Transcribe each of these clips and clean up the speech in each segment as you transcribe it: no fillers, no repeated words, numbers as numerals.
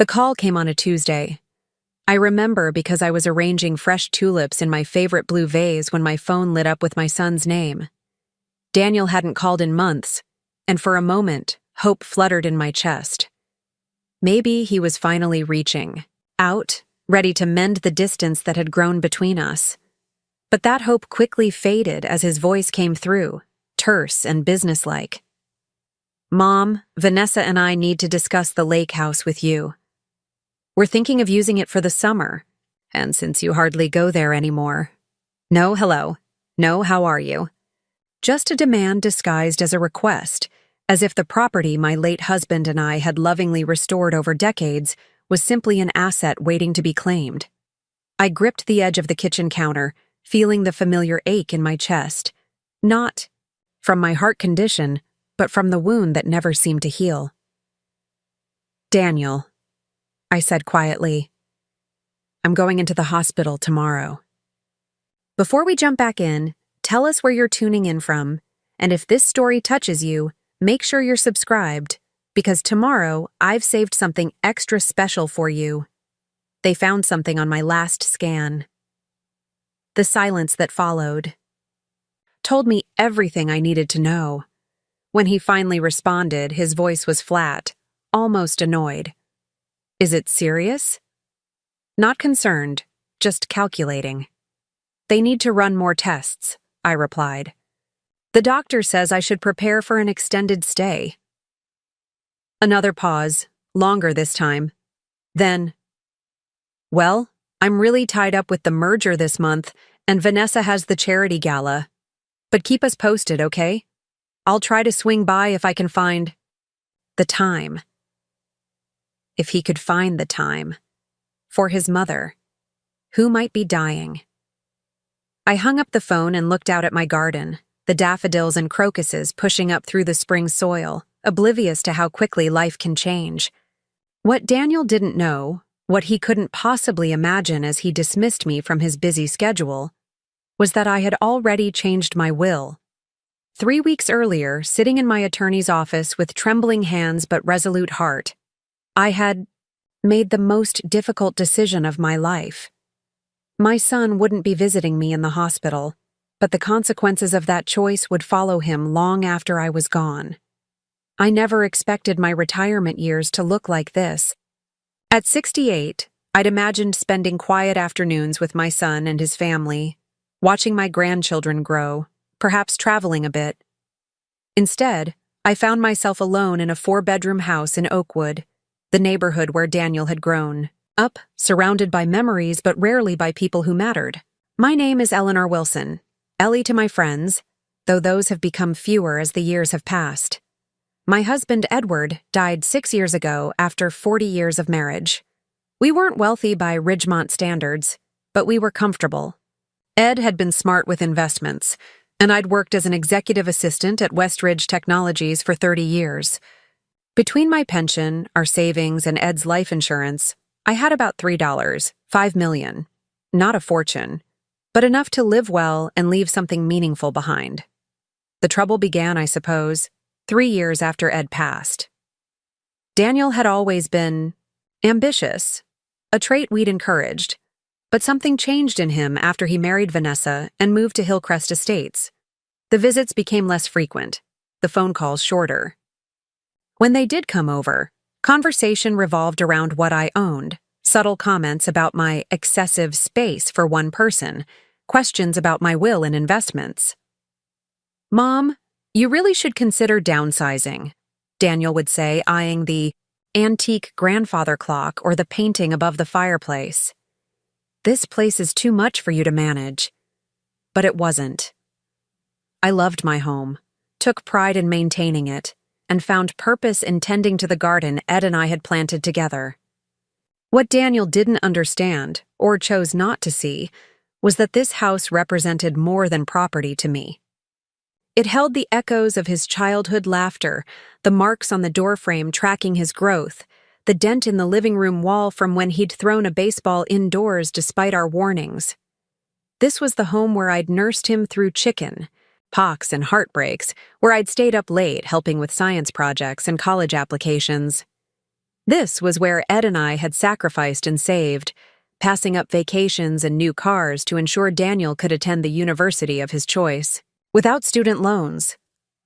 The call came on a Tuesday. I remember because I was arranging fresh tulips in my favorite blue vase when my phone lit up with my son's name. Daniel hadn't called in months, and for a moment, hope fluttered in my chest. Maybe he was finally reaching out, ready to mend the distance that had grown between us. But that hope quickly faded as his voice came through, terse and businesslike. "Mom, Vanessa and I need to discuss the lake house with you. We're thinking of using it for the summer, and since you hardly go there anymore. No hello, no how are you. Just a demand disguised as a request, as if the property my late husband and I had lovingly restored over decades was simply an asset waiting to be claimed." I gripped the edge of the kitchen counter, feeling the familiar ache in my chest, not from my heart condition, but from the wound that never seemed to heal. "Daniel," I said quietly, "I'm going into the hospital tomorrow." Before we jump back in, tell us where you're tuning in from, and if this story touches you, make sure you're subscribed, because tomorrow I've saved something extra special for you. They found something on my last scan. The silence that followed told me everything I needed to know. When he finally responded, his voice was flat, almost annoyed. "Is it serious?" "Not concerned, just calculating." "They need to run more tests," I replied. "The doctor says I should prepare for an extended stay." Another pause, longer this time. Then, "Well, I'm really tied up with the merger this month, and Vanessa has the charity gala. But keep us posted, okay? I'll try to swing by if I can find the time." If he could find the time. For his mother, who might be dying. I hung up the phone and looked out at my garden, the daffodils and crocuses pushing up through the spring soil, oblivious to how quickly life can change. What Daniel didn't know, what he couldn't possibly imagine as he dismissed me from his busy schedule, was that I had already changed my will. 3 weeks earlier, sitting in my attorney's office with trembling hands but resolute heart, I had made the most difficult decision of my life. My son wouldn't be visiting me in the hospital, but the consequences of that choice would follow him long after I was gone. I never expected my retirement years to look like this. At 68, I'd imagined spending quiet afternoons with my son and his family, watching my grandchildren grow, perhaps traveling a bit. Instead, I found myself alone in a 4-bedroom house in Oakwood, the neighborhood where Daniel had grown up, surrounded by memories but rarely by people who mattered. My name is Eleanor Wilson, Ellie to my friends, though those have become fewer as the years have passed. My husband, Edward, died 6 years ago after 40 years of marriage. We weren't wealthy by Ridgemont standards, but we were comfortable. Ed had been smart with investments, and I'd worked as an executive assistant at Westridge Technologies for 30 years. Between my pension, our savings, and Ed's life insurance, I had about $3, $5 million. Not a fortune, but enough to live well and leave something meaningful behind. The trouble began, I suppose, 3 years after Ed passed. Daniel had always been ambitious, a trait we'd encouraged, but something changed in him after he married Vanessa and moved to Hillcrest Estates. The visits became less frequent, the phone calls shorter. When they did come over, conversation revolved around what I owned, subtle comments about my excessive space for one person, questions about my will and investments. "Mom, you really should consider downsizing," Daniel would say, eyeing the antique grandfather clock or the painting above the fireplace. "This place is too much for you to manage." But it wasn't. I loved my home, took pride in maintaining it, and found purpose in tending to the garden Ed and I had planted together. What Daniel didn't understand, or chose not to see, was that this house represented more than property to me. It held the echoes of his childhood laughter, the marks on the doorframe tracking his growth, the dent in the living room wall from when he'd thrown a baseball indoors despite our warnings. This was the home where I'd nursed him through chicken, pox and heartbreaks, where I'd stayed up late helping with science projects and college applications. This was where Ed and I had sacrificed and saved, passing up vacations and new cars to ensure Daniel could attend the university of his choice, without student loans.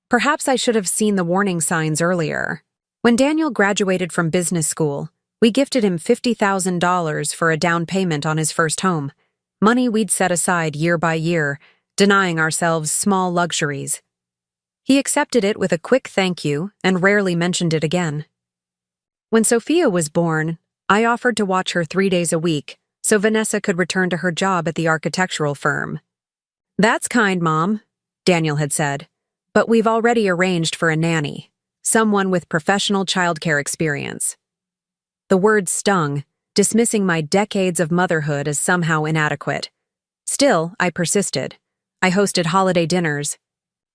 Perhaps I should have seen the warning signs earlier. When Daniel graduated from business school, we gifted him $50,000 for a down payment on his first home, money we'd set aside year by year, denying ourselves small luxuries. He accepted it with a quick thank you and rarely mentioned it again. When Sophia was born, I offered to watch her 3 days a week so Vanessa could return to her job at the architectural firm. "That's kind, Mom," Daniel had said, "but we've already arranged for a nanny, someone with professional childcare experience." The word stung, dismissing my decades of motherhood as somehow inadequate. Still, I persisted. I hosted holiday dinners,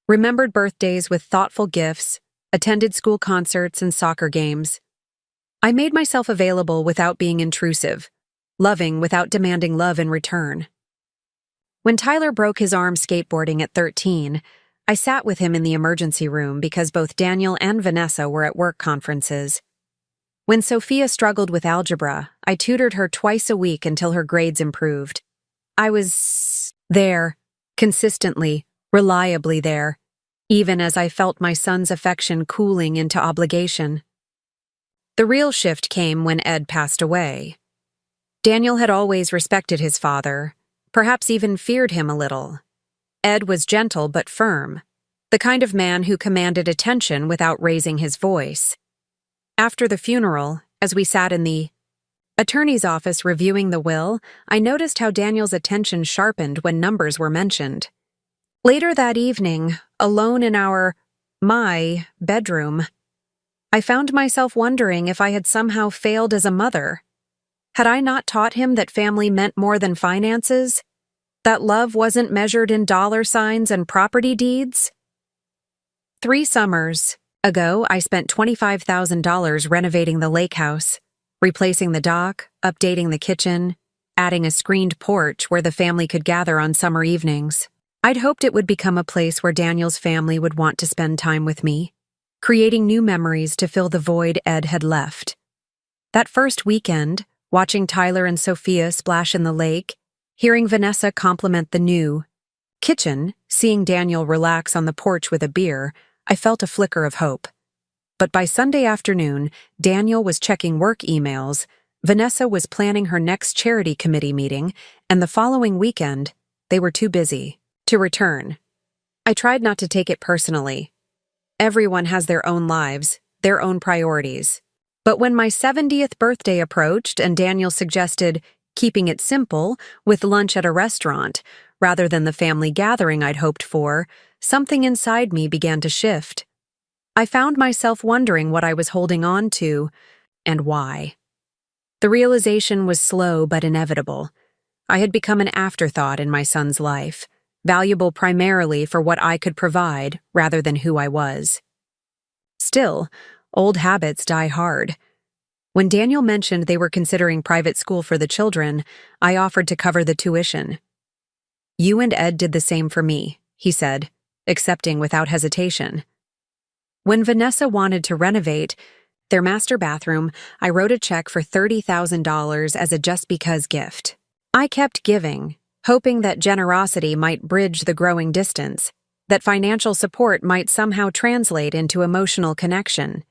remembered birthdays with thoughtful gifts, attended school concerts and soccer games. I made myself available without being intrusive, loving without demanding love in return. When Tyler broke his arm skateboarding at 13, I sat with him in the emergency room because both Daniel and Vanessa were at work conferences. When Sophia struggled with algebra, I tutored her twice a week until her grades improved. I was there, consistently, reliably there, even as I felt my son's affection cooling into obligation. The real shift came when Ed passed away. Daniel had always respected his father, perhaps even feared him a little. Ed was gentle but firm, the kind of man who commanded attention without raising his voice. After the funeral, as we sat in the attorney's office reviewing the will, I noticed how Daniel's attention sharpened when numbers were mentioned. Later that evening, alone in my bedroom, I found myself wondering if I had somehow failed as a mother. Had I not taught him that family meant more than finances? That love wasn't measured in dollar signs and property deeds? 3 summers ago, I spent $25,000 renovating the lake house, replacing the dock, updating the kitchen, adding a screened porch where the family could gather on summer evenings. I'd hoped it would become a place where Daniel's family would want to spend time with me, creating new memories to fill the void Ed had left. That first weekend, watching Tyler and Sophia splash in the lake, hearing Vanessa compliment the new kitchen, seeing Daniel relax on the porch with a beer, I felt a flicker of hope. But by Sunday afternoon, Daniel was checking work emails, Vanessa was planning her next charity committee meeting, and the following weekend, they were too busy to return. I tried not to take it personally. Everyone has their own lives, their own priorities. But when my 70th birthday approached and Daniel suggested keeping it simple with lunch at a restaurant, rather than the family gathering I'd hoped for, something inside me began to shift. I found myself wondering what I was holding on to and why. The realization was slow but inevitable. I had become an afterthought in my son's life, valuable primarily for what I could provide rather than who I was. Still, old habits die hard. When Daniel mentioned they were considering private school for the children, I offered to cover the tuition. "You and Ed did the same for me," he said, accepting without hesitation. When Vanessa wanted to renovate their master bathroom, I wrote a check for $30,000 as a just because gift. I kept giving, hoping that generosity might bridge the growing distance, that financial support might somehow translate into emotional connection.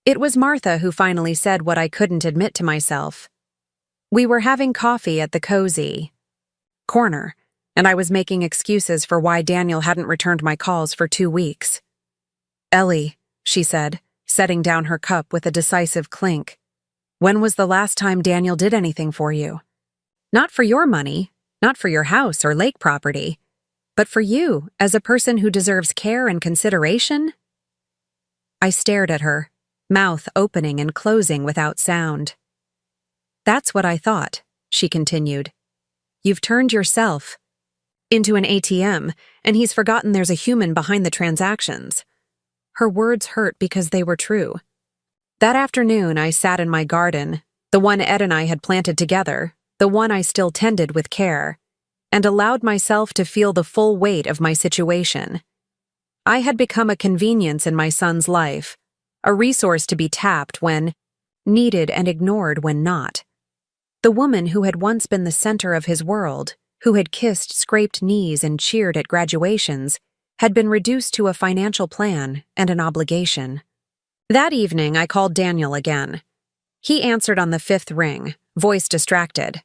It was Martha who finally said what I couldn't admit to myself. We were having coffee at the cozy corner, and I was making excuses for why Daniel hadn't returned my calls for 2 weeks. "Ellie," she said, setting down her cup with a decisive clink, "when was the last time Daniel did anything for you? Not for your money, not for your house or lake property, but for you as a person who deserves care and consideration?" I stared at her, mouth opening and closing without sound. "That's what I thought," she continued. "You've turned yourself into an ATM, and he's forgotten there's a human behind the transactions." Her words hurt because they were true. That afternoon, I sat in my garden, the one Ed and I had planted together, the one I still tended with care, and allowed myself to feel the full weight of my situation. I had become a convenience in my son's life, a resource to be tapped when needed and ignored when not. The woman who had once been the center of his world, who had kissed scraped knees and cheered at graduations, had been reduced to a financial plan and an obligation. That evening, I called Daniel again. He answered on the fifth ring, voice distracted.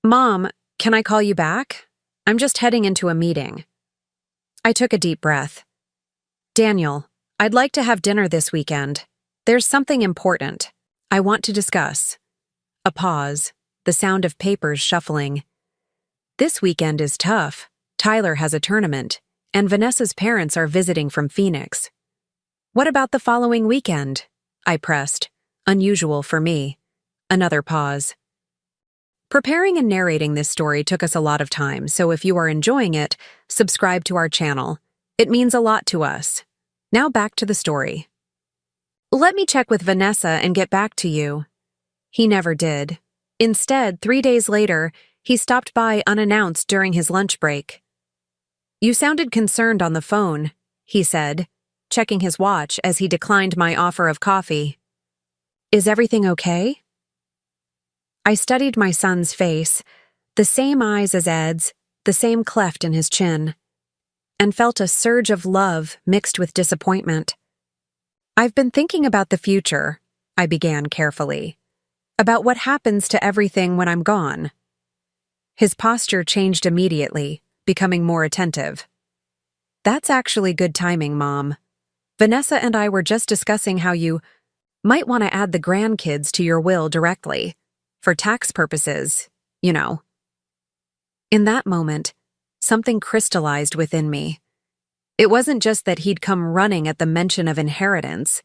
"Mom, can I call you back? I'm just heading into a meeting." I took a deep breath. "Daniel, I'd like to have dinner this weekend. There's something important I want to discuss." A pause, the sound of papers shuffling. "This weekend is tough. Tyler has a tournament, and Vanessa's parents are visiting from Phoenix." "What about the following weekend?" I pressed, unusual for me. Another pause. Preparing and narrating this story took us a lot of time, so if you are enjoying it, subscribe to our channel. It means a lot to us. Now back to the story. "Let me check with Vanessa and get back to you." He never did. Instead, 3 days later, he stopped by unannounced during his lunch break. "You sounded concerned on the phone," he said, checking his watch as he declined my offer of coffee. "Is everything okay?" I studied my son's face, the same eyes as Ed's, the same cleft in his chin, and felt a surge of love mixed with disappointment. "I've been thinking about the future," I began carefully, "about what happens to everything when I'm gone." His posture changed immediately, becoming more attentive. "That's actually good timing, Mom. Vanessa and I were just discussing how you might want to add the grandkids to your will directly, for tax purposes, you know." In that moment, something crystallized within me. It wasn't just that he'd come running at the mention of inheritance.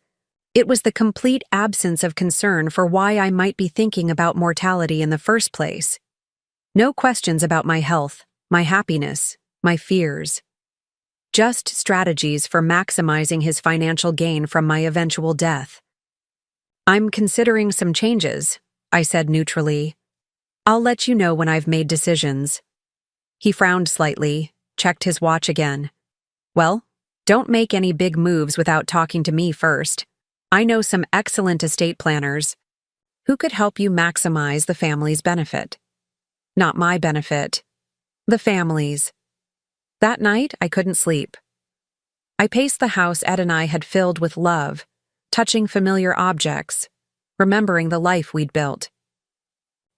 It was the complete absence of concern for why I might be thinking about mortality in the first place. No questions about my health, my happiness, my fears. Just strategies for maximizing his financial gain from my eventual death. "I'm considering some changes," I said neutrally. "I'll let you know when I've made decisions." He frowned slightly, checked his watch again. "Well, don't make any big moves without talking to me first. I know some excellent estate planners who could help you maximize the family's benefit." Not my benefit. The family's. That night, I couldn't sleep. I paced the house Ed and I had filled with love, touching familiar objects, remembering the life we'd built.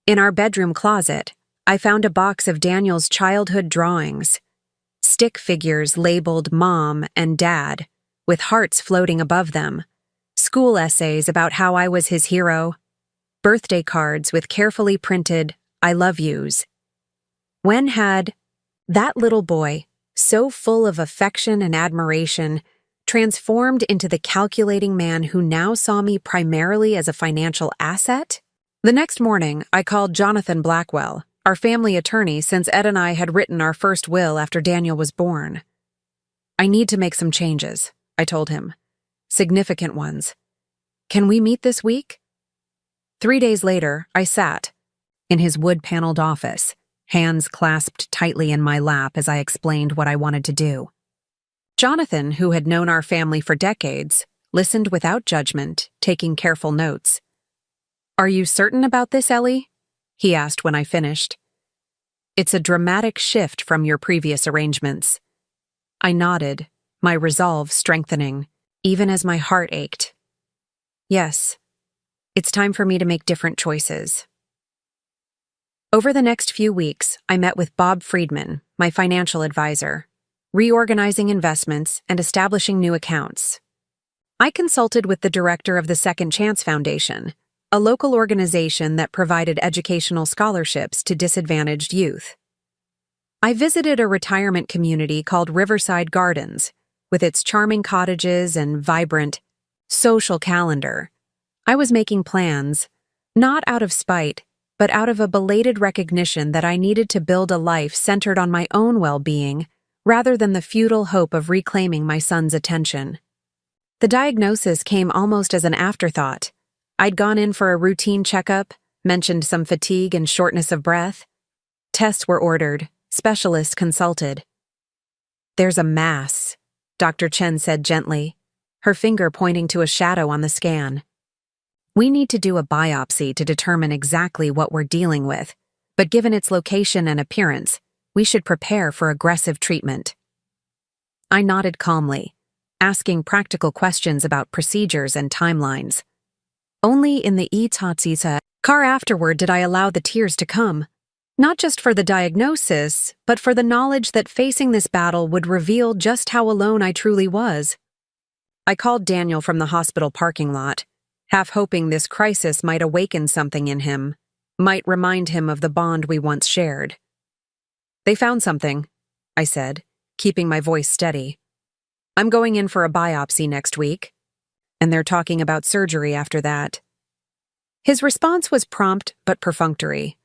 In our bedroom closet, I found a box of Daniel's childhood drawings, stick figures labeled Mom and Dad, with hearts floating above them, school essays about how I was his hero, birthday cards with carefully printed "I love yous." When had that little boy, so full of affection and admiration, transformed into the calculating man who now saw me primarily as a financial asset? The next morning, I called Jonathan Blackwell, our family attorney, since Ed and I had written our first will after Daniel was born. "I need to make some changes," I told him. "Significant ones. Can we meet this week?" 3 days later, I sat in his wood-paneled office, hands clasped tightly in my lap as I explained what I wanted to do. Jonathan, who had known our family for decades, listened without judgment, taking careful notes. "Are you certain about this, Ellie?" he asked when I finished. "It's a dramatic shift from your previous arrangements." I nodded, my resolve strengthening, even as my heart ached. "Yes, it's time for me to make different choices." Over the next few weeks, I met with Bob Friedman, my financial advisor, reorganizing investments and establishing new accounts. I consulted with the director of the Second Chance Foundation, a local organization that provided educational scholarships to disadvantaged youth. I visited a retirement community called Riverside Gardens, with its charming cottages and vibrant social calendar. I was making plans, not out of spite, but out of a belated recognition that I needed to build a life centered on my own well-being rather than the futile hope of reclaiming my son's attention. The diagnosis came almost as an afterthought. I'd gone in for a routine checkup, mentioned some fatigue and shortness of breath. Tests were ordered, specialists consulted. "There's a mass," Dr. Chen said gently, her finger pointing to a shadow on the scan. We need to do a biopsy to determine exactly what we're dealing with, but given its location and appearance, we should prepare for aggressive treatment. I nodded calmly, asking practical questions about procedures and timelines. Only in the Itatsisa car afterward did I allow the tears to come, not just for the diagnosis, but for the knowledge that facing this battle would reveal just how alone I truly was. I called Daniel from the hospital parking lot, half hoping this crisis might awaken something in him, might remind him of the bond we once shared. "They found something," I said, keeping my voice steady. "I'm going in for a biopsy next week, and they're talking about surgery after that." His response was prompt but perfunctory.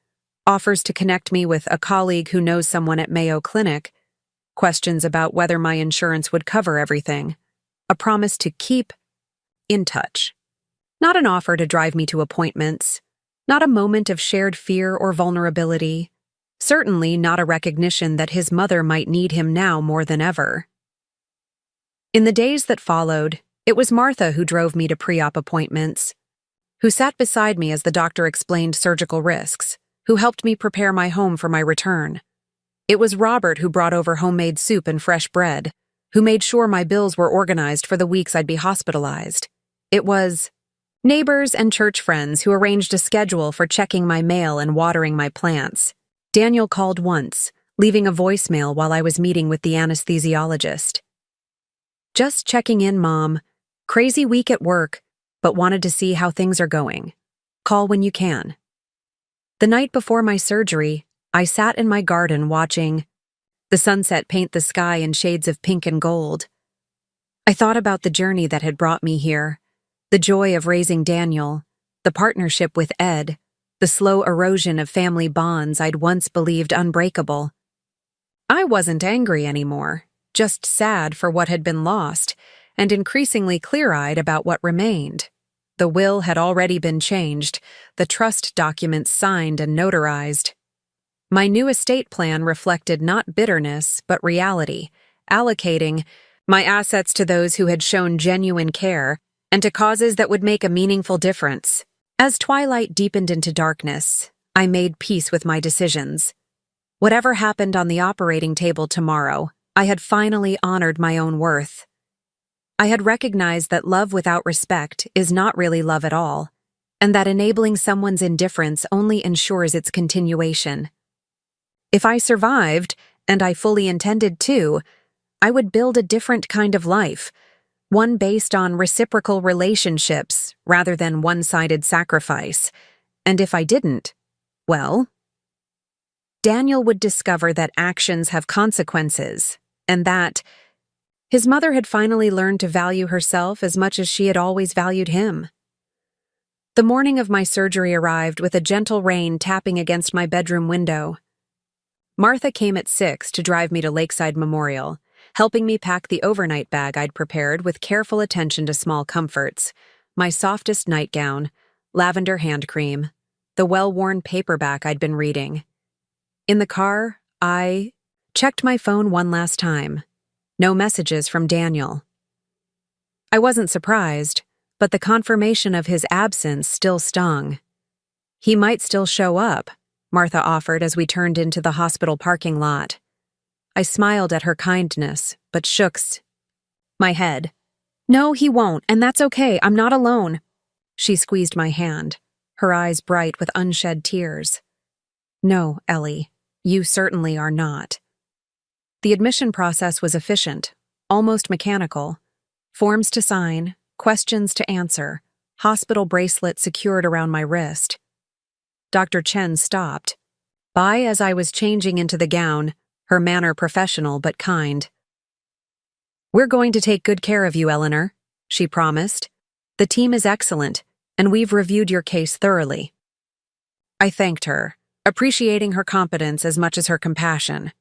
Offers to connect me with a colleague who knows someone at Mayo Clinic, questions about whether my insurance would cover everything, a promise to keep in touch. Not an offer to drive me to appointments, not a moment of shared fear or vulnerability, certainly not a recognition that his mother might need him now more than ever. In the days that followed, it was Martha who drove me to pre-op appointments, who sat beside me as the doctor explained surgical risks, who helped me prepare my home for my return. It was Robert who brought over homemade soup and fresh bread, who made sure my bills were organized for the weeks I'd be hospitalized. It was neighbors and church friends who arranged a schedule for checking my mail and watering my plants. Daniel called once, leaving a voicemail while I was meeting with the anesthesiologist. "Just checking in, Mom. Crazy week at work, but wanted to see how things are going. Call when you can." The night before my surgery, I sat in my garden watching the sunset paint the sky in shades of pink and gold. I thought about the journey that had brought me here, the joy of raising Daniel, the partnership with Ed, the slow erosion of family bonds I'd once believed unbreakable. I wasn't angry anymore, just sad for what had been lost, and increasingly clear-eyed about what remained. The will had already been changed, the trust documents signed and notarized. My new estate plan reflected not bitterness, but reality, allocating my assets to those who had shown genuine care and to causes that would make a meaningful difference. As twilight deepened into darkness, I made peace with my decisions. Whatever happened on the operating table tomorrow, I had finally honored my own worth. I had recognized that love without respect is not really love at all, and that enabling someone's indifference only ensures its continuation. If I survived, and I fully intended to, I would build a different kind of life, one based on reciprocal relationships rather than one-sided sacrifice. And if I didn't, well, Daniel would discover that actions have consequences, and that his mother had finally learned to value herself as much as she had always valued him. The morning of my surgery arrived with a gentle rain tapping against my bedroom window. Martha came at 6 to drive me to Lakeside Memorial, helping me pack the overnight bag I'd prepared with careful attention to small comforts, my softest nightgown, lavender hand cream, the well-worn paperback I'd been reading. In the car, I checked my phone one last time. No messages from Daniel. I wasn't surprised, but the confirmation of his absence still stung. "He might still show up," Martha offered as we turned into the hospital parking lot. I smiled at her kindness, but shook my head. "No, he won't, and that's okay. I'm not alone." She squeezed my hand, her eyes bright with unshed tears. "No, Ellie, you certainly are not." The admission process was efficient, almost mechanical. Forms to sign, questions to answer, hospital bracelet secured around my wrist. Dr. Chen stopped by as I was changing into the gown, her manner professional but kind. "We're going to take good care of you, Eleanor," she promised. "The team is excellent, and we've reviewed your case thoroughly." I thanked her, appreciating her competence as much as her compassion.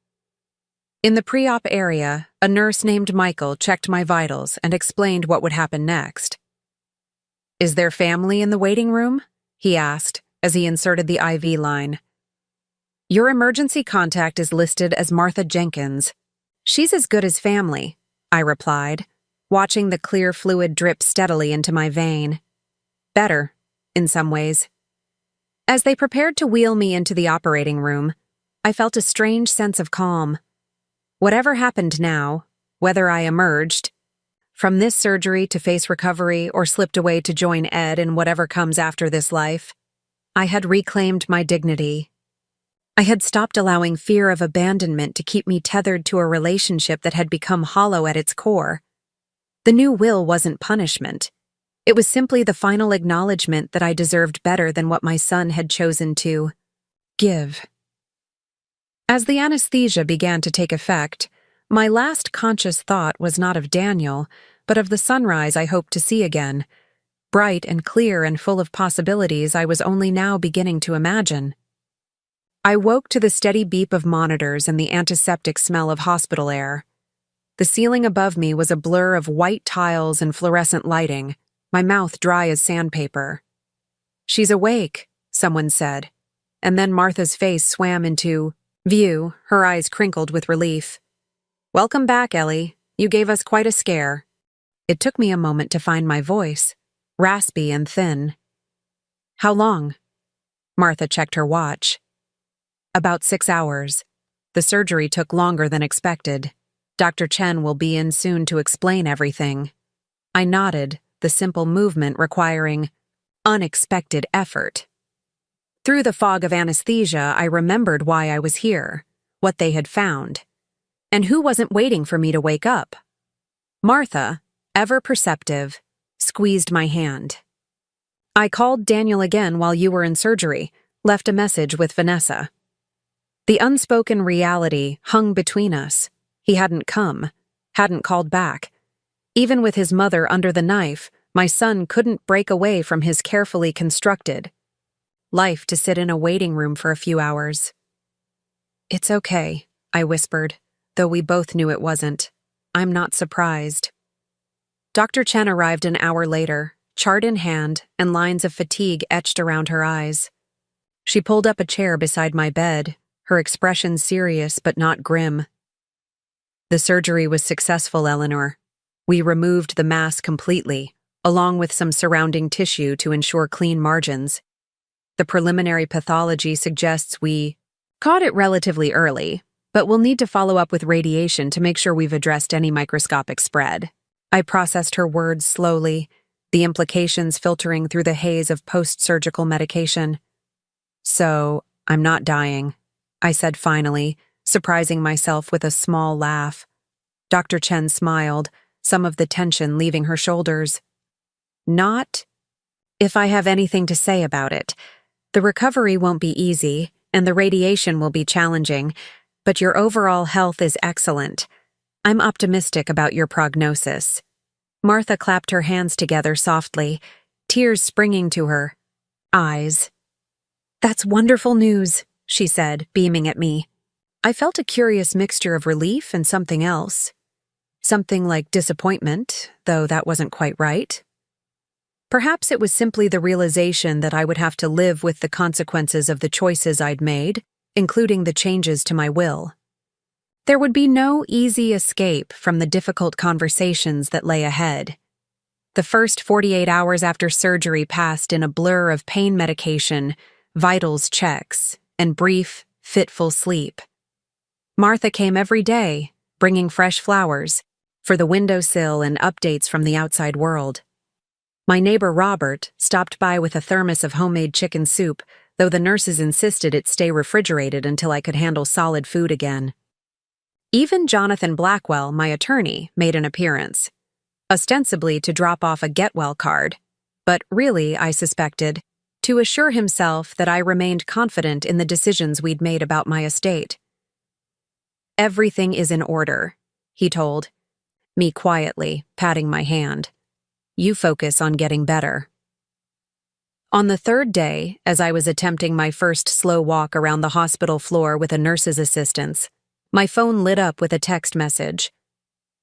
In the pre-op area, a nurse named Michael checked my vitals and explained what would happen next. "Is there family in the waiting room?" he asked as he inserted the IV line. "Your emergency contact is listed as Martha Jenkins. She's as good as family," I replied, watching the clear fluid drip steadily into my vein. "Better," in some ways. As they prepared to wheel me into the operating room, I felt a strange sense of calm. Whatever happened now, whether I emerged from this surgery to face recovery or slipped away to join Ed in whatever comes after this life, I had reclaimed my dignity. I had stopped allowing fear of abandonment to keep me tethered to a relationship that had become hollow at its core. The new will wasn't punishment. It was simply the final acknowledgement that I deserved better than what my son had chosen to give. As the anesthesia began to take effect, my last conscious thought was not of Daniel, but of the sunrise I hoped to see again, bright and clear and full of possibilities I was only now beginning to imagine. I woke to the steady beep of monitors and the antiseptic smell of hospital air. The ceiling above me was a blur of white tiles and fluorescent lighting, my mouth dry as sandpaper. "She's awake," someone said, and then Martha's face swam into view, her eyes crinkled with relief. "Welcome back, Ellie. You gave us quite a scare." It took me a moment to find my voice, raspy and thin. "How long?" Martha checked her watch. "About 6 hours. The surgery took longer than expected. Dr. Chen will be in soon to explain everything." I nodded, the simple movement requiring unexpected effort. Through the fog of anesthesia, I remembered why I was here, what they had found, and who wasn't waiting for me to wake up. Martha, ever perceptive, squeezed my hand. "I called Daniel again while you were in surgery, left a message with Vanessa." The unspoken reality hung between us. He hadn't come, hadn't called back. Even with his mother under the knife, my son couldn't break away from his carefully constructed life to sit in a waiting room for a few hours. "It's okay," I whispered, though we both knew it wasn't. "I'm not surprised." Dr. Chen arrived an hour later, chart in hand and lines of fatigue etched around her eyes. She pulled up a chair beside my bed, her expression serious but not grim. "The surgery was successful, Eleanor. We removed the mass completely, along with some surrounding tissue to ensure clean margins. The preliminary pathology suggests we caught it relatively early, but we'll need to follow up with radiation to make sure we've addressed any microscopic spread." I processed her words slowly, the implications filtering through the haze of post-surgical medication. "So, I'm not dying," I said finally, surprising myself with a small laugh. Dr. Chen smiled, some of the tension leaving her shoulders. "Not if I have anything to say about it. The recovery won't be easy, and the radiation will be challenging, but your overall health is excellent. I'm optimistic about your prognosis." Martha clapped her hands together softly, tears springing to her eyes. "That's wonderful news," she said, beaming at me. I felt a curious mixture of relief and something else. Something like disappointment, though that wasn't quite right. Perhaps it was simply the realization that I would have to live with the consequences of the choices I'd made, including the changes to my will. There would be no easy escape from the difficult conversations that lay ahead. The first 48 hours after surgery passed in a blur of pain medication, vitals checks, and brief, fitful sleep. Martha came every day, bringing fresh flowers for the windowsill and updates from the outside world. My neighbor Robert stopped by with a thermos of homemade chicken soup, though the nurses insisted it stay refrigerated until I could handle solid food again. Even Jonathan Blackwell, my attorney, made an appearance, ostensibly to drop off a get-well card, but really, I suspected, to assure himself that I remained confident in the decisions we'd made about my estate. "Everything is in order," he told, me quietly, patting my hand. "You focus on getting better." On the third day, as I was attempting my first slow walk around the hospital floor with a nurse's assistance, my phone lit up with a text message.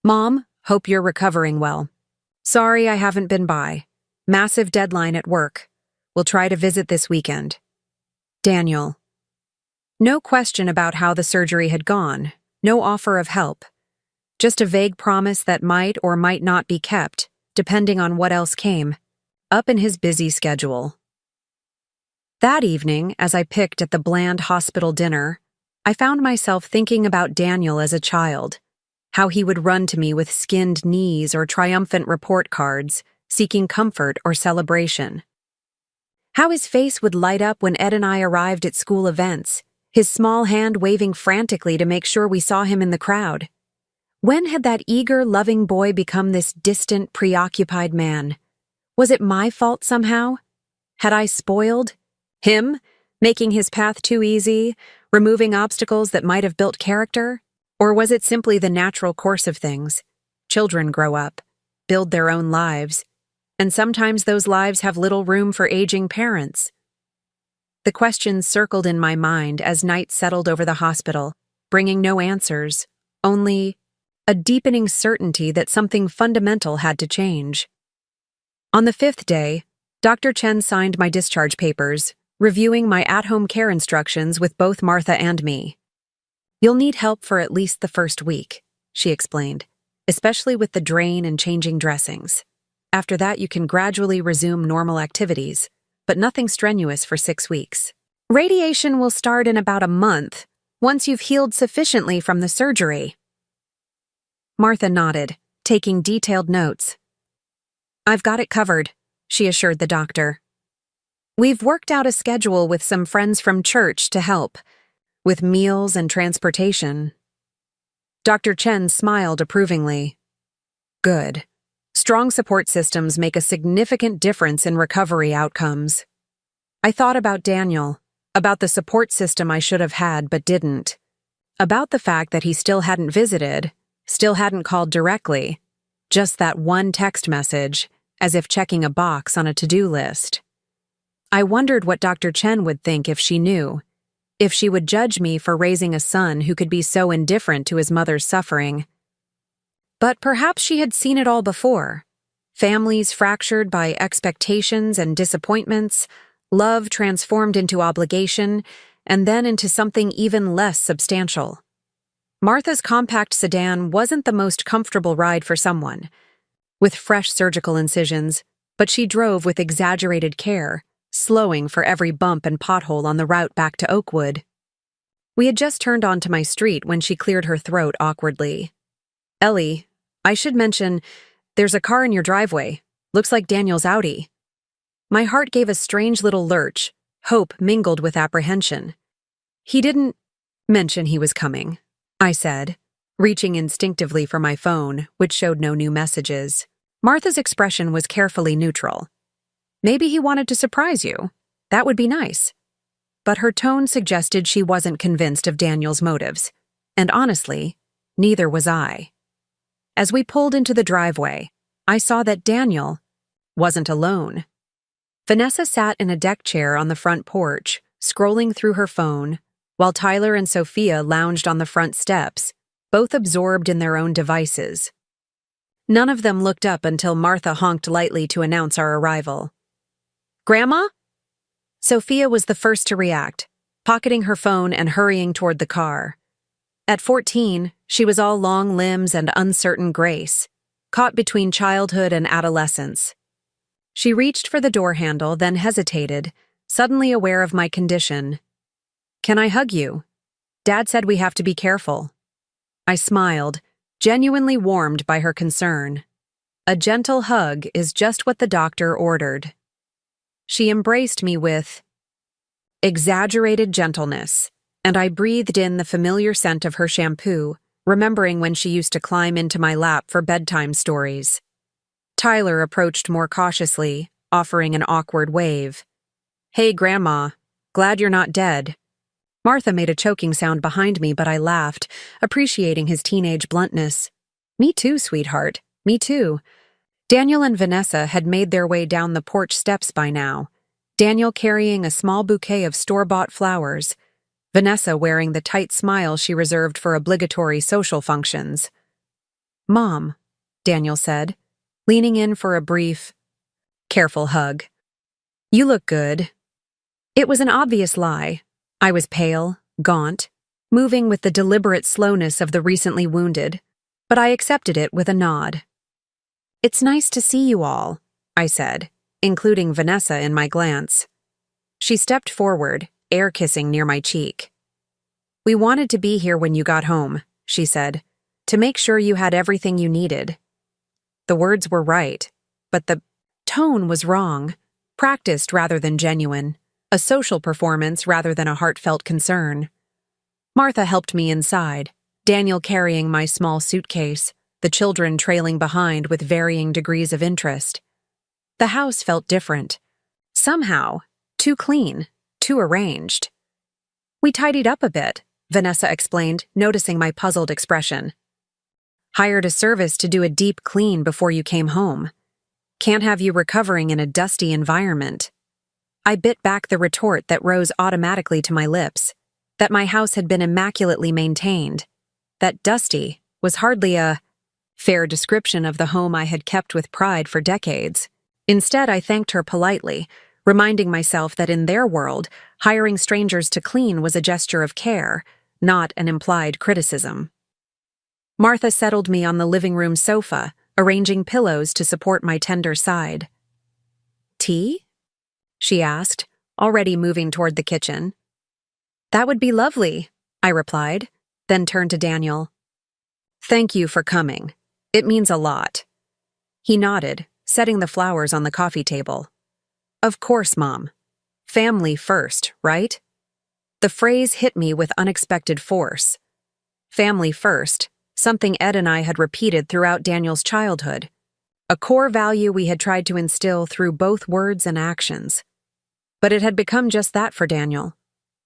"Mom, hope you're recovering well. Sorry I haven't been by. Massive deadline at work. We'll try to visit this weekend. Daniel." No question about how the surgery had gone, no offer of help. Just a vague promise that might or might not be kept, depending on what else came, up in his busy schedule. That evening, as I picked at the bland hospital dinner, I found myself thinking about Daniel as a child, how he would run to me with skinned knees or triumphant report cards, seeking comfort or celebration. How his face would light up when Ed and I arrived at school events, his small hand waving frantically to make sure we saw him in the crowd. When had that eager, loving boy become this distant, preoccupied man? Was it my fault somehow? Had I spoiled him, making his path too easy, removing obstacles that might have built character? Or was it simply the natural course of things? Children grow up, build their own lives, and sometimes those lives have little room for aging parents. The questions circled in my mind as night settled over the hospital, bringing no answers, only a deepening certainty that something fundamental had to change. On the 5th day, Dr. Chen signed my discharge papers, reviewing my at-home care instructions with both Martha and me. "You'll need help for at least the first week," she explained, "especially with the drain and changing dressings. After that, you can gradually resume normal activities, but nothing strenuous for 6 weeks. Radiation will start in about a month, once you've healed sufficiently from the surgery." Martha nodded, taking detailed notes. "I've got it covered," she assured the doctor. "We've worked out a schedule with some friends from church to help, with meals and transportation." Dr. Chen smiled approvingly. "Good. Strong support systems make a significant difference in recovery outcomes." I thought about Daniel, about the support system I should have had but didn't, about the fact that he still hadn't visited, still hadn't called directly, just that one text message, as if checking a box on a to-do list. I wondered what Dr. Chen would think if she knew, if she would judge me for raising a son who could be so indifferent to his mother's suffering. But perhaps she had seen it all before. Families fractured by expectations and disappointments, love transformed into obligation, and then into something even less substantial. Martha's compact sedan wasn't the most comfortable ride for someone, with fresh surgical incisions, but she drove with exaggerated care, slowing for every bump and pothole on the route back to Oakwood. We had just turned onto my street when she cleared her throat awkwardly. "Ellie, I should mention, there's a car in your driveway. Looks like Daniel's Audi." My heart gave a strange little lurch, hope mingled with apprehension. "He didn't mention he was coming," I said, reaching instinctively for my phone, which showed no new messages. Martha's expression was carefully neutral. "Maybe he wanted to surprise you. That would be nice." But her tone suggested she wasn't convinced of Daniel's motives, and honestly, neither was I. As we pulled into the driveway, I saw that Daniel wasn't alone. Vanessa sat in a deck chair on the front porch, scrolling through her phone, while Tyler and Sophia lounged on the front steps, both absorbed in their own devices. None of them looked up until Martha honked lightly to announce our arrival. "Grandma?" Sophia was the first to react, pocketing her phone and hurrying toward the car. At 14, she was all long limbs and uncertain grace, caught between childhood and adolescence. She reached for the door handle, then hesitated, suddenly aware of my condition. "Can I hug you? Dad said we have to be careful." I smiled, genuinely warmed by her concern. A gentle hug is just what the doctor ordered. She embraced me with exaggerated gentleness, and I breathed in the familiar scent of her shampoo, remembering when she used to climb into my lap for bedtime stories. Tyler approached more cautiously, offering an awkward wave. "Hey, Grandma. Glad you're not dead." Martha made a choking sound behind me, but I laughed, appreciating his teenage bluntness. "Me too, sweetheart. Me too." Daniel and Vanessa had made their way down the porch steps by now, Daniel carrying a small bouquet of store-bought flowers, Vanessa wearing the tight smile she reserved for obligatory social functions. "Mom," Daniel said, leaning in for a brief, careful hug. "You look good." It was an obvious lie. I was pale, gaunt, moving with the deliberate slowness of the recently wounded, but I accepted it with a nod. "It's nice to see you all," I said, including Vanessa in my glance. She stepped forward, air kissing near my cheek. "We wanted to be here when you got home," she said, "to make sure you had everything you needed." The words were right, but the tone was wrong, practiced rather than genuine, a social performance rather than a heartfelt concern. Martha helped me inside, Daniel carrying my small suitcase, the children trailing behind with varying degrees of interest. The house felt different. Somehow, too clean, too arranged. "We tidied up a bit," Vanessa explained, noticing my puzzled expression. "Hired a service to do a deep clean before you came home. Can't have you recovering in a dusty environment." I bit back the retort that rose automatically to my lips, that my house had been immaculately maintained, that dusty was hardly a fair description of the home I had kept with pride for decades. Instead, I thanked her politely, reminding myself that in their world, hiring strangers to clean was a gesture of care, not an implied criticism. Martha settled me on the living room sofa, arranging pillows to support my tender side. "Tea?" she asked, already moving toward the kitchen. "That would be lovely," I replied, then turned to Daniel. "Thank you for coming. It means a lot." He nodded, setting the flowers on the coffee table. "Of course, Mom. Family first, right?" The phrase hit me with unexpected force. Family first, something Ed and I had repeated throughout Daniel's childhood, a core value we had tried to instill through both words and actions. But it had become just that for Daniel,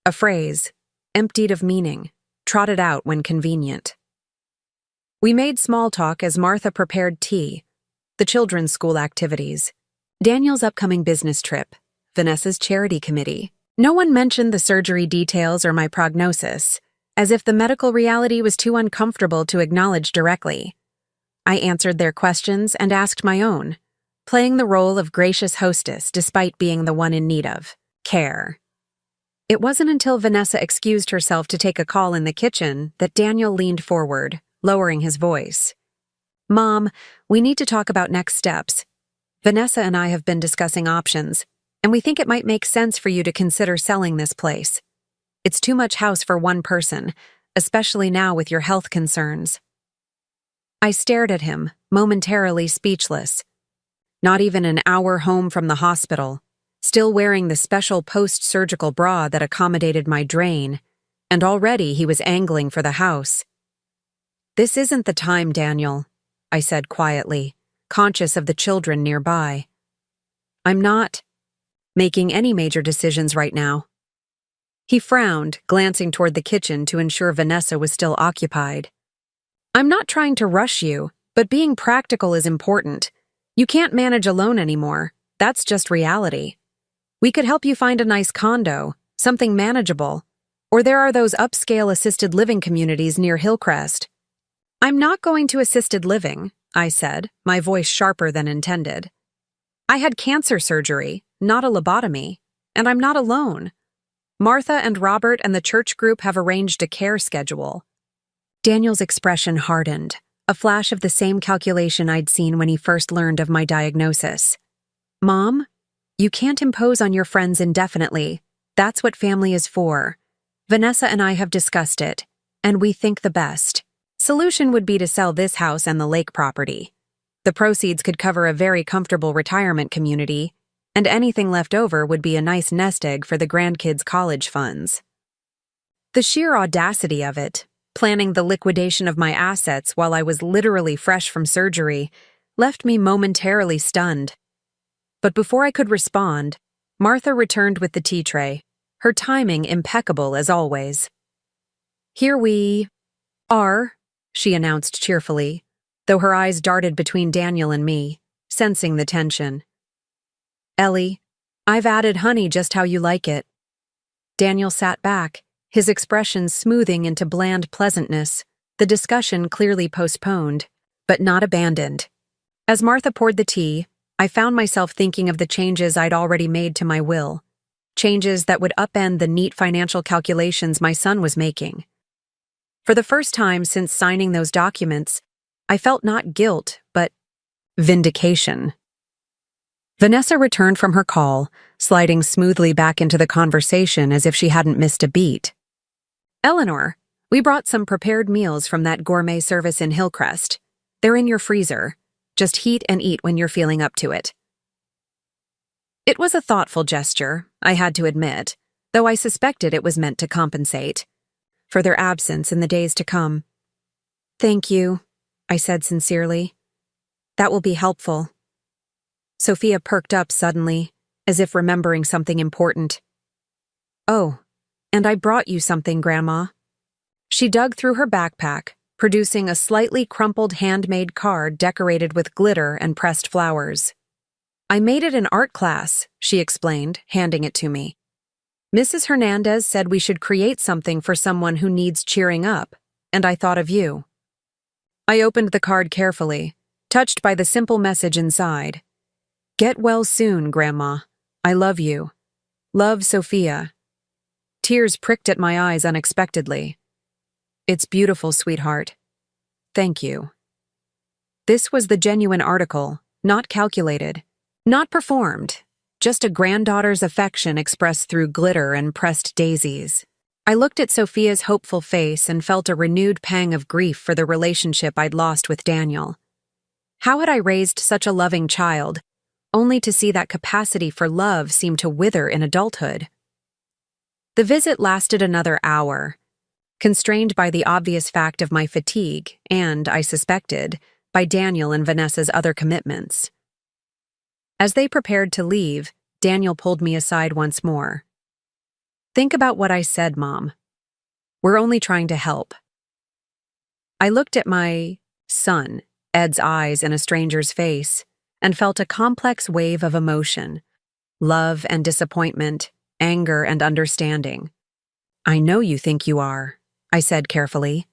a phrase, emptied of meaning, trotted out when convenient. We made small talk as Martha prepared tea, the children's school activities, Daniel's upcoming business trip, Vanessa's charity committee. No one mentioned the surgery details or my prognosis, as if the medical reality was too uncomfortable to acknowledge directly. I answered their questions and asked my own, playing the role of gracious hostess despite being the one in need of care. It wasn't until Vanessa excused herself to take a call in the kitchen that Daniel leaned forward, lowering his voice. "Mom, we need to talk about next steps. Vanessa and I have been discussing options, and we think it might make sense for you to consider selling this place. It's too much house for one person, especially now with your health concerns." I stared at him, momentarily speechless. Not even an hour home from the hospital, still wearing the special post-surgical bra that accommodated my drain, and already he was angling for the house. "This isn't the time, Daniel," I said quietly, conscious of the children nearby. "I'm not making any major decisions right now." He frowned, glancing toward the kitchen to ensure Vanessa was still occupied. "I'm not trying to rush you, but being practical is important. You can't manage alone anymore. That's just reality. We could help you find a nice condo, something manageable, or there are those upscale assisted living communities near Hillcrest." "I'm not going to assisted living," I said, my voice sharper than intended. "I had cancer surgery, not a lobotomy, and I'm not alone. Martha and Robert and the church group have arranged a care schedule." Daniel's expression hardened, a flash of the same calculation I'd seen when he first learned of my diagnosis. "Mom, you can't impose on your friends indefinitely. That's what family is for. Vanessa and I have discussed it, and we think the best solution would be to sell this house and the lake property. The proceeds could cover a very comfortable retirement community, and anything left over would be a nice nest egg for the grandkids' college funds." The sheer audacity of it, planning the liquidation of my assets while I was literally fresh from surgery, left me momentarily stunned. But before I could respond, Martha returned with the tea tray, her timing impeccable as always. "Here we are," she announced cheerfully, though her eyes darted between Daniel and me, sensing the tension. "Ellie, I've added honey just how you like it." Daniel sat back, his expression smoothing into bland pleasantness, the discussion clearly postponed, but not abandoned. As Martha poured the tea, I found myself thinking of the changes I'd already made to my will, changes that would upend the neat financial calculations my son was making. For the first time since signing those documents, I felt not guilt, but vindication. Vanessa returned from her call, sliding smoothly back into the conversation as if she hadn't missed a beat. Eleanor, we brought some prepared meals from that gourmet service in Hillcrest. They're in your freezer. Just heat and eat when you're feeling up to it. It was a thoughtful gesture, I had to admit, though I suspected it was meant to compensate for their absence in the days to come. Thank you, I said sincerely. That will be helpful. Sophia perked up suddenly, as if remembering something important. Oh, and I brought you something, Grandma. She dug through her backpack, producing a slightly crumpled handmade card decorated with glitter and pressed flowers. I made it in art class, she explained, handing it to me. Mrs. Hernandez said we should create something for someone who needs cheering up, and I thought of you. I opened the card carefully, touched by the simple message inside. Get well soon, Grandma. I love you. Love, Sophia. Tears pricked at my eyes unexpectedly. It's beautiful, sweetheart. Thank you. This was the genuine article, not calculated, not performed, just a granddaughter's affection expressed through glitter and pressed daisies. I looked at Sophia's hopeful face and felt a renewed pang of grief for the relationship I'd lost with Daniel. How had I raised such a loving child, only to see that capacity for love seem to wither in adulthood? The visit lasted another hour, constrained by the obvious fact of my fatigue and, I suspected, by Daniel and Vanessa's other commitments. As they prepared to leave, Daniel pulled me aside once more. Think about what I said, Mom. We're only trying to help. I looked at my son, Ed's eyes in a stranger's face, and felt a complex wave of emotion, love and disappointment, anger and understanding. I know you think you are, I said carefully,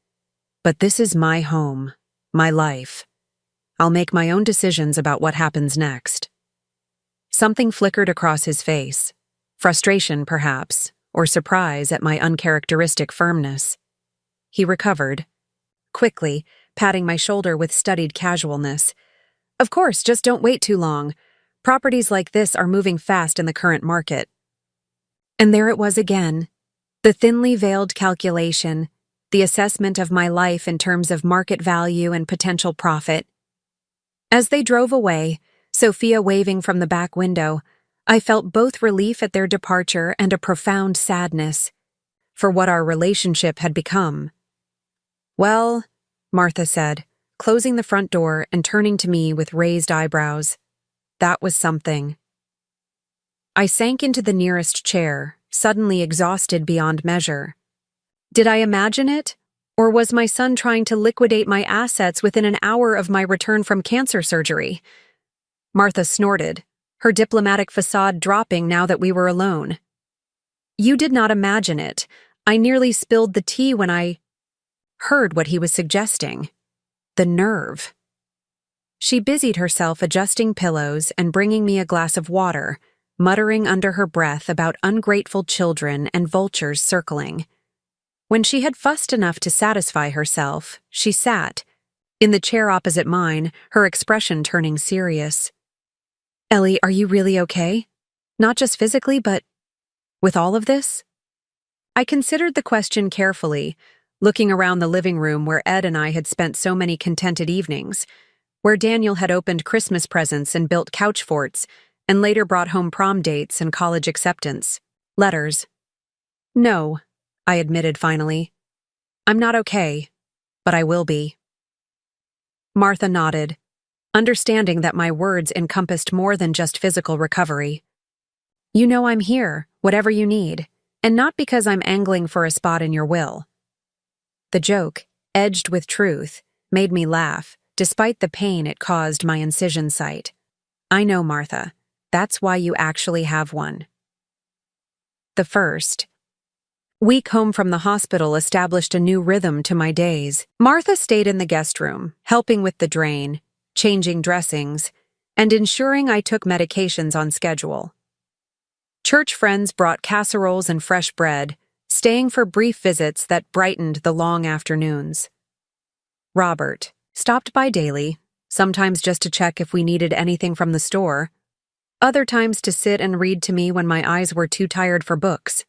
but this is my home, my life. I'll make my own decisions about what happens next. Something flickered across his face, frustration perhaps, or surprise at my uncharacteristic firmness. He recovered, quickly, patting my shoulder with studied casualness. Of course, just don't wait too long. Properties like this are moving fast in the current market. And there it was again, the thinly veiled calculation, the assessment of my life in terms of market value and potential profit. As they drove away, Sophia waving from the back window, I felt both relief at their departure and a profound sadness for what our relationship had become. Well, Martha said, closing the front door and turning to me with raised eyebrows. That was something. I sank into the nearest chair, suddenly exhausted beyond measure. Did I imagine it? Or was my son trying to liquidate my assets within an hour of my return from cancer surgery? Martha snorted, her diplomatic facade dropping now that we were alone. You did not imagine it. I nearly spilled the tea when I heard what he was suggesting. The nerve. She busied herself adjusting pillows and bringing me a glass of water, muttering under her breath about ungrateful children and vultures circling. When she had fussed enough to satisfy herself, she sat, in the chair opposite mine, her expression turning serious. Ellie, are you really okay? Not just physically, but with all of this? I considered the question carefully, looking around the living room where Ed and I had spent so many contented evenings, where Daniel had opened Christmas presents and built couch forts, and later brought home prom dates and college acceptance letters. No, I admitted finally. I'm not okay, but I will be. Martha nodded, understanding that my words encompassed more than just physical recovery. You know I'm here, whatever you need, and not because I'm angling for a spot in your will. The joke, edged with truth, made me laugh, despite the pain it caused my incision site. I know, Martha. That's why you actually have one. The first week home from the hospital established a new rhythm to my days. Martha stayed in the guest room, helping with the drain, changing dressings, and ensuring I took medications on schedule. Church friends brought casseroles and fresh bread, staying for brief visits that brightened the long afternoons. Robert stopped by daily, sometimes just to check if we needed anything from the store. other times to sit and read to me when my eyes were too tired for books.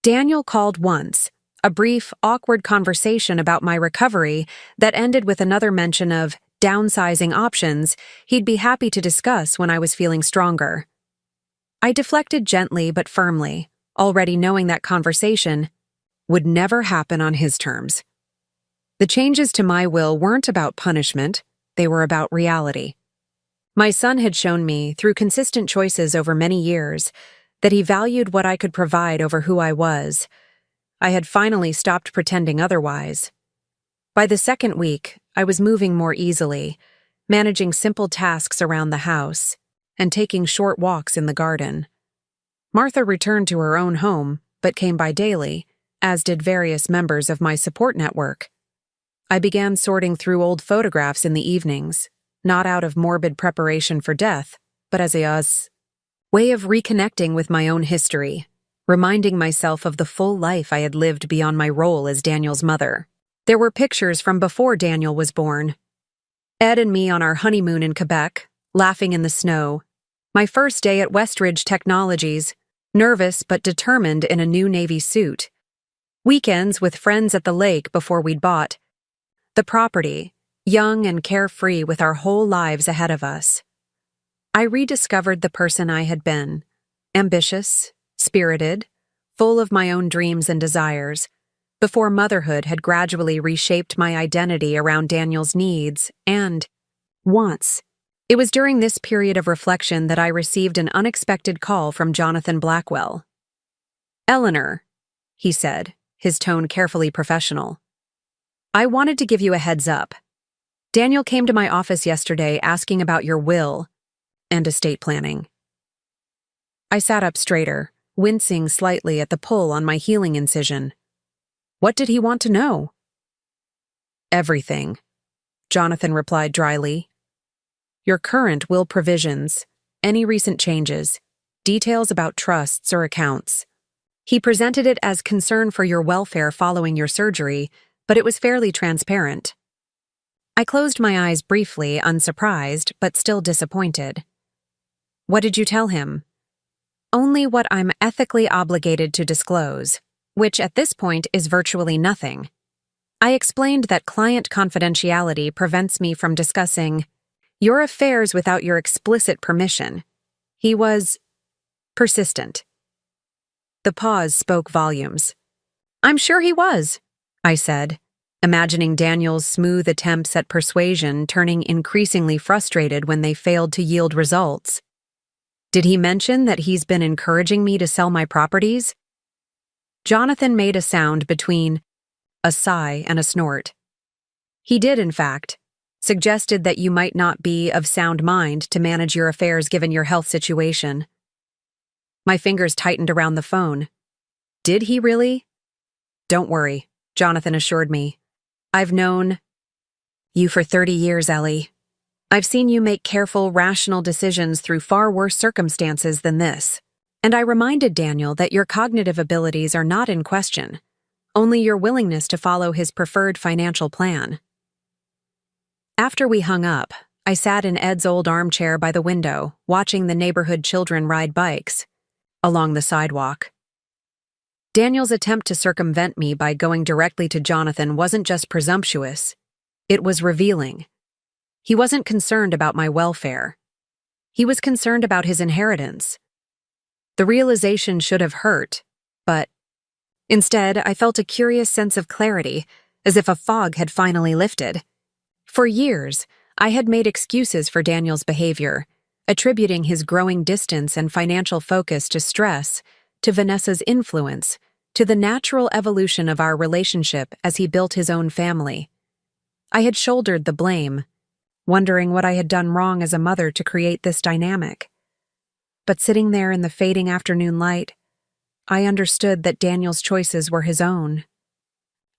Daniel called once, a brief, awkward conversation about my recovery that ended with another mention of downsizing options he'd be happy to discuss when I was feeling stronger. I deflected gently but firmly, already knowing that conversation would never happen on his terms. The changes to my will weren't about punishment, they were about reality. My son had shown me, through consistent choices over many years, that he valued what I could provide over who I was. I had finally stopped pretending otherwise. By the second week, I was moving more easily, managing simple tasks around the house, and taking short walks in the garden. Martha returned to her own home, but came by daily, as did various members of my support network. I began sorting through old photographs in the evenings, not out of morbid preparation for death, but as a way of reconnecting with my own history, reminding myself of the full life I had lived beyond my role as Daniel's mother. There were pictures from before Daniel was born. Ed and me on our honeymoon in Quebec, laughing in the snow. My first day at Westridge Technologies, nervous but determined in a new Navy suit. Weekends with friends at the lake before we'd bought the property, young and carefree with our whole lives ahead of us. I rediscovered the person I had been, ambitious, spirited, full of my own dreams and desires, before motherhood had gradually reshaped my identity around Daniel's needs and wants. It was during this period of reflection that I received an unexpected call from Jonathan Blackwell. "Eleanor," he said, his tone carefully professional. "I wanted to give you a heads up. Daniel came to my office yesterday asking about your will and estate planning." I sat up straighter, wincing slightly at the pull on my healing incision. What did he want to know? "Everything," Jonathan replied dryly. "Your current will provisions, any recent changes, details about trusts or accounts." He presented it as concern for your welfare following your surgery, but it was fairly transparent. I closed my eyes briefly, unsurprised, but still disappointed. "What did you tell him?" "Only what I'm ethically obligated to disclose, which at this point is virtually nothing. I explained that client confidentiality prevents me from discussing your affairs without your explicit permission." He was persistent. The pause spoke volumes. "I'm sure he was," I said, imagining Daniel's smooth attempts at persuasion turning increasingly frustrated when they failed to yield results. "Did he mention that he's been encouraging me to sell my properties?" Jonathan made a sound between a sigh and a snort. "He did, in fact. Suggested that you might not be of sound mind to manage your affairs given your health situation." My fingers tightened around the phone. "Did he really?" "Don't worry," Jonathan assured me. "I've known you for 30 years, Ellie. I've seen you make careful, rational decisions through far worse circumstances than this." And I reminded Daniel that your cognitive abilities are not in question, only your willingness to follow his preferred financial plan. After we hung up, I sat in Ed's old armchair by the window, watching the neighborhood children ride bikes along the sidewalk. Daniel's attempt to circumvent me by going directly to Jonathan wasn't just presumptuous, it was revealing. He wasn't concerned about my welfare. He was concerned about his inheritance. The realization should have hurt, but instead I felt a curious sense of clarity, as if a fog had finally lifted. For years, I had made excuses for Daniel's behavior, attributing his growing distance and financial focus to stress, to Vanessa's influence, to the natural evolution of our relationship as he built his own family. I had shouldered the blame, wondering what I had done wrong as a mother to create this dynamic. But sitting there in the fading afternoon light, I understood that Daniel's choices were his own.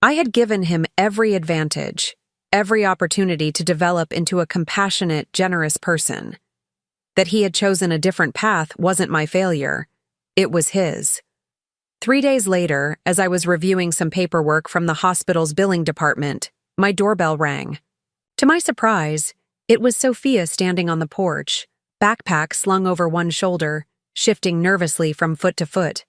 I had given him every advantage, every opportunity to develop into a compassionate, generous person. That he had chosen a different path wasn't my failure. It was his. 3 days later, as I was reviewing some paperwork from the hospital's billing department, my doorbell rang. To my surprise, it was Sophia standing on the porch, backpack slung over one shoulder, shifting nervously from foot to foot.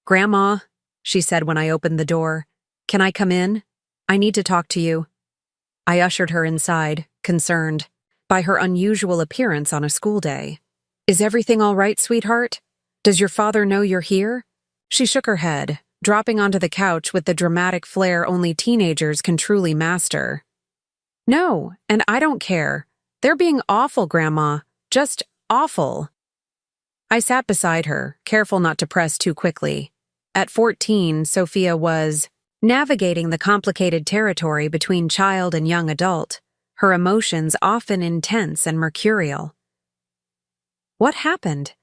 "Grandma," she said when I opened the door, "can I come in? I need to talk to you." I ushered her inside, concerned by her unusual appearance on a school day. "Is everything all right, sweetheart? Does your father know you're here?" She shook her head, dropping onto the couch with the dramatic flair only teenagers can truly master. "No, and I don't care. They're being awful, Grandma. Just awful." I sat beside her, careful not to press too quickly. At 14, Sophia was navigating the complicated territory between child and young adult, her emotions often intense and mercurial. "What happened?"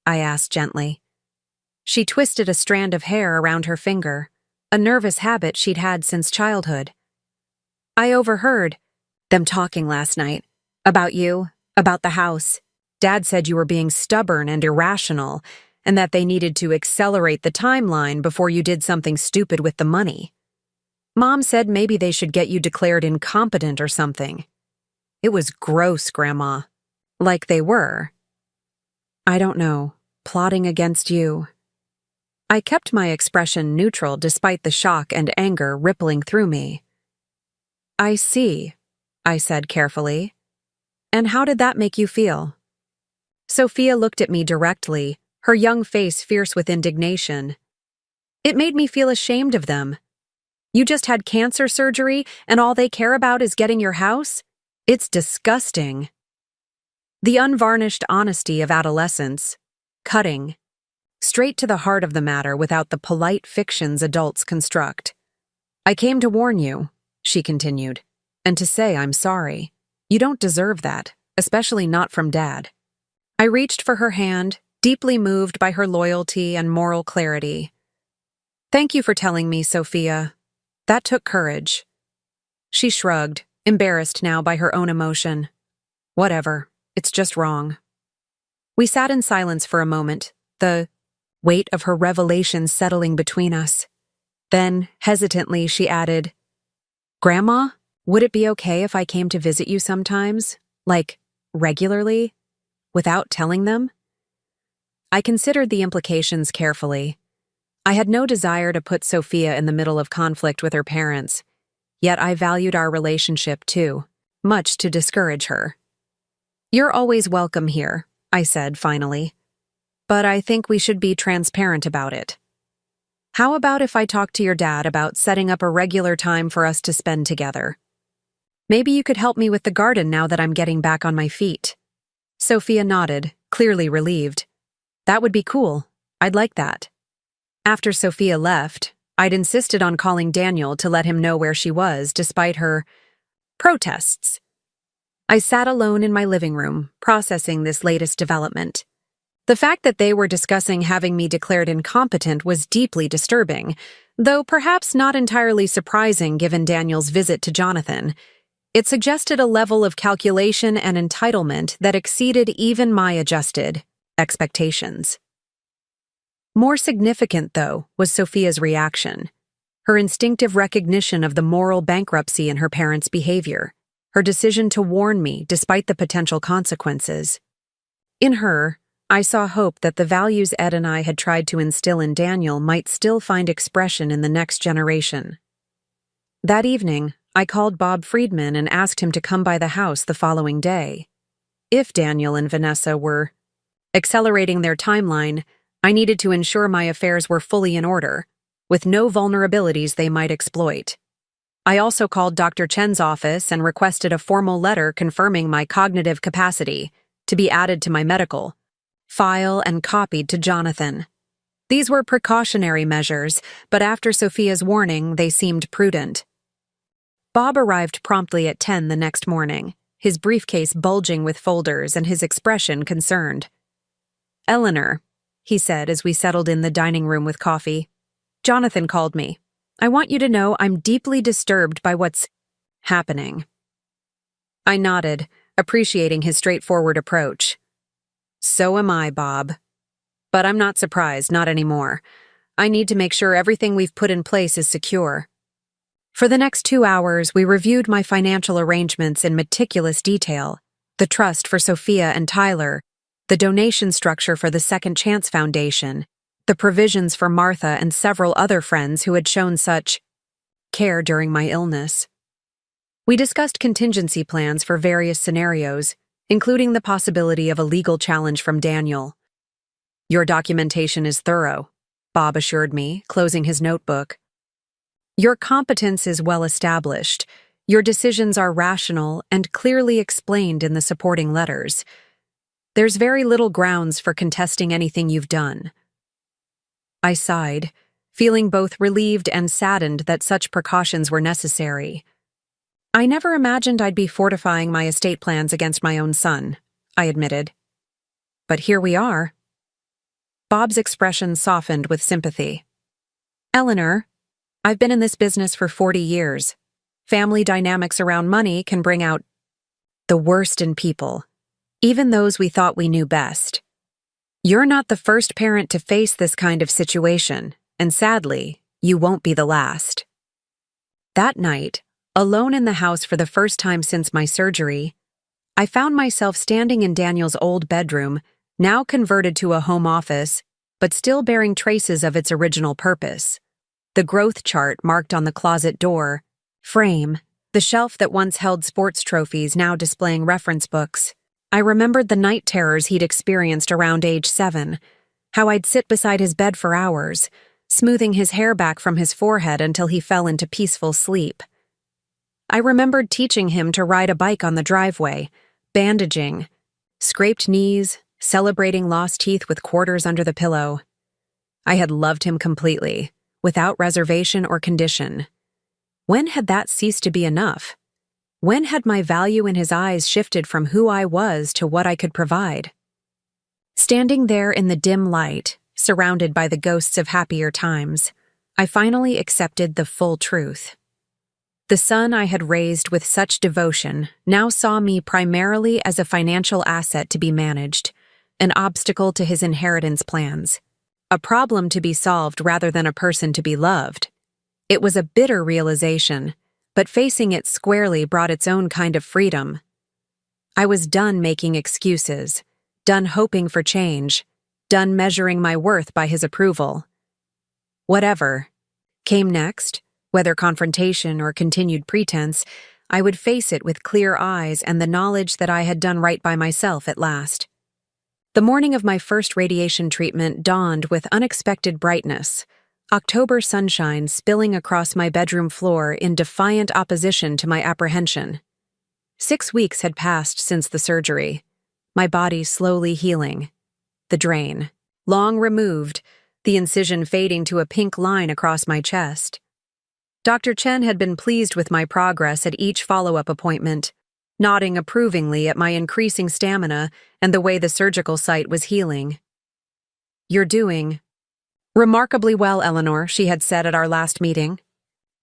I asked gently. She twisted a strand of hair around her finger, a nervous habit she'd had since childhood. "I overheard them talking last night. About you, about the house. Dad said you were being stubborn and irrational, and that they needed to accelerate the timeline before you did something stupid with the money. Mom said maybe they should get you declared incompetent or something. It was gross, Grandma. Like they were." "I don't know. Plotting against you." I kept my expression neutral despite the shock and anger rippling through me. "I see," I said carefully. "And how did that make you feel?" Sophia looked at me directly, her young face fierce with indignation. "It made me feel ashamed of them. You just had cancer surgery, and all they care about is getting your house? It's disgusting." The unvarnished honesty of adolescence. Cutting. Straight to the heart of the matter without the polite fictions adults construct. "I came to warn you," she continued, "and to say I'm sorry. You don't deserve that, especially not from Dad." I reached for her hand, deeply moved by her loyalty and moral clarity. "Thank you for telling me, Sophia. That took courage." She shrugged, embarrassed now by her own emotion. "Whatever, it's just wrong." We sat in silence for a moment, the weight of her revelation settling between us. Then, hesitantly, she added, "Grandma, would it be okay if I came to visit you sometimes? Like, regularly? Without telling them?" I considered the implications carefully. I had no desire to put Sophia in the middle of conflict with her parents, yet I valued our relationship too, much to discourage her. "You're always welcome here," I said finally. "But I think we should be transparent about it. How about if I talk to your dad about setting up a regular time for us to spend together? Maybe you could help me with the garden now that I'm getting back on my feet." Sophia nodded, clearly relieved. "That would be cool. I'd like that." After Sophia left, I'd insisted on calling Daniel to let him know where she was despite her protests. I sat alone in my living room, processing this latest development. The fact that they were discussing having me declared incompetent was deeply disturbing, though perhaps not entirely surprising given Daniel's visit to Jonathan. It suggested a level of calculation and entitlement that exceeded even my adjusted expectations. More significant, though, was Sophia's reaction. Her instinctive recognition of the moral bankruptcy in her parents' behavior, her decision to warn me despite the potential consequences. In her, I saw hope that the values Ed and I had tried to instill in Daniel might still find expression in the next generation. That evening, I called Bob Friedman and asked him to come by the house the following day. If Daniel and Vanessa were accelerating their timeline, I needed to ensure my affairs were fully in order, with no vulnerabilities they might exploit. I also called Dr. Chen's office and requested a formal letter confirming my cognitive capacity to be added to my medical file and copied to Jonathan. These were precautionary measures, but after Sophia's warning, they seemed prudent. Bob arrived promptly at 10 the next morning, his briefcase bulging with folders and his expression concerned. "Eleanor," he said as we settled in the dining room with coffee, "Jonathan called me. I want you to know I'm deeply disturbed by what's happening." I nodded, appreciating his straightforward approach. "So am I, Bob. But I'm not surprised, not anymore. I need to make sure everything we've put in place is secure." For the next 2 hours, we reviewed my financial arrangements in meticulous detail, the trust for Sophia and Tyler, the donation structure for the Second Chance Foundation, the provisions for Martha and several other friends who had shown such care during my illness. We discussed contingency plans for various scenarios, including the possibility of a legal challenge from Daniel. "Your documentation is thorough," Bob assured me, closing his notebook. "Your competence is well established. Your decisions are rational and clearly explained in the supporting letters. There's very little grounds for contesting anything you've done." I sighed, feeling both relieved and saddened that such precautions were necessary. "I never imagined I'd be fortifying my estate plans against my own son," I admitted. "But here we are." Bob's expression softened with sympathy. "Eleanor, I've been in this business for 40 years. Family dynamics around money can bring out the worst in people, even those we thought we knew best. You're not the first parent to face this kind of situation, and sadly, you won't be the last." That night, alone in the house for the first time since my surgery, I found myself standing in Daniel's old bedroom, now converted to a home office, but still bearing traces of its original purpose. The growth chart marked on the closet door frame, the shelf that once held sports trophies now displaying reference books. I remembered the night terrors he'd experienced around age 7, how I'd sit beside his bed for hours, smoothing his hair back from his forehead until he fell into peaceful sleep. I remembered teaching him to ride a bike on the driveway, bandaging, scraped knees, celebrating lost teeth with quarters under the pillow. I had loved him completely, without reservation or condition. When had that ceased to be enough? When had my value in his eyes shifted from who I was to what I could provide? Standing there in the dim light, surrounded by the ghosts of happier times, I finally accepted the full truth. The son I had raised with such devotion now saw me primarily as a financial asset to be managed, an obstacle to his inheritance plans, a problem to be solved rather than a person to be loved. It was a bitter realization, but facing it squarely brought its own kind of freedom. I was done making excuses, done hoping for change, done measuring my worth by his approval. Whatever came next, whether confrontation or continued pretense, I would face it with clear eyes and the knowledge that I had done right by myself at last. The morning of my first radiation treatment dawned with unexpected brightness, October sunshine spilling across my bedroom floor in defiant opposition to my apprehension. 6 weeks had passed since the surgery, my body slowly healing. The drain, long removed, the incision fading to a pink line across my chest. Dr. Chen had been pleased with my progress at each follow-up appointment, nodding approvingly at my increasing stamina and the way the surgical site was healing. "You're doing remarkably well, Eleanor," she had said at our last meeting.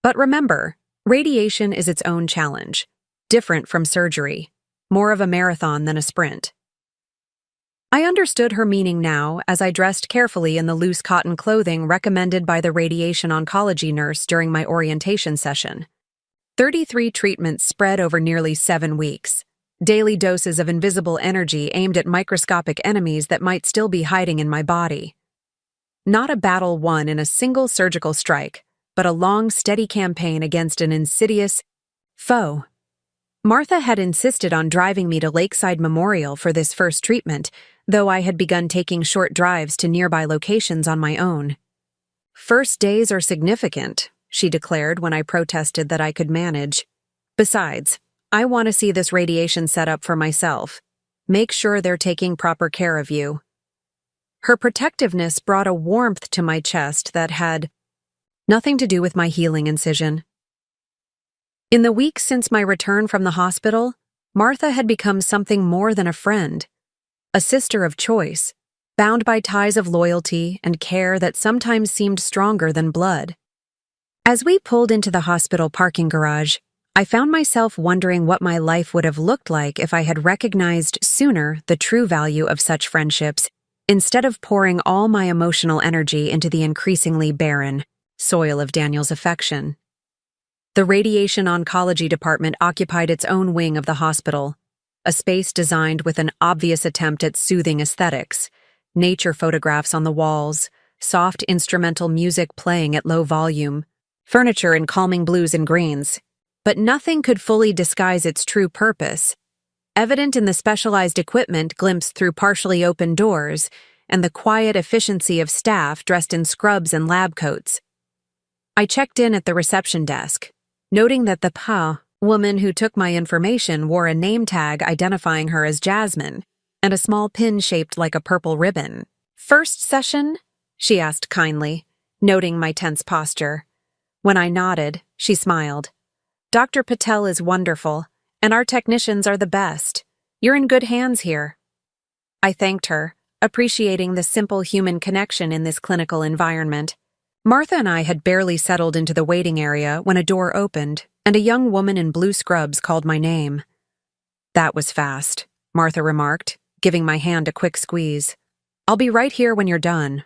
"But remember, radiation is its own challenge, different from surgery, more of a marathon than a sprint." I understood her meaning now as I dressed carefully in the loose cotton clothing recommended by the radiation oncology nurse during my orientation session. 33 treatments spread over nearly 7 weeks, daily doses of invisible energy aimed at microscopic enemies that might still be hiding in my body. Not a battle won in a single surgical strike, but a long, steady campaign against an insidious foe. Martha had insisted on driving me to Lakeside Memorial for this first treatment, though I had begun taking short drives to nearby locations on my own. "First days are significant," she declared when I protested that I could manage. "Besides, I want to see this radiation set up for myself. Make sure they're taking proper care of you." Her protectiveness brought a warmth to my chest that had nothing to do with my healing incision. In the weeks since my return from the hospital, Martha had become something more than a friend, a sister of choice, bound by ties of loyalty and care that sometimes seemed stronger than blood. As we pulled into the hospital parking garage, I found myself wondering what my life would have looked like if I had recognized sooner the true value of such friendships, instead of pouring all my emotional energy into the increasingly barren soil of Daniel's affection. The radiation oncology department occupied its own wing of the hospital, a space designed with an obvious attempt at soothing aesthetics, nature photographs on the walls, soft instrumental music playing at low volume, furniture in calming blues and greens. But nothing could fully disguise its true purpose, evident in the specialized equipment glimpsed through partially open doors and the quiet efficiency of staff dressed in scrubs and lab coats. I checked in at the reception desk, noting that the woman who took my information wore a name tag identifying her as Jasmine and a small pin shaped like a purple ribbon. "First session?" she asked kindly, noting my tense posture. When I nodded, she smiled. "Dr. Patel is wonderful, and our technicians are the best. You're in good hands here." I thanked her, appreciating the simple human connection in this clinical environment. Martha and I had barely settled into the waiting area when a door opened, and a young woman in blue scrubs called my name. "That was fast," Martha remarked, giving my hand a quick squeeze. "I'll be right here when you're done."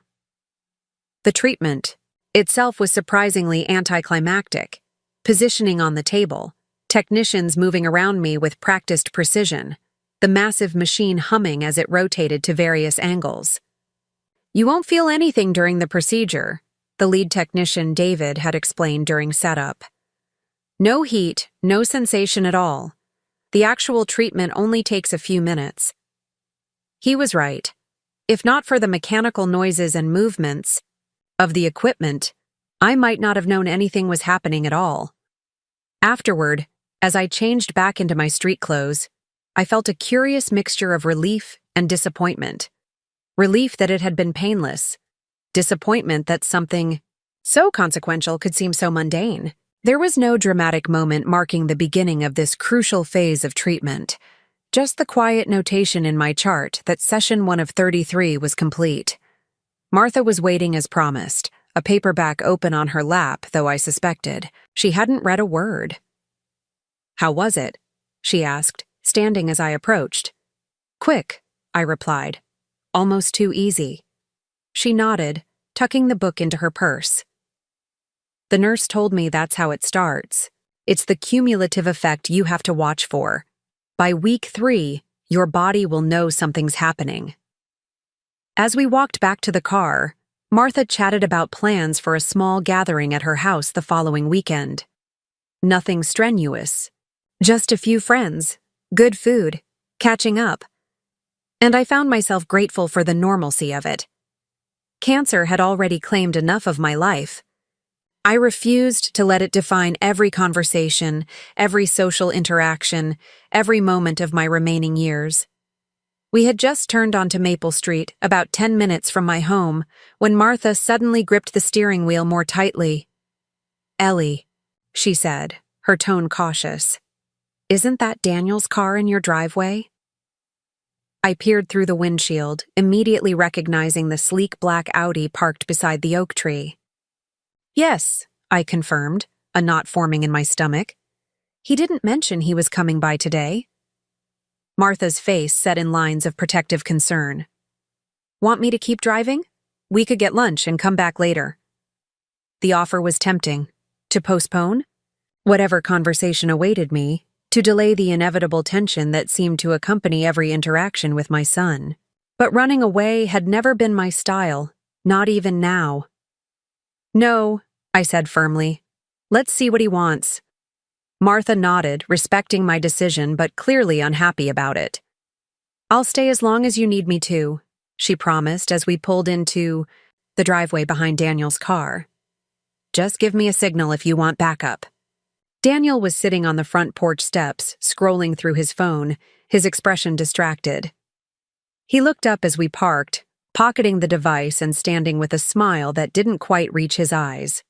The treatment itself was surprisingly anticlimactic. Positioning on the table, technicians moving around me with practiced precision, the massive machine humming as it rotated to various angles. "You won't feel anything during the procedure," the lead technician David had explained during setup. "No heat, no sensation at all. The actual treatment only takes a few minutes." He was right. If not for the mechanical noises and movements of the equipment, I might not have known anything was happening at all. Afterward, as I changed back into my street clothes, I felt a curious mixture of relief and disappointment. Relief that it had been painless. Disappointment that something so consequential could seem so mundane. There was no dramatic moment marking the beginning of this crucial phase of treatment. Just the quiet notation in my chart that session 1 of 33 was complete. Martha was waiting as promised, a paperback open on her lap, though I suspected she hadn't read a word. "How was it?" she asked, standing as I approached. "Quick," I replied. "Almost too easy." She nodded, tucking the book into her purse. "The nurse told me that's how it starts. It's the cumulative effect you have to watch for. By week 3, your body will know something's happening." As we walked back to the car, Martha chatted about plans for a small gathering at her house the following weekend. Nothing strenuous. Just a few friends, good food, catching up. And I found myself grateful for the normalcy of it. Cancer had already claimed enough of my life. I refused to let it define every conversation, every social interaction, every moment of my remaining years. We had just turned onto Maple Street, about 10 minutes from my home, when Martha suddenly gripped the steering wheel more tightly. "Ellie," she said, her tone cautious. "Isn't that Daniel's car in your driveway?" I peered through the windshield, immediately recognizing the sleek black Audi parked beside the oak tree. "Yes," I confirmed, a knot forming in my stomach. "He didn't mention he was coming by today." Martha's face set in lines of protective concern. "Want me to keep driving? We could get lunch and come back later." The offer was tempting. To postpone? Whatever conversation awaited me, to delay the inevitable tension that seemed to accompany every interaction with my son. But running away had never been my style, not even now. "No," I said firmly. "Let's see what he wants." Martha nodded, respecting my decision but clearly unhappy about it. "I'll stay as long as you need me to," she promised as we pulled into the driveway behind Daniel's car. "Just give me a signal if you want backup." Daniel was sitting on the front porch steps, scrolling through his phone, his expression distracted. He looked up as we parked, pocketing the device and standing with a smile that didn't quite reach his eyes.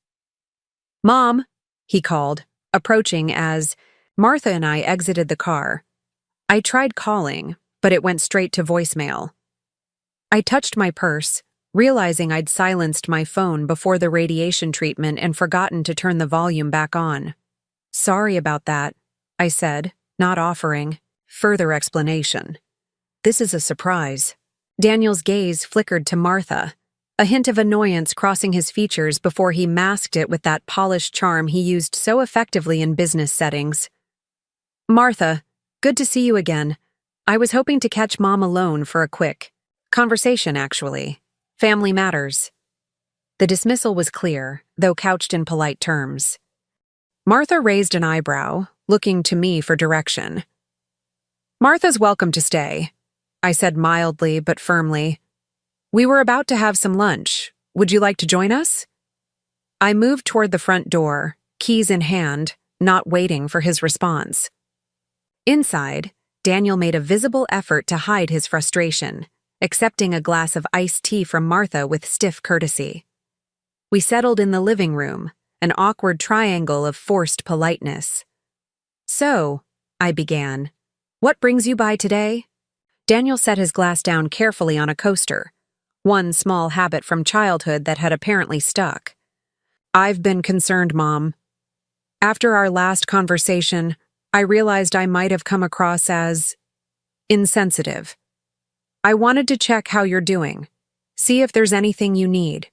"Mom," he called, approaching as Martha and I exited the car. I tried calling, but it went straight to voicemail. I touched my purse, realizing I'd silenced my phone before the radiation treatment and forgotten to turn the volume back on. "Sorry about that," I said, not offering further explanation. "This is a surprise." Daniel's gaze flickered to Martha, a hint of annoyance crossing his features before he masked it with that polished charm he used so effectively in business settings. "Martha, good to see you again. I was hoping to catch Mom alone for a quick conversation, actually. Family matters. The dismissal was clear, though couched in polite terms. Martha raised an eyebrow, looking to me for direction. Martha's welcome to stay, I said mildly but firmly. We were about to have some lunch. Would you like to join us? I moved toward the front door, keys in hand, not waiting for his response. Inside, Daniel made a visible effort to hide his frustration, accepting a glass of iced tea from Martha with stiff courtesy. We settled in the living room, an awkward triangle of forced politeness. So, I began, what brings you by today? Daniel set his glass down carefully on a coaster, one small habit from childhood that had apparently stuck. I've been concerned, Mom. After our last conversation, I realized I might have come across as insensitive. I wanted to check how you're doing, see if there's anything you need.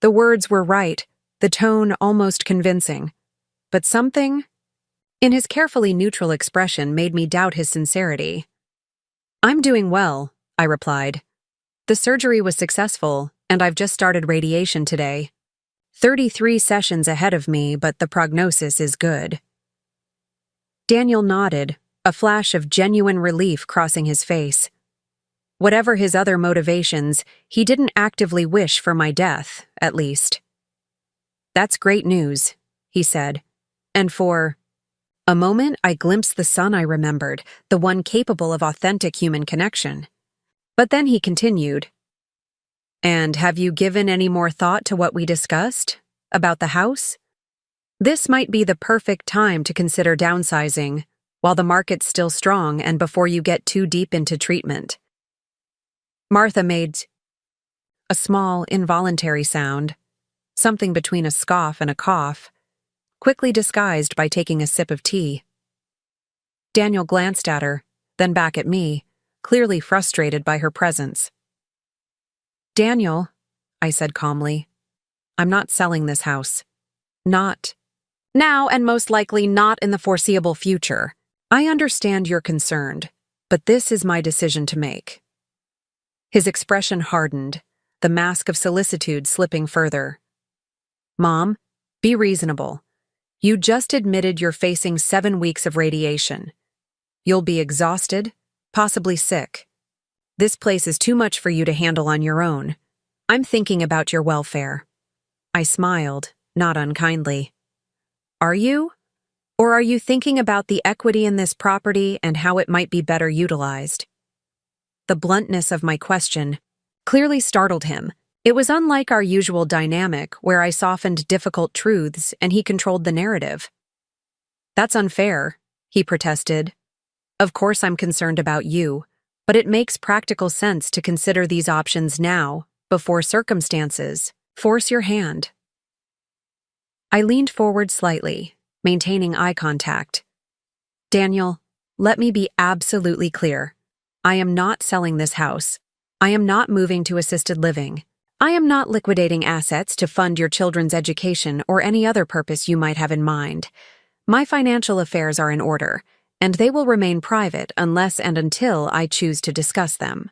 The words were right, the tone almost convincing, but something in his carefully neutral expression made me doubt his sincerity. I'm doing well, I replied. The surgery was successful, and I've just started radiation today. 33 sessions ahead of me, but the prognosis is good. Daniel nodded, a flash of genuine relief crossing his face. Whatever his other motivations, he didn't actively wish for my death, at least. That's great news, he said. And for a moment, I glimpsed the son I remembered, the one capable of authentic human connection. But then he continued. And have you given any more thought to what we discussed? About the house? This might be the perfect time to consider downsizing, while the market's still strong and before you get too deep into treatment. Martha made a small, involuntary sound, something between a scoff and a cough, quickly disguised by taking a sip of tea. Daniel glanced at her, then back at me, clearly frustrated by her presence. Daniel, I said calmly, I'm not selling this house. Not now, and most likely not in the foreseeable future. I understand you're concerned, but this is my decision to make. His expression hardened, the mask of solicitude slipping further. Mom, be reasonable. You just admitted you're facing 7 weeks of radiation. You'll be exhausted, possibly sick. This place is too much for you to handle on your own. I'm thinking about your welfare. I smiled, not unkindly. Are you? Or are you thinking about the equity in this property and how it might be better utilized? The bluntness of my question clearly startled him. It was unlike our usual dynamic, where I softened difficult truths and he controlled the narrative. That's unfair, he protested. Of course I'm concerned about you, but it makes practical sense to consider these options now, before circumstances force your hand. I leaned forward slightly, maintaining eye contact. Daniel, let me be absolutely clear. I am not selling this house. I am not moving to assisted living. I am not liquidating assets to fund your children's education or any other purpose you might have in mind. My financial affairs are in order, and they will remain private unless and until I choose to discuss them.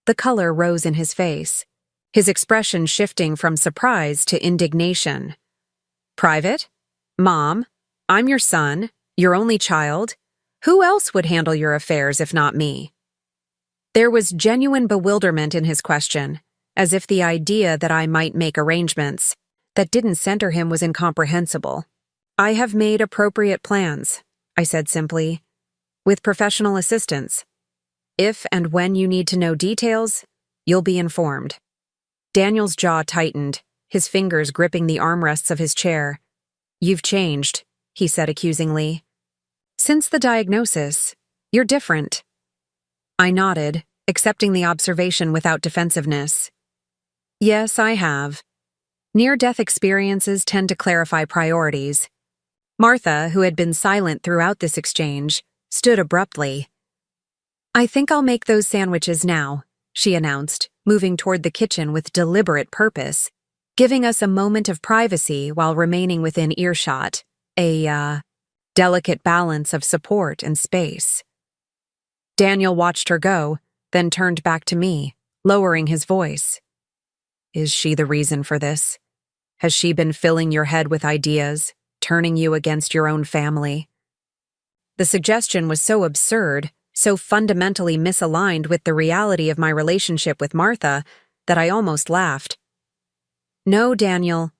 The color rose in his face, his expression shifting from surprise to indignation. Private? Mom, I'm your son, your only child. Who else would handle your affairs if not me? There was genuine bewilderment in his question, as if the idea that I might make arrangements that didn't center him was incomprehensible. I have made appropriate plans, I said simply, with professional assistance. If and when you need to know details, you'll be informed. Daniel's jaw tightened, his fingers gripping the armrests of his chair. You've changed, he said accusingly. Since the diagnosis, you're different. I nodded, accepting the observation without defensiveness. Yes, I have. Near-death experiences tend to clarify priorities. Martha, who had been silent throughout this exchange, stood abruptly. I think I'll make those sandwiches now, she announced, moving toward the kitchen with deliberate purpose, giving us a moment of privacy while remaining within earshot, a delicate balance of support and space. Daniel watched her go, then turned back to me, lowering his voice. Is she the reason for this? Has she been filling your head with ideas, turning you against your own family? The suggestion was so absurd, so fundamentally misaligned with the reality of my relationship with Martha, that I almost laughed. No, Daniel.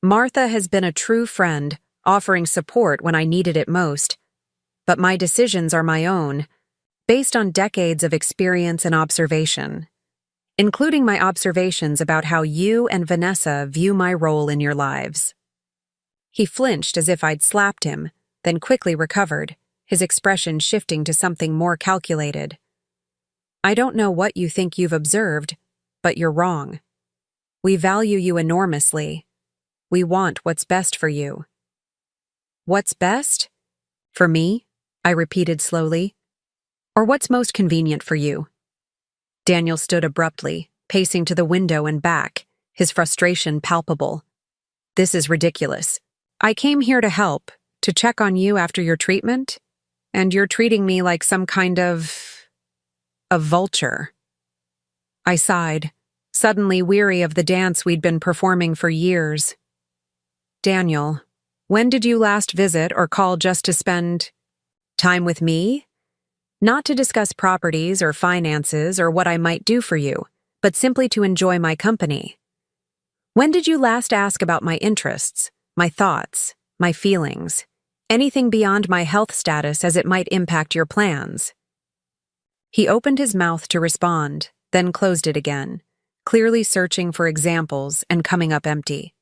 Martha has been a true friend, offering support when I needed it most. But my decisions are my own, based on decades of experience and observation, including my observations about how you and Vanessa view my role in your lives. He flinched as if I'd slapped him, then quickly recovered, his expression shifting to something more calculated. I don't know what you think you've observed, but you're wrong. We value you enormously. We want what's best for you. What's best? For me? I repeated slowly. Or what's most convenient for you? Daniel stood abruptly, pacing to the window and back, his frustration palpable. This is ridiculous. I came here to help, to check on you after your treatment, and you're treating me like some kind of a vulture. I sighed, suddenly weary of the dance we'd been performing for years. Daniel, when did you last visit or call just to spend time with me? Not to discuss properties or finances or what I might do for you, but simply to enjoy my company. When did you last ask about my interests, my thoughts, my feelings, anything beyond my health status as it might impact your plans? He opened his mouth to respond, then closed it again, clearly searching for examples and coming up empty.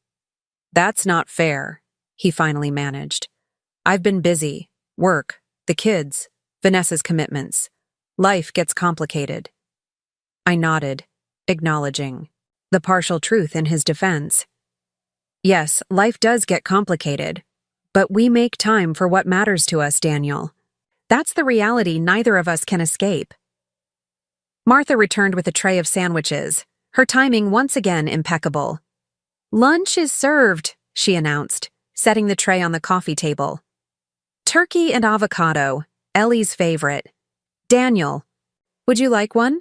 That's not fair, he finally managed. I've been busy, work, the kids, Vanessa's commitments. Life gets complicated. I nodded, acknowledging the partial truth in his defense. Yes, life does get complicated, but we make time for what matters to us, Daniel. That's the reality neither of us can escape. Martha returned with a tray of sandwiches, her timing once again impeccable. Lunch is served, she announced, setting the tray on the coffee table. Turkey and avocado, Ellie's favorite. Daniel, would you like one?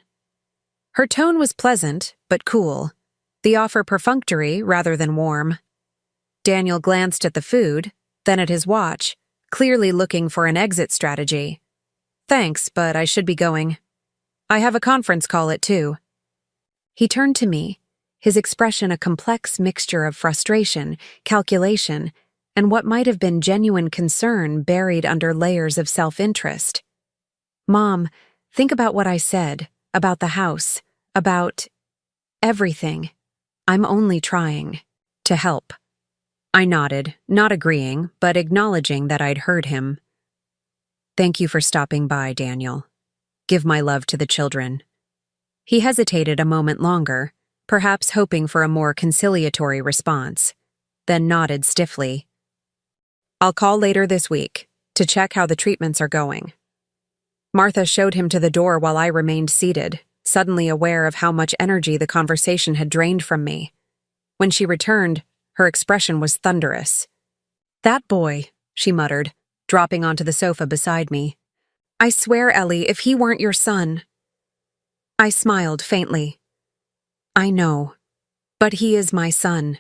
Her tone was pleasant, but cool, the offer perfunctory rather than warm. Daniel glanced at the food, then at his watch, clearly looking for an exit strategy. Thanks, but I should be going. I have a conference call at 2. He turned to me, his expression a complex mixture of frustration, calculation, and what might have been genuine concern buried under layers of self-interest. Mom, think about what I said, about the house, about everything. I'm only trying to help. I nodded, not agreeing, but acknowledging that I'd heard him. Thank you for stopping by, Daniel. Give my love to the children. He hesitated a moment longer, perhaps hoping for a more conciliatory response, then nodded stiffly. I'll call later this week to check how the treatments are going. Martha showed him to the door while I remained seated, suddenly aware of how much energy the conversation had drained from me. When she returned, her expression was thunderous. That boy, she muttered, dropping onto the sofa beside me. I swear, Ellie, if he weren't your son. I smiled faintly. I know, but he is my son.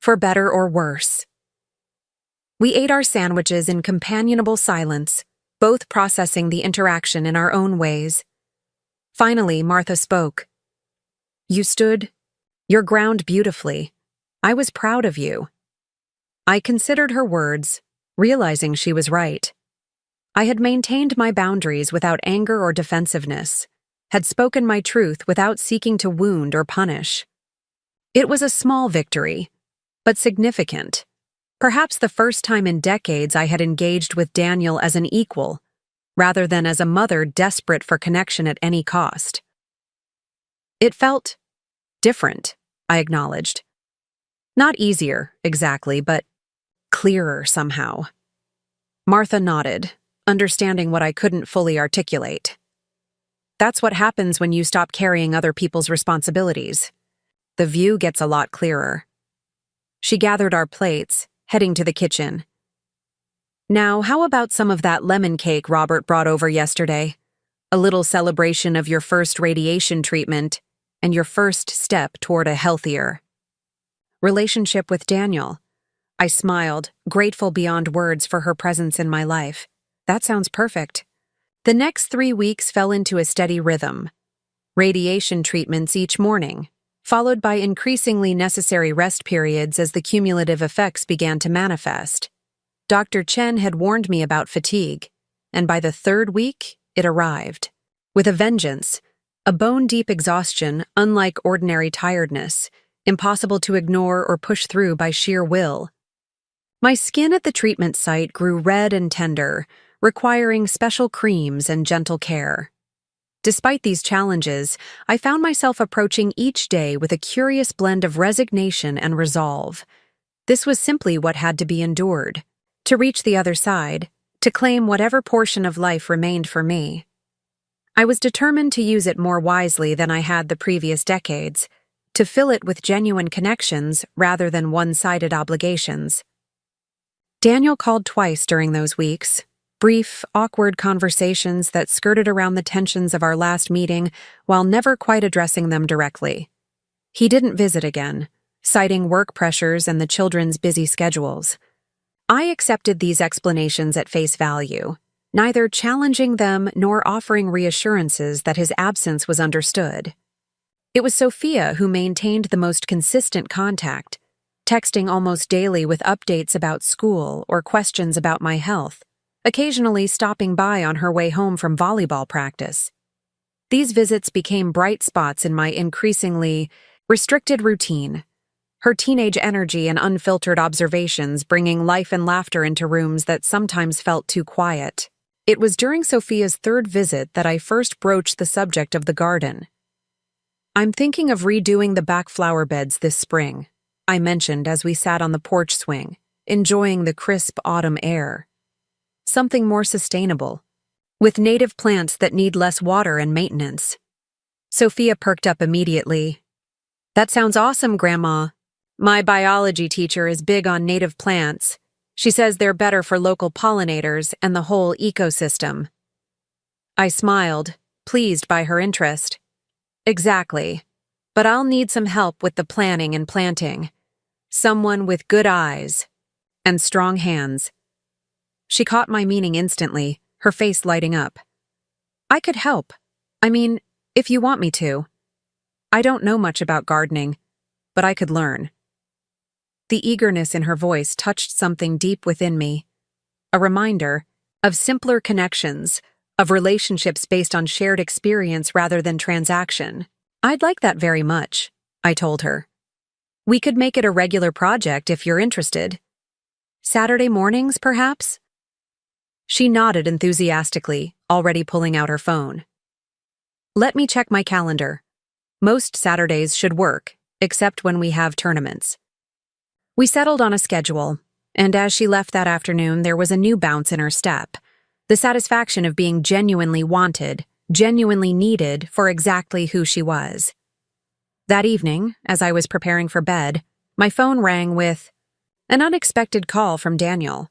For better or worse. We ate our sandwiches in companionable silence, both processing the interaction in our own ways. Finally, Martha spoke. You stood your ground beautifully. I was proud of you. I considered her words, realizing she was right. I had maintained my boundaries without anger or defensiveness, had spoken my truth without seeking to wound or punish. It was a small victory, but significant. Perhaps the first time in decades I had engaged with Daniel as an equal, rather than as a mother desperate for connection at any cost. It felt different, I acknowledged. Not easier, exactly, but clearer somehow. Martha nodded, understanding what I couldn't fully articulate. That's what happens when you stop carrying other people's responsibilities. The view gets a lot clearer. She gathered our plates, heading to the kitchen. Now, how about some of that lemon cake Robert brought over yesterday? a little celebration of your first radiation treatment and your first step toward a healthier relationship with Daniel. I smiled, grateful beyond words for her presence in my life. That sounds perfect. The next 3 weeks fell into a steady rhythm. Radiation treatments each morning, followed by increasingly necessary rest periods as the cumulative effects began to manifest. Dr. Chen had warned me about fatigue, and by the 3rd week, it arrived. With a vengeance, a bone-deep exhaustion unlike ordinary tiredness, impossible to ignore or push through by sheer will. My skin at the treatment site grew red and tender, requiring special creams and gentle care. Despite these challenges, I found myself approaching each day with a curious blend of resignation and resolve. This was simply what had to be endured. To reach the other side, to claim whatever portion of life remained for me. I was determined to use it more wisely than I had the previous decades, to fill it with genuine connections rather than one-sided obligations. Daniel called twice during those weeks, brief, awkward conversations that skirted around the tensions of our last meeting while never quite addressing them directly. He didn't visit again, citing work pressures and the children's busy schedules. I accepted these explanations at face value, neither challenging them nor offering reassurances that his absence was understood. It was Sophia who maintained the most consistent contact, texting almost daily with updates about school or questions about my health, occasionally stopping by on her way home from volleyball practice. These visits became bright spots in my increasingly restricted routine, her teenage energy and unfiltered observations bringing life and laughter into rooms that sometimes felt too quiet. It was during Sophia's 3rd visit that I first broached the subject of the garden. "I'm thinking of redoing the back flower beds this spring," I mentioned as we sat on the porch swing, enjoying the crisp autumn air. "Something more sustainable, with native plants that need less water and maintenance." Sophia perked up immediately. "That sounds awesome, Grandma. My biology teacher is big on native plants. She says they're better for local pollinators and the whole ecosystem." I smiled, pleased by her interest. "Exactly. But I'll need some help with the planning and planting. Someone with good eyes and strong hands." She caught my meaning instantly, her face lighting up. "I could help. I mean, if you want me to. I don't know much about gardening, but I could learn." The eagerness in her voice touched something deep within me. A reminder of simpler connections, of relationships based on shared experience rather than transaction. "I'd like that very much," I told her. "We could make it a regular project if you're interested. Saturday mornings, perhaps?" She nodded enthusiastically, already pulling out her phone. "Let me check my calendar. Most Saturdays should work, except when we have tournaments." We settled on a schedule, and as she left that afternoon, there was a new bounce in her step, the satisfaction of being genuinely wanted, genuinely needed for exactly who she was. That evening, as I was preparing for bed, my phone rang with an unexpected call from Daniel.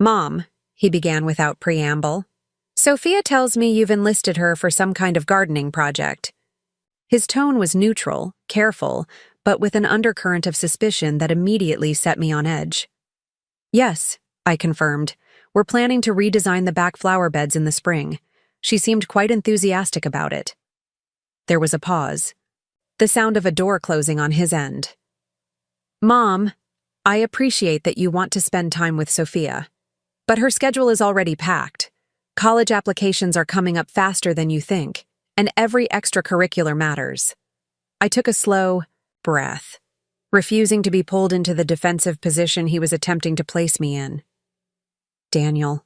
"Mom," he began without preamble, "Sophia tells me you've enlisted her for some kind of gardening project." His tone was neutral, careful, but with an undercurrent of suspicion that immediately set me on edge. "Yes," I confirmed. "We're planning to redesign the back flower beds in the spring." She seemed quite enthusiastic about it. There was a pause, the sound of a door closing on his end. "Mom, I appreciate that you want to spend time with Sophia, but her schedule is already packed. College applications are coming up faster than you think, and every extracurricular matters." I took a slow breath, refusing to be pulled into the defensive position he was attempting to place me in. "Daniel,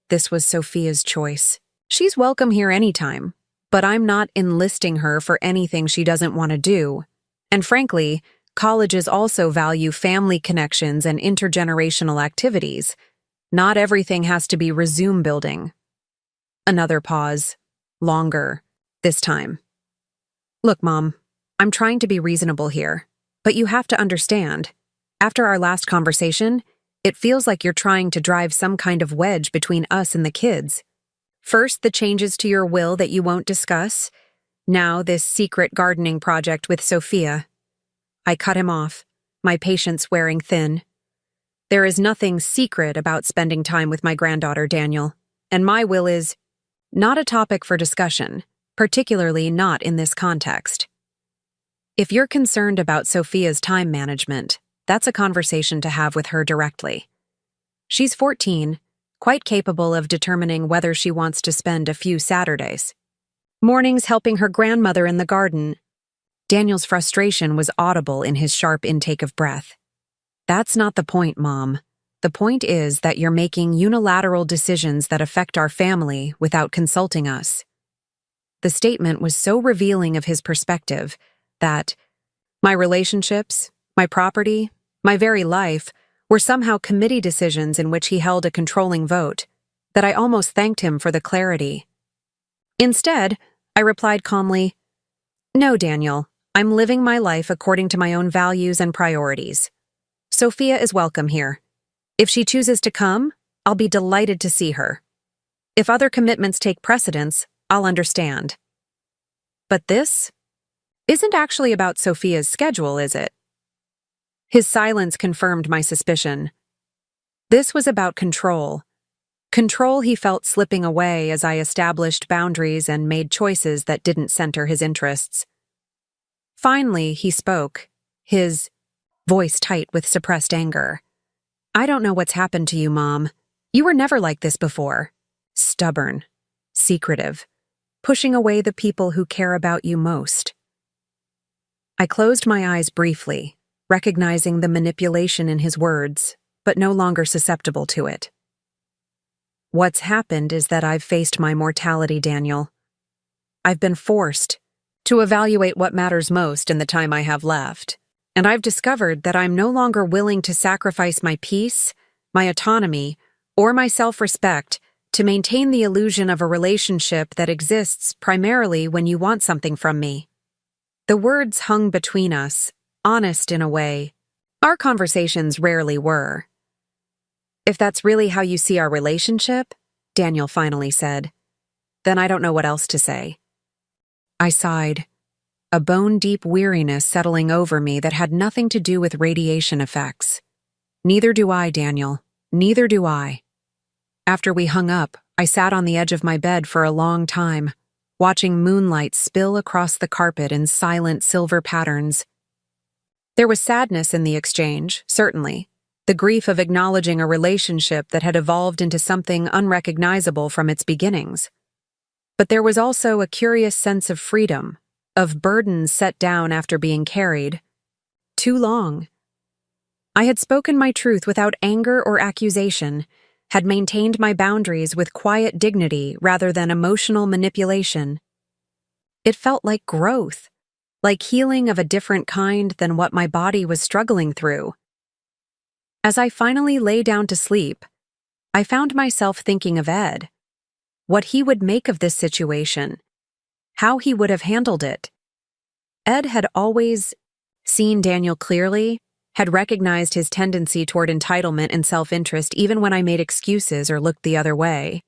this was Sophia's choice. She's welcome here anytime, but I'm not enlisting her for anything she doesn't want to do. And frankly, colleges also value family connections and intergenerational activities. Not everything has to be resume building." Another pause, longer, this time. "Look, Mom, I'm trying to be reasonable here, but you have to understand. After our last conversation, it feels like you're trying to drive some kind of wedge between us and the kids. First, the changes to your will that you won't discuss. Now, this secret gardening project with Sophia. I cut him off, my patience wearing thin. There is nothing secret about spending time with my granddaughter, Daniel, and my will is not a topic for discussion, particularly not in this context. If you're concerned about Sophia's time management, that's a conversation to have with her directly. She's 14, quite capable of determining whether she wants to spend a few Saturdays. Mornings helping her grandmother in the garden. Daniel's frustration was audible in his sharp intake of breath. That's not the point, Mom. The point is that you're making unilateral decisions that affect our family without consulting us. The statement was so revealing of his perspective that my relationships, my property, my very life were somehow committee decisions in which he held a controlling vote, that I almost thanked him for the clarity. Instead, I replied calmly, "No, Daniel, I'm living my life according to my own values and priorities. Sophia is welcome here. If she chooses to come, I'll be delighted to see her. If other commitments take precedence, I'll understand. But this isn't actually about Sophia's schedule, is it?" His silence confirmed my suspicion. This was about control. Control he felt slipping away as I established boundaries and made choices that didn't center his interests. Finally, he spoke, his voice tight with suppressed anger. "I don't know what's happened to you, Mom. You were never like this before. Stubborn, secretive, pushing away the people who care about you most." I closed my eyes briefly, recognizing the manipulation in his words, but no longer susceptible to it. What's happened is that I've faced my mortality, Daniel. I've been forced to evaluate what matters most in the time I have left, and I've discovered that I'm no longer willing to sacrifice my peace, my autonomy, or my self-respect to maintain the illusion of a relationship that exists primarily when you want something from me. The words hung between us, honest in a way. Our conversations rarely were. "If that's really how you see our relationship," Daniel finally said, "then I don't know what else to say." I sighed, a bone-deep weariness settling over me that had nothing to do with radiation effects. "Neither do I, Daniel. Neither do I." After we hung up, I sat on the edge of my bed for a long time, watching moonlight spill across the carpet in silent silver patterns. There was sadness in the exchange, certainly, the grief of acknowledging a relationship that had evolved into something unrecognizable from its beginnings. But there was also a curious sense of freedom, of burdens set down after being carried too long. I had spoken my truth without anger or accusation, had maintained my boundaries with quiet dignity rather than emotional manipulation. It felt like growth, like healing of a different kind than what my body was struggling through. As I finally lay down to sleep, I found myself thinking of Ed, what he would make of this situation, how he would have handled it. Ed had always seen Daniel clearly, had recognized his tendency toward entitlement and self-interest even when I made excuses or looked the other way.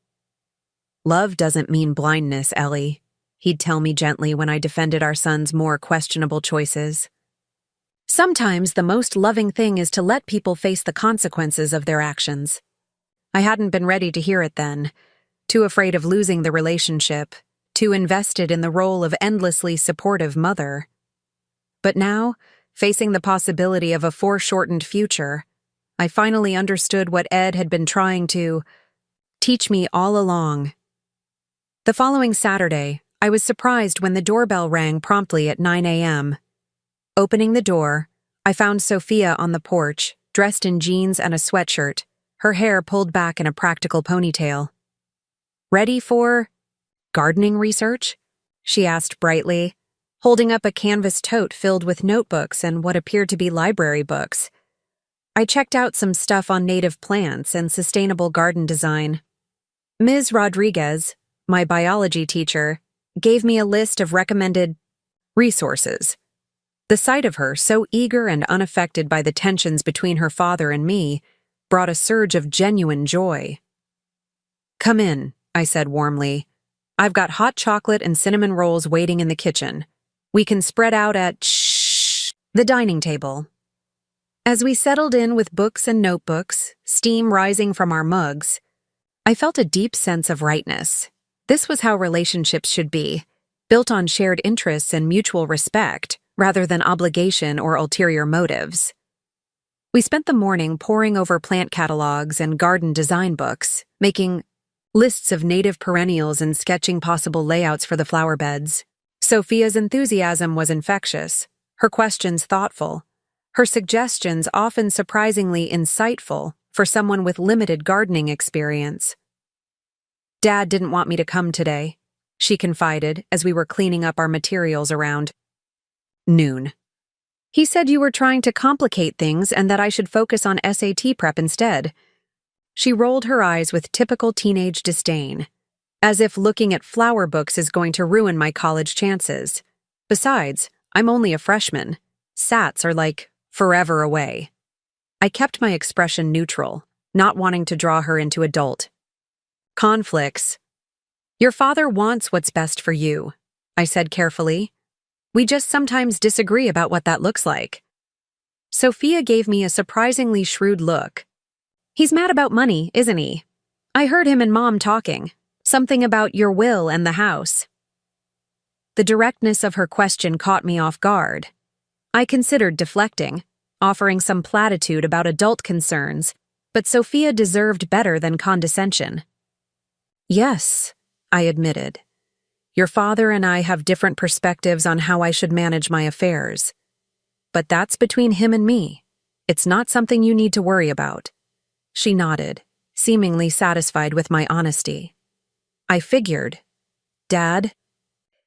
"Love doesn't mean blindness, Ellie," he'd tell me gently when I defended our son's more questionable choices. "Sometimes the most loving thing is to let people face the consequences of their actions." I hadn't been ready to hear it then, too afraid of losing the relationship, too invested in the role of endlessly supportive mother. But now, facing the possibility of a foreshortened future, I finally understood what Ed had been trying to teach me all along. The following Saturday, I was surprised when the doorbell rang promptly at 9 a.m. Opening the door, I found Sophia on the porch, dressed in jeans and a sweatshirt, her hair pulled back in a practical ponytail. "Ready for gardening research?" she asked brightly, holding up a canvas tote filled with notebooks and what appeared to be library books. I checked out some stuff on native plants and sustainable garden design. Ms. Rodriguez, my biology teacher, gave me a list of recommended resources. The sight of her, so eager and unaffected by the tensions between her father and me, brought a surge of genuine joy. "Come in," I said warmly. "I've got hot chocolate and cinnamon rolls waiting in the kitchen. We can spread out at the dining table." As we settled in with books and notebooks, steam rising from our mugs, I felt a deep sense of rightness. This was how relationships should be, built on shared interests and mutual respect, rather than obligation or ulterior motives. We spent the morning poring over plant catalogs and garden design books, making lists of native perennials and sketching possible layouts for the flower beds. Sophia's enthusiasm was infectious, her questions thoughtful, her suggestions often surprisingly insightful for someone with limited gardening experience. "Dad didn't want me to come today," she confided as we were cleaning up our materials around noon. "He said you were trying to complicate things and that I should focus on SAT prep instead." She rolled her eyes with typical teenage disdain, as if looking at flower books is going to ruin my college chances. Besides, I'm only a freshman. SATs are like forever away. I kept my expression neutral, not wanting to draw her into adult conflicts. "Your father wants what's best for you," I said carefully. "We just sometimes disagree about what that looks like." Sophia gave me a surprisingly shrewd look. "He's mad about money, isn't he? I heard him and Mom talking. Something about your will and the house." The directness of her question caught me off guard. I considered deflecting, offering some platitude about adult concerns, but Sophia deserved better than condescension. "Yes," I admitted. "Your father and I have different perspectives on how I should manage my affairs. But that's between him and me. It's not something you need to worry about." She nodded, seemingly satisfied with my honesty. I figured, Dad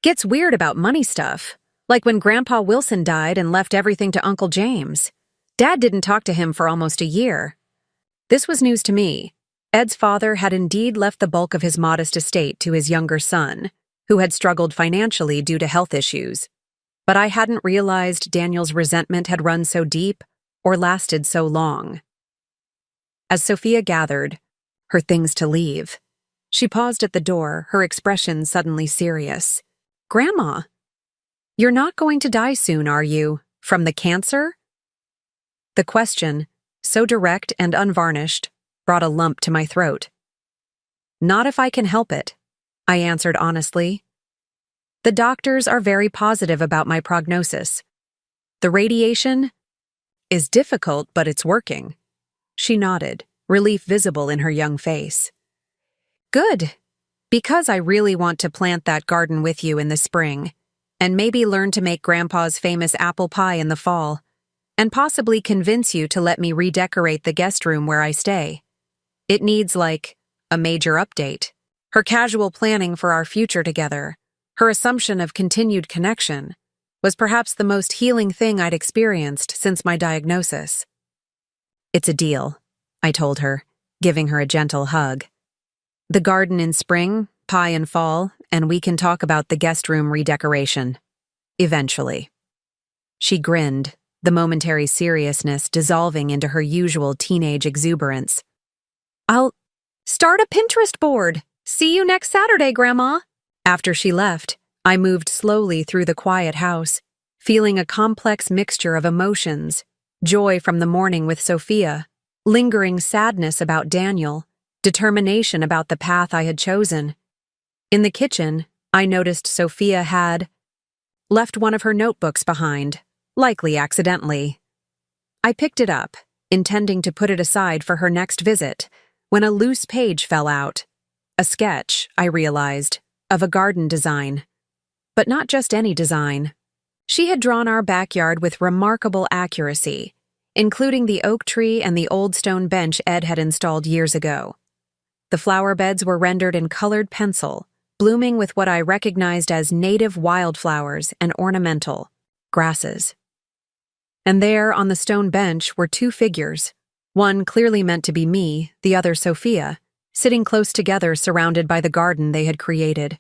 gets weird about money stuff, like when Grandpa Wilson died and left everything to Uncle James. Dad didn't talk to him for almost a year. This was news to me. Ed's father had indeed left the bulk of his modest estate to his younger son, who had struggled financially due to health issues. But I hadn't realized Daniel's resentment had run so deep or lasted so long. As Sophia gathered her things to leave, she paused at the door, her expression suddenly serious. "Grandma, you're not going to die soon, are you? From the cancer?" The question, so direct and unvarnished, brought a lump to my throat. "Not if I can help it," I answered honestly. "The doctors are very positive about my prognosis. The radiation is difficult, but it's working." She nodded, relief visible in her young face. "Good, because I really want to plant that garden with you in the spring, and maybe learn to make Grandpa's famous apple pie in the fall, and possibly convince you to let me redecorate the guest room where I stay. It needs, like, a major update." Her casual planning for our future together, her assumption of continued connection, was perhaps the most healing thing I'd experienced since my diagnosis. "It's a deal," I told her, giving her a gentle hug. "The garden in spring, pie in fall, and we can talk about the guest room redecoration. Eventually." She grinned, the momentary seriousness dissolving into her usual teenage exuberance. "I'll start a Pinterest board. See you next Saturday, Grandma." After she left, I moved slowly through the quiet house, feeling a complex mixture of emotions: joy from the morning with Sophia, lingering sadness about Daniel, determination about the path I had chosen. In the kitchen, I noticed Sophia had left one of her notebooks behind, likely accidentally. I picked it up, intending to put it aside for her next visit, when a loose page fell out. A sketch, I realized, of a garden design. But not just any design. She had drawn our backyard with remarkable accuracy, including the oak tree and the old stone bench Ed had installed years ago. The flower beds were rendered in colored pencil, blooming with what I recognized as native wildflowers and ornamental grasses. And there, on the stone bench, were two figures, one clearly meant to be me, the other Sophia, sitting close together surrounded by the garden they had created.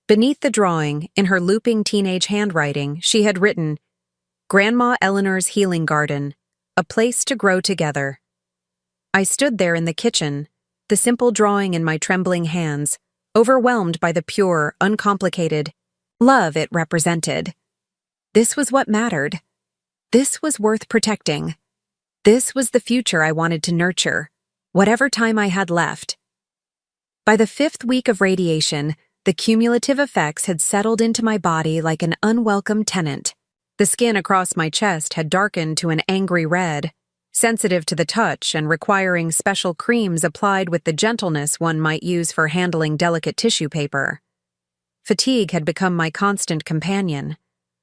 Beneath the drawing, in her looping teenage handwriting, she had written, "Grandma Eleanor's Healing Garden, a place to grow together." I stood there in the kitchen, the simple drawing in my trembling hands, overwhelmed by the pure, uncomplicated love it represented. This was what mattered. This was worth protecting. This was the future I wanted to nurture, whatever time I had left. By the 5th week of radiation, the cumulative effects had settled into my body like an unwelcome tenant. The skin across my chest had darkened to an angry red, sensitive to the touch and requiring special creams applied with the gentleness one might use for handling delicate tissue paper. Fatigue had become my constant companion,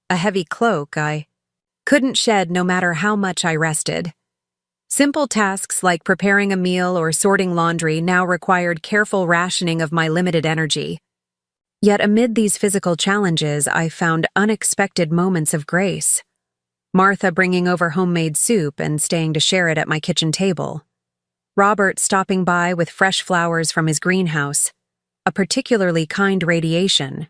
a heavy cloak I couldn't shed no matter how much I rested. Simple tasks like preparing a meal or sorting laundry now required careful rationing of my limited energy. Yet amid these physical challenges, I found unexpected moments of grace. Martha bringing over homemade soup and staying to share it at my kitchen table. Robert stopping by with fresh flowers from his greenhouse. A particularly kind radiation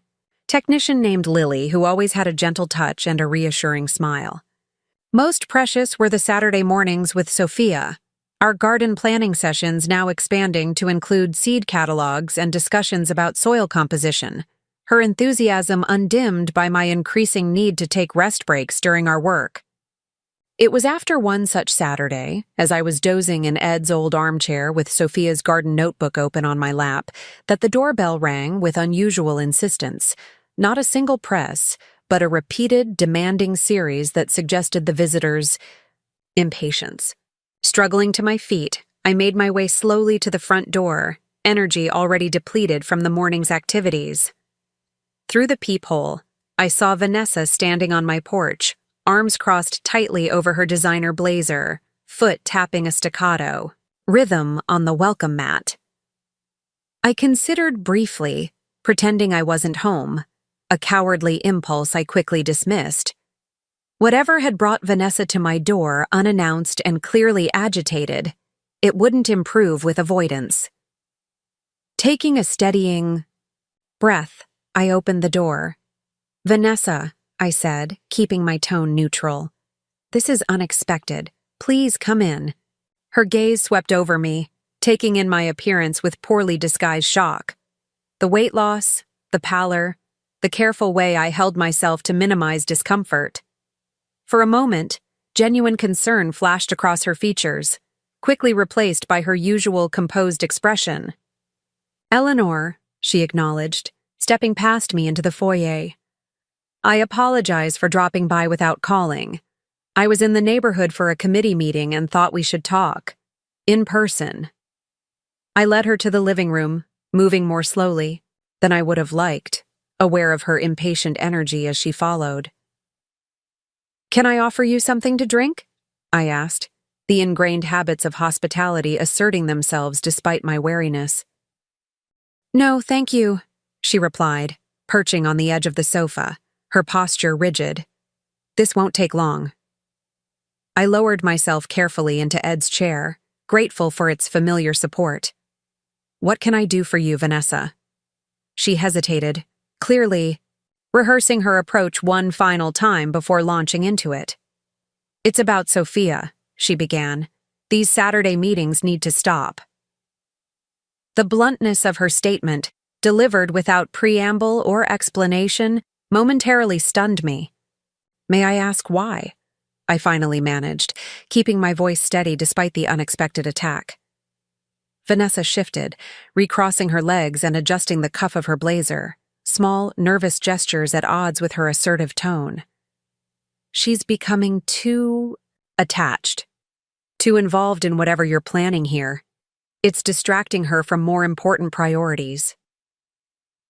technician named Lily who always had a gentle touch and a reassuring smile. Most precious were the Saturday mornings with Sophia, our garden planning sessions now expanding to include seed catalogs and discussions about soil composition, her enthusiasm undimmed by my increasing need to take rest breaks during our work. It was after one such Saturday, as I was dozing in Ed's old armchair with Sophia's garden notebook open on my lap, that the doorbell rang with unusual insistence. Not a single press, but a repeated, demanding series that suggested the visitor's impatience. Struggling to my feet, I made my way slowly to the front door, energy already depleted from the morning's activities. Through the peephole, I saw Vanessa standing on my porch, arms crossed tightly over her designer blazer, foot tapping a staccato, rhythm on the welcome mat. I considered briefly, pretending I wasn't home, a cowardly impulse I quickly dismissed. Whatever had brought Vanessa to my door unannounced and clearly agitated, it wouldn't improve with avoidance. Taking a steadying breath, I opened the door. "Vanessa," I said, keeping my tone neutral. "This is unexpected. Please come in." Her gaze swept over me, taking in my appearance with poorly disguised shock. The weight loss, the pallor, the careful way I held myself to minimize discomfort. For a moment, genuine concern flashed across her features, quickly replaced by her usual composed expression. "Eleanor," she acknowledged, stepping past me into the foyer. "I apologize for dropping by without calling. I was in the neighborhood for a committee meeting and thought we should talk. In person." I led her to the living room, moving more slowly than I would have liked, aware of her impatient energy as she followed. "Can I offer you something to drink?" I asked, the ingrained habits of hospitality asserting themselves despite my wariness. "No, thank you," she replied, perching on the edge of the sofa, her posture rigid. "This won't take long." I lowered myself carefully into Ed's chair, grateful for its familiar support. "What can I do for you, Vanessa?" She hesitated, clearly rehearsing her approach one final time before launching into it. "It's about Sophia," she began. "These Saturday meetings need to stop." The bluntness of her statement, delivered without preamble or explanation, momentarily stunned me. "May I ask why?" I finally managed, keeping my voice steady despite the unexpected attack. Vanessa shifted, recrossing her legs and adjusting the cuff of her blazer, small, nervous gestures at odds with her assertive tone. "She's becoming too attached, too involved in whatever you're planning here. It's distracting her from more important priorities."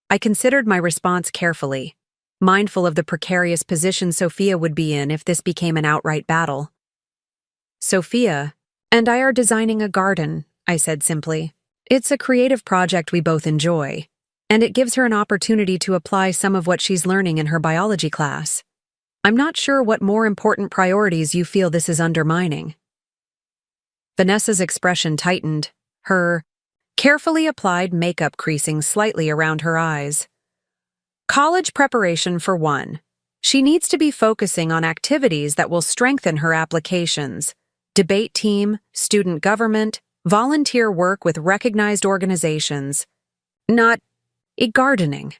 I considered my response carefully, mindful of the precarious position Sophia would be in if this became an outright battle. "Sophia and I are designing a garden," I said simply. "It's a creative project we both enjoy, and it gives her an opportunity to apply some of what she's learning in her biology class. I'm not sure what more important priorities you feel this is undermining." Vanessa's expression tightened, her carefully applied makeup creasing slightly around her eyes. "College preparation for one. She needs to be focusing on activities that will strengthen her applications. Debate team, student government, volunteer work with recognized organizations. Not Gardening.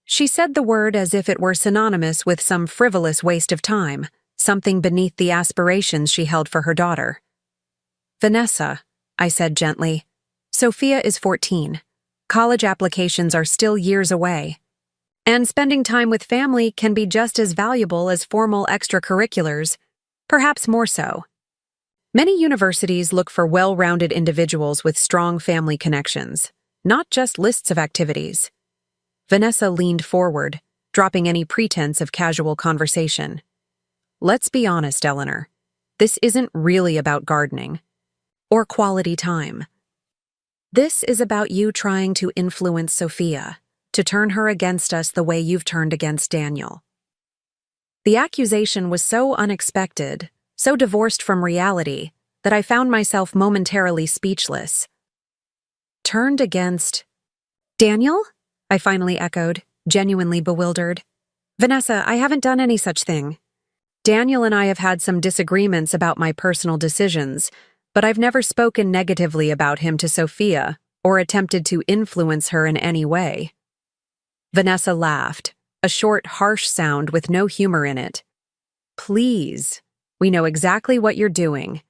She said the word as if it were synonymous with some frivolous waste of time, something beneath the aspirations she held for her daughter. Vanessa, I said gently, Sophia is 14. College applications are still years away. And spending time with family can be just as valuable as formal extracurriculars, perhaps more so. Many universities look for well-rounded individuals with strong family connections, not just lists of activities. Vanessa leaned forward, dropping any pretense of casual conversation. Let's be honest, Eleanor. This isn't really about gardening or quality time. This is about you trying to influence Sophia, to turn her against us the way you've turned against Daniel. The accusation was so unexpected, so divorced from reality, that I found myself momentarily speechless. Turned against Daniel? I finally echoed, genuinely bewildered. Vanessa, I haven't done any such thing. Daniel and I have had some disagreements about my personal decisions, but I've never spoken negatively about him to Sophia or attempted to influence her in any way. Vanessa laughed, a short, harsh sound with no humor in it. Please, we know exactly what you're doing.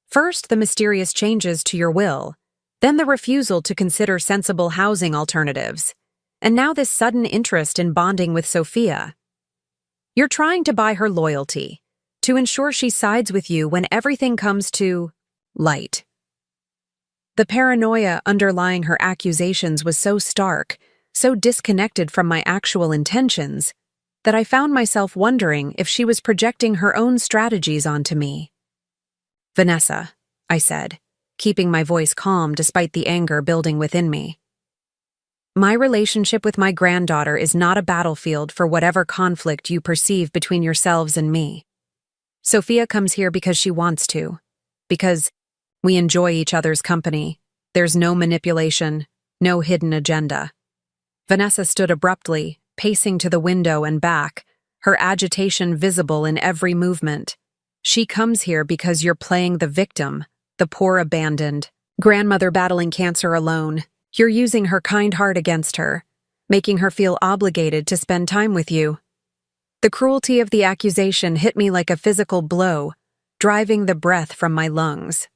First, the mysterious changes to your will, then the refusal to consider sensible housing alternatives, and now this sudden interest in bonding with Sophia. You're trying to buy her loyalty, to ensure she sides with you when everything comes to light. The paranoia underlying her accusations was so stark, so disconnected from my actual intentions, that I found myself wondering if she was projecting her own strategies onto me. Vanessa, I said, keeping my voice calm despite the anger building within me. My relationship with my granddaughter is not a battlefield for whatever conflict you perceive between yourselves and me. Sophia comes here because she wants to, because we enjoy each other's company. There's no manipulation, no hidden agenda. Vanessa stood abruptly, pacing to the window and back, her agitation visible in every movement. She comes here because you're playing the victim, the poor abandoned, grandmother battling cancer alone. You're using her kind heart against her, making her feel obligated to spend time with you. The cruelty of the accusation hit me like a physical blow, driving the breath from my lungs.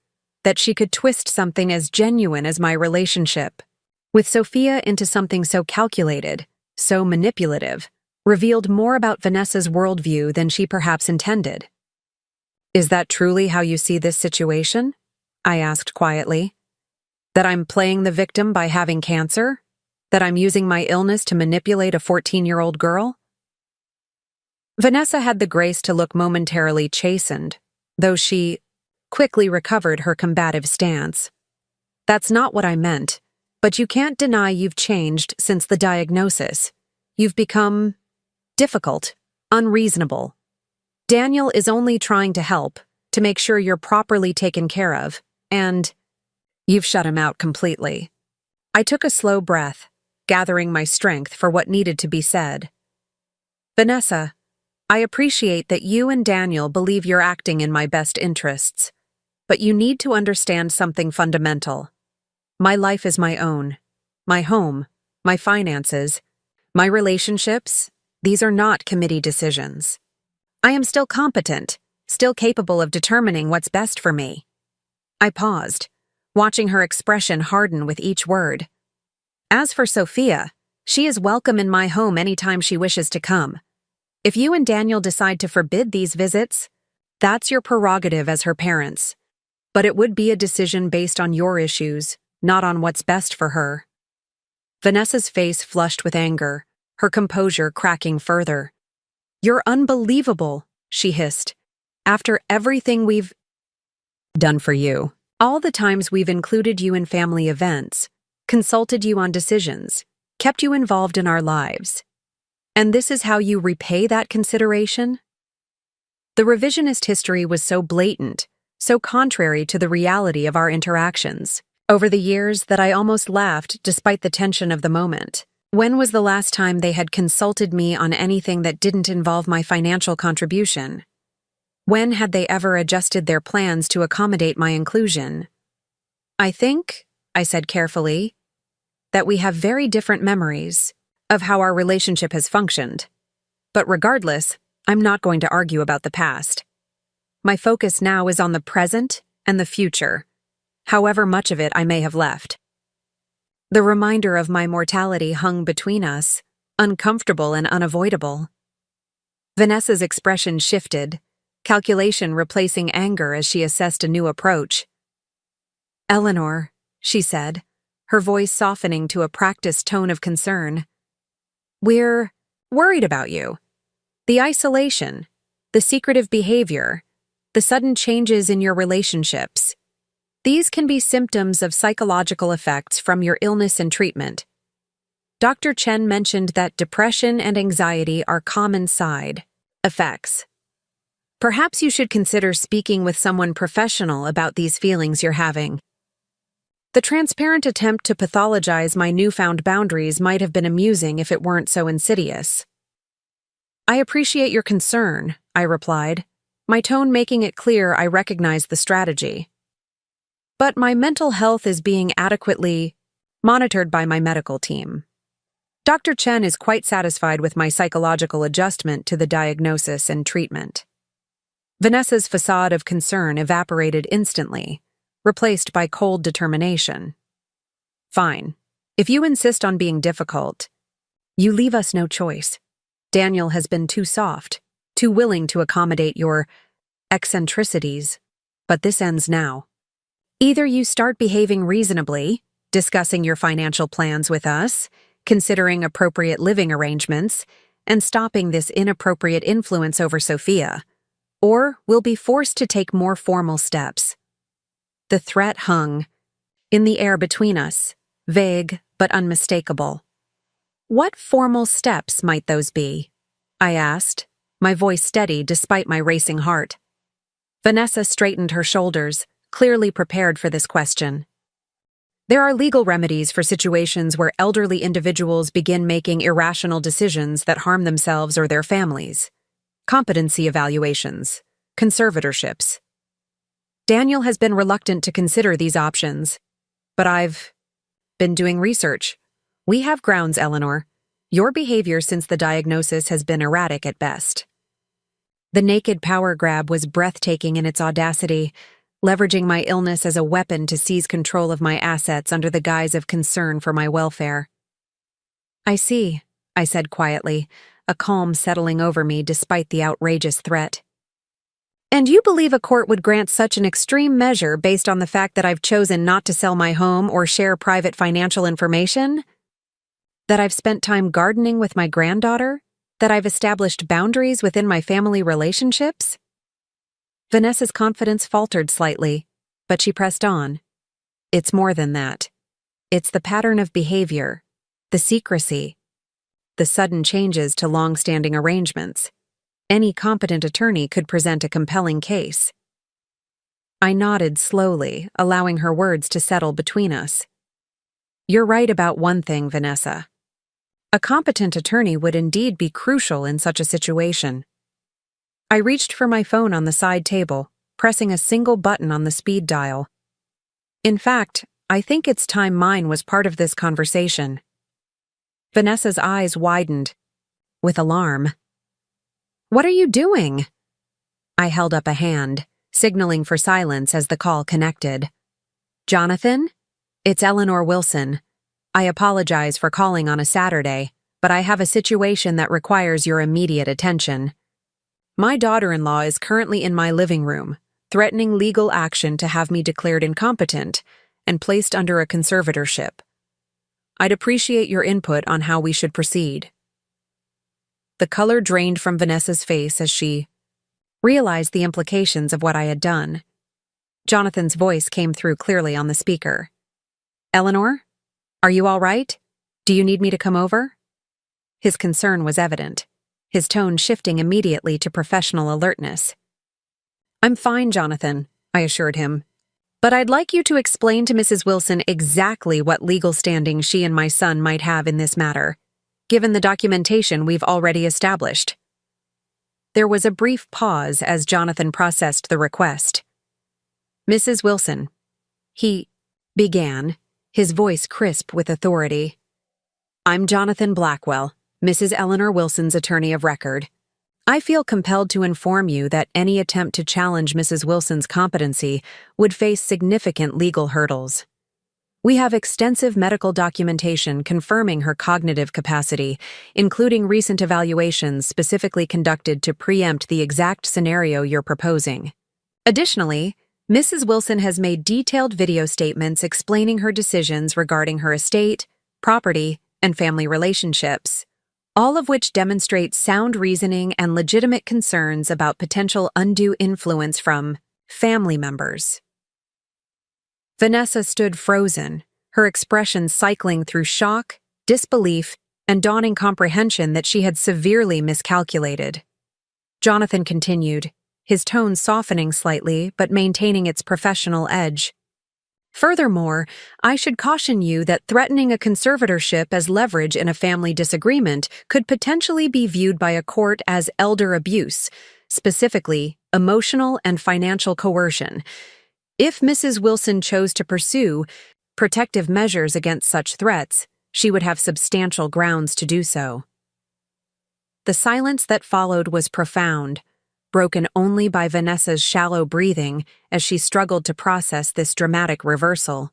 That she could twist something as genuine as my relationship with Sophia into something so calculated, so manipulative, revealed more about Vanessa's worldview than she perhaps intended. Is that truly how you see this situation? I asked quietly. That I'm playing the victim by having cancer? That I'm using my illness to manipulate a 14-year-old girl? Vanessa had the grace to look momentarily chastened, though she quickly recovered her combative stance. That's not what I meant, but you can't deny you've changed since the diagnosis. You've become difficult, unreasonable. Daniel is only trying to help, to make sure you're properly taken care of, and you've shut him out completely. I took a slow breath, gathering my strength for what needed to be said. Vanessa, I appreciate that you and Daniel believe you're acting in my best interests, but you need to understand something fundamental. My life is my own. My home, my finances, my relationships, these are not committee decisions. I am still competent, still capable of determining what's best for me. I paused, watching her expression harden with each word. As for Sophia, she is welcome in my home anytime she wishes to come. If you and Daniel decide to forbid these visits, that's your prerogative as her parents. But it would be a decision based on your issues, not on what's best for her. Vanessa's face flushed with anger, her composure cracking further. You're unbelievable, she hissed. After everything we've done for you, all the times we've included you in family events, consulted you on decisions, kept you involved in our lives. And this is how you repay that consideration? The revisionist history was so blatant, so contrary to the reality of our interactions over the years that I almost laughed despite the tension of the moment. When was the last time they had consulted me on anything that didn't involve my financial contribution? When had they ever adjusted their plans to accommodate my inclusion? I think, I said carefully, that we have very different memories of how our relationship has functioned. But regardless, I'm not going to argue about the past. My focus now is on the present and the future, however much of it I may have left. The reminder of my mortality hung between us, uncomfortable and unavoidable. Vanessa's expression shifted, calculation replacing anger as she assessed a new approach. "Eleanor," she said, her voice softening to a practiced tone of concern. "We're worried about you. The isolation, the secretive behavior, the sudden changes in your relationships. These can be symptoms of psychological effects from your illness and treatment. Dr. Chen mentioned that depression and anxiety are common side effects. Perhaps you should consider speaking with someone professional about these feelings you're having." The transparent attempt to pathologize my newfound boundaries might have been amusing if it weren't so insidious. "I appreciate your concern," I replied, my tone making it clear I recognized the strategy. "But my mental health is being adequately monitored by my medical team. Dr. Chen is quite satisfied with my psychological adjustment to the diagnosis and treatment." Vanessa's facade of concern evaporated instantly, replaced by cold determination. "Fine. If you insist on being difficult, you leave us no choice. Daniel has been too soft, too willing to accommodate your eccentricities, but this ends now. Either you start behaving reasonably, discussing your financial plans with us, considering appropriate living arrangements, and stopping this inappropriate influence over Sophia, or we'll be forced to take more formal steps." The threat hung in the air between us, vague but unmistakable. "What formal steps might those be?" I asked, my voice steady despite my racing heart. Vanessa straightened her shoulders, clearly prepared for this question. "There are legal remedies for situations where elderly individuals begin making irrational decisions that harm themselves or their families. Competency evaluations, conservatorships. Daniel has been reluctant to consider these options, but I've been doing research. We have grounds, Eleanor. Your behavior since the diagnosis has been erratic at best." The naked power grab was breathtaking in its audacity, leveraging my illness as a weapon to seize control of my assets under the guise of concern for my welfare. "I see," I said quietly, a calm settling over me despite the outrageous threat. "And you believe a court would grant such an extreme measure based on the fact that I've chosen not to sell my home or share private financial information? That I've spent time gardening with my granddaughter? That I've established boundaries within my family relationships?" Vanessa's confidence faltered slightly, but she pressed on. "It's more than that. It's the pattern of behavior, the secrecy, the sudden changes to long-standing arrangements. Any competent attorney could present a compelling case." I nodded slowly, allowing her words to settle between us. "You're right about one thing, Vanessa. A competent attorney would indeed be crucial in such a situation." I reached for my phone on the side table, pressing a single button on the speed dial. "In fact, I think it's time mine was part of this conversation." Vanessa's eyes widened with alarm. "What are you doing?" I held up a hand, signaling for silence as the call connected. "Jonathan? It's Eleanor Wilson. I apologize for calling on a Saturday, but I have a situation that requires your immediate attention. My daughter-in-law is currently in my living room, threatening legal action to have me declared incompetent and placed under a conservatorship. I'd appreciate your input on how we should proceed." The color drained from Vanessa's face as she realized the implications of what I had done. Jonathan's voice came through clearly on the speaker. "Eleanor? Are you all right? Do you need me to come over?" His concern was evident, his tone shifting immediately to professional alertness. "I'm fine, Jonathan," I assured him. "But I'd like you to explain to Mrs. Wilson exactly what legal standing she and my son might have in this matter, given the documentation we've already established." There was a brief pause as Jonathan processed the request. "Mrs. Wilson," he began, his voice crisp with authority. "I'm Jonathan Blackwell, Mrs. Eleanor Wilson's attorney of record. I feel compelled to inform you that any attempt to challenge Mrs. Wilson's competency would face significant legal hurdles. We have extensive medical documentation confirming her cognitive capacity, including recent evaluations specifically conducted to preempt the exact scenario you're proposing. Additionally, Mrs. Wilson has made detailed video statements explaining her decisions regarding her estate, property, and family relationships, all of which demonstrate sound reasoning and legitimate concerns about potential undue influence from family members." Vanessa stood frozen, her expression cycling through shock, disbelief, and dawning comprehension that she had severely miscalculated. Jonathan continued, his tone softening slightly but maintaining its professional edge. "Furthermore, I should caution you that threatening a conservatorship as leverage in a family disagreement could potentially be viewed by a court as elder abuse, specifically emotional and financial coercion. If Mrs. Wilson chose to pursue protective measures against such threats, she would have substantial grounds to do so." The silence that followed was profound, broken only by Vanessa's shallow breathing as she struggled to process this dramatic reversal.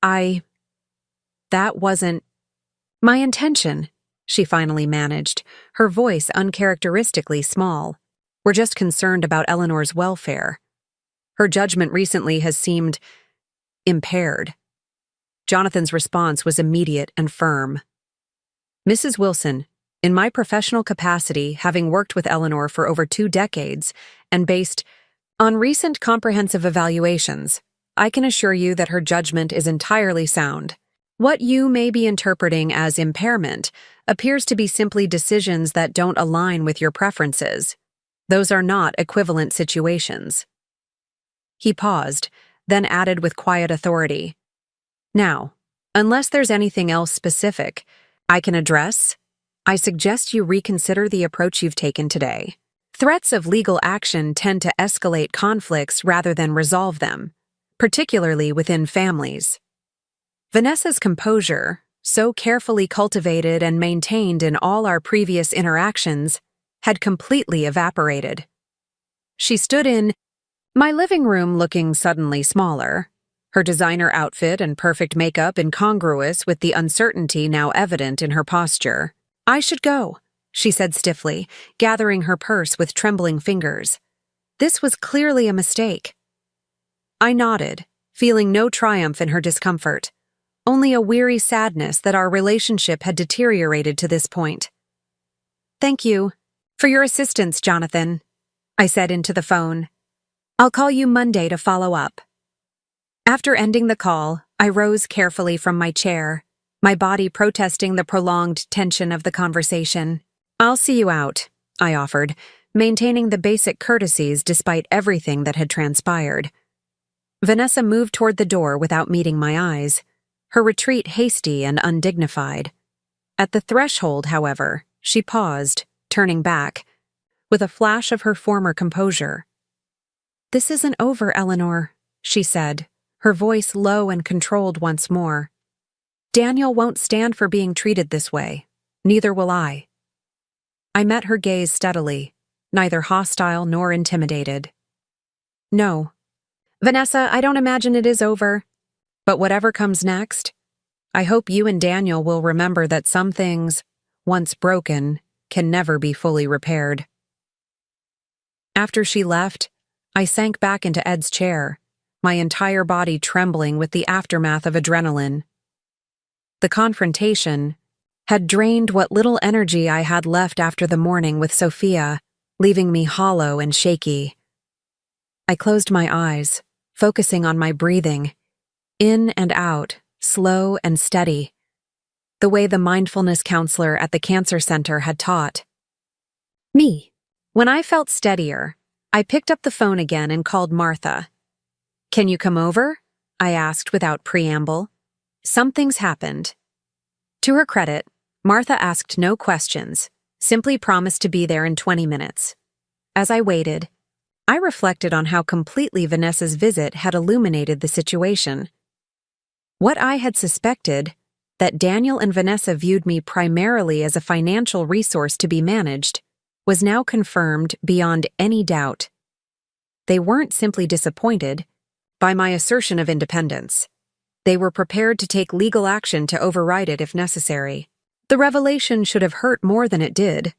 That wasn't my intention," she finally managed, her voice uncharacteristically small. "We're just concerned about Eleanor's welfare. Her judgment recently has seemed impaired." Jonathan's response was immediate and firm. "Mrs. Wilson, in my professional capacity, having worked with Eleanor for over 2 decades, and based on recent comprehensive evaluations, I can assure you that her judgment is entirely sound. What you may be interpreting as impairment appears to be simply decisions that don't align with your preferences. Those are not equivalent situations." He paused, then added with quiet authority, "Now, unless there's anything else specific I can address, I suggest you reconsider the approach you've taken today. Threats of legal action tend to escalate conflicts rather than resolve them, particularly within families." Vanessa's composure, so carefully cultivated and maintained in all our previous interactions, had completely evaporated. She stood in my living room looking suddenly smaller, her designer outfit and perfect makeup incongruous with the uncertainty now evident in her posture. "I should go," she said stiffly, gathering her purse with trembling fingers. This was clearly a mistake. I nodded, feeling no triumph in her discomfort, only a weary sadness that our relationship had deteriorated to this point. "Thank you for your assistance, Jonathan," I said into the phone. "I'll call you Monday to follow up." After ending the call, I rose carefully from my chair, my body protesting the prolonged tension of the conversation. "I'll see you out," I offered, maintaining the basic courtesies despite everything that had transpired. Vanessa moved toward the door without meeting my eyes, her retreat hasty and undignified. At the threshold, however, she paused, turning back, with a flash of her former composure. "This isn't over, Eleanor," she said, her voice low and controlled once more. "Daniel won't stand for being treated this way. Neither will I." I met her gaze steadily, neither hostile nor intimidated. "No. Vanessa, I don't imagine it is over. But whatever comes next, I hope you and Daniel will remember that some things, once broken, can never be fully repaired." After she left, I sank back into Ed's chair, my entire body trembling with the aftermath of adrenaline. The confrontation had drained what little energy I had left after the morning with Sophia, leaving me hollow and shaky. I closed my eyes, focusing on my breathing, in and out, slow and steady, the way the mindfulness counselor at the cancer center had taught me. When I felt steadier, I picked up the phone again and called Martha. "Can you come over?" I asked without preamble. Something's happened. To her credit, Martha asked no questions, simply promised to be there in 20 minutes. As I waited, I reflected on how completely Vanessa's visit had illuminated the situation. What I had suspected, that Daniel and Vanessa viewed me primarily as a financial resource to be managed, was now confirmed beyond any doubt. They weren't simply disappointed by my assertion of independence. They were prepared to take legal action to override it if necessary. The revelation should have hurt more than it did.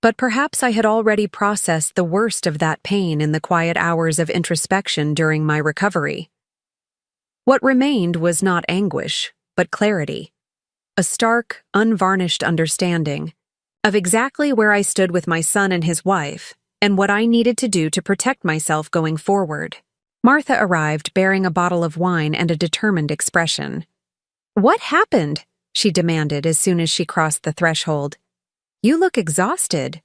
But perhaps I had already processed the worst of that pain in the quiet hours of introspection during my recovery. What remained was not anguish, but clarity. A stark, unvarnished understanding of exactly where I stood with my son and his wife, and what I needed to do to protect myself going forward. Martha arrived bearing a bottle of wine and a determined expression. "What happened?" she demanded as soon as she crossed the threshold. "You look exhausted."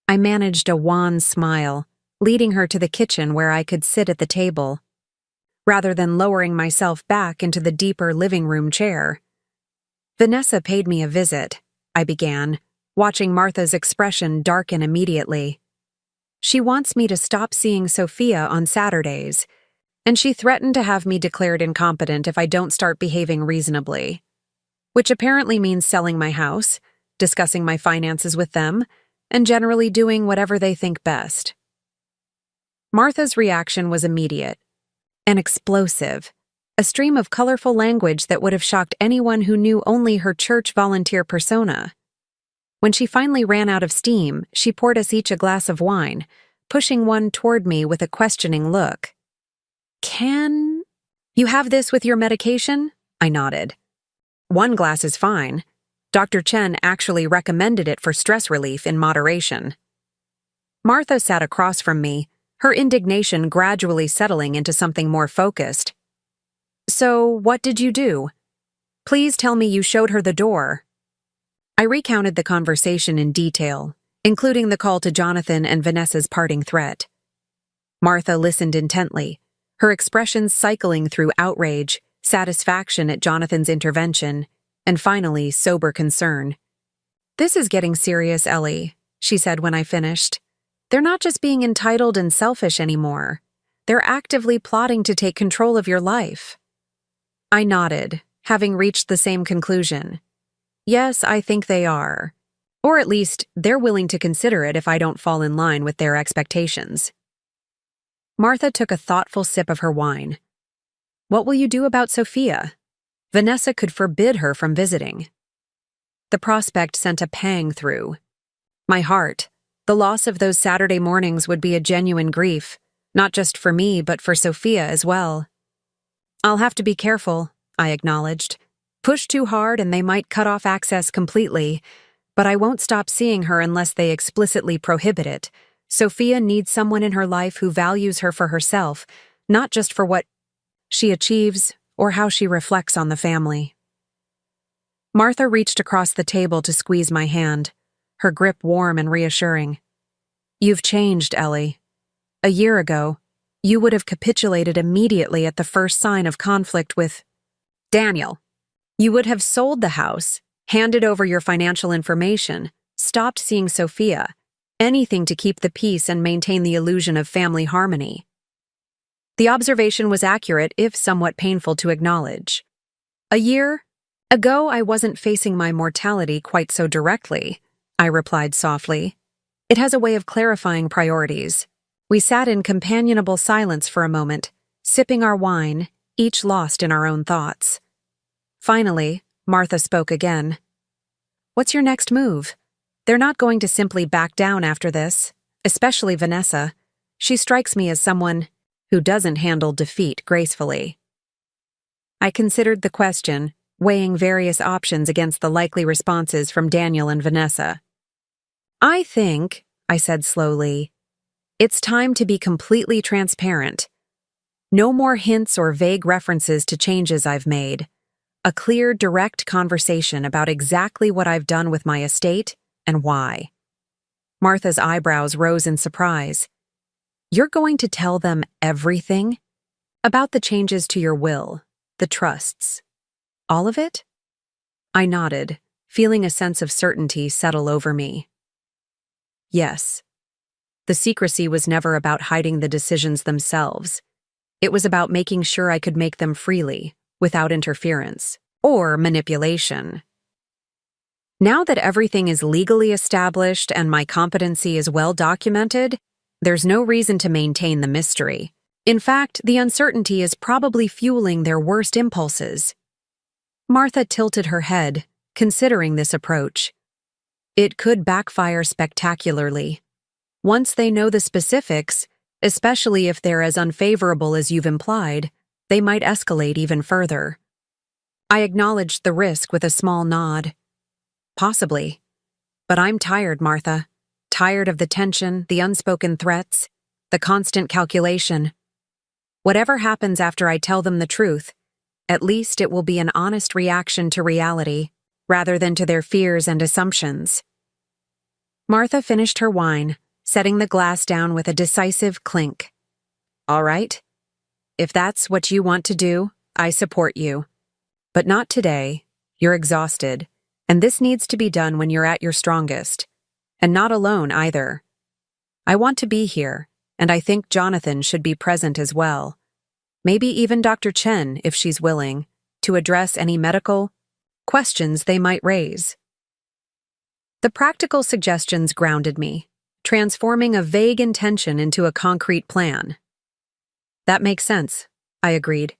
I managed a wan smile, leading her to the kitchen where I could sit at the table, rather than lowering myself back into the deeper living room chair. "Vanessa paid me a visit," I began, watching Martha's expression darken immediately. "She wants me to stop seeing Sophia on Saturdays, and she threatened to have me declared incompetent if I don't start behaving reasonably, which apparently means selling my house, discussing my finances with them, and generally doing whatever they think best." Martha's reaction was immediate and explosive, a stream of colorful language that would have shocked anyone who knew only her church volunteer persona. When she finally ran out of steam, she poured us each a glass of wine, pushing one toward me with a questioning look. "Can you have this with your medication?" I nodded. "One glass is fine. Dr. Chen actually recommended it for stress relief in moderation." Martha sat across from me, her indignation gradually settling into something more focused. "So, what did you do? Please tell me you showed her the door." I recounted the conversation in detail, including the call to Jonathan and Vanessa's parting threat. Martha listened intently, her expressions cycling through outrage, satisfaction at Jonathan's intervention, and finally sober concern. "This is getting serious, Ellie," she said when I finished. "They're not just being entitled and selfish anymore. They're actively plotting to take control of your life." I nodded, having reached the same conclusion. Yes, I think they are. Or at least, they're willing to consider it if I don't fall in line with their expectations. Martha took a thoughtful sip of her wine. "What will you do about Sophia? Vanessa could forbid her from visiting." The prospect sent a pang through my heart. The loss of those Saturday mornings would be a genuine grief, not just for me, but for Sophia as well. "I'll have to be careful," I acknowledged. "Push too hard and they might cut off access completely, but I won't stop seeing her unless they explicitly prohibit it. Sophia needs someone in her life who values her for herself, not just for what she achieves or how she reflects on the family." Martha reached across the table to squeeze my hand, her grip warm and reassuring. "You've changed, Ellie. A year ago, you would have capitulated immediately at the first sign of conflict with Daniel. You would have sold the house, handed over your financial information, stopped seeing Sophia, anything to keep the peace and maintain the illusion of family harmony." The observation was accurate, if somewhat painful to acknowledge. "A year ago, I wasn't facing my mortality quite so directly," I replied softly. "It has a way of clarifying priorities." We sat in companionable silence for a moment, sipping our wine, each lost in our own thoughts. Finally, Martha spoke again. "What's your next move? They're not going to simply back down after this, especially Vanessa. She strikes me as someone who doesn't handle defeat gracefully." I considered the question, weighing various options against the likely responses from Daniel and Vanessa. "I think," I said slowly, "it's time to be completely transparent. No more hints or vague references to changes I've made. A clear, direct conversation about exactly what I've done with my estate and why." Martha's eyebrows rose in surprise. "You're going to tell them everything? About the changes to your will, the trusts, all of it?" I nodded, feeling a sense of certainty settle over me. Yes. The secrecy was never about hiding the decisions themselves. It was about making sure I could make them freely, without interference or manipulation. Now that everything is legally established and my competency is well documented, there's no reason to maintain the mystery. In fact, the uncertainty is probably fueling their worst impulses. Martha tilted her head, considering this approach. It could backfire spectacularly. Once they know the specifics, especially if they're as unfavorable as you've implied, they might escalate even further. I acknowledged the risk with a small nod. Possibly. But I'm tired, Martha. Tired of the tension, the unspoken threats, the constant calculation. Whatever happens after I tell them the truth, at least it will be an honest reaction to reality, rather than to their fears and assumptions. Martha finished her wine, setting the glass down with a decisive clink. All right. If that's what you want to do, I support you. But not today. You're exhausted. And this needs to be done when you're at your strongest. And not alone either. I want to be here, and I think Jonathan should be present as well. Maybe even Dr. Chen, if she's willing, to address any medical questions they might raise. The practical suggestions grounded me, transforming a vague intention into a concrete plan. That makes sense, I agreed.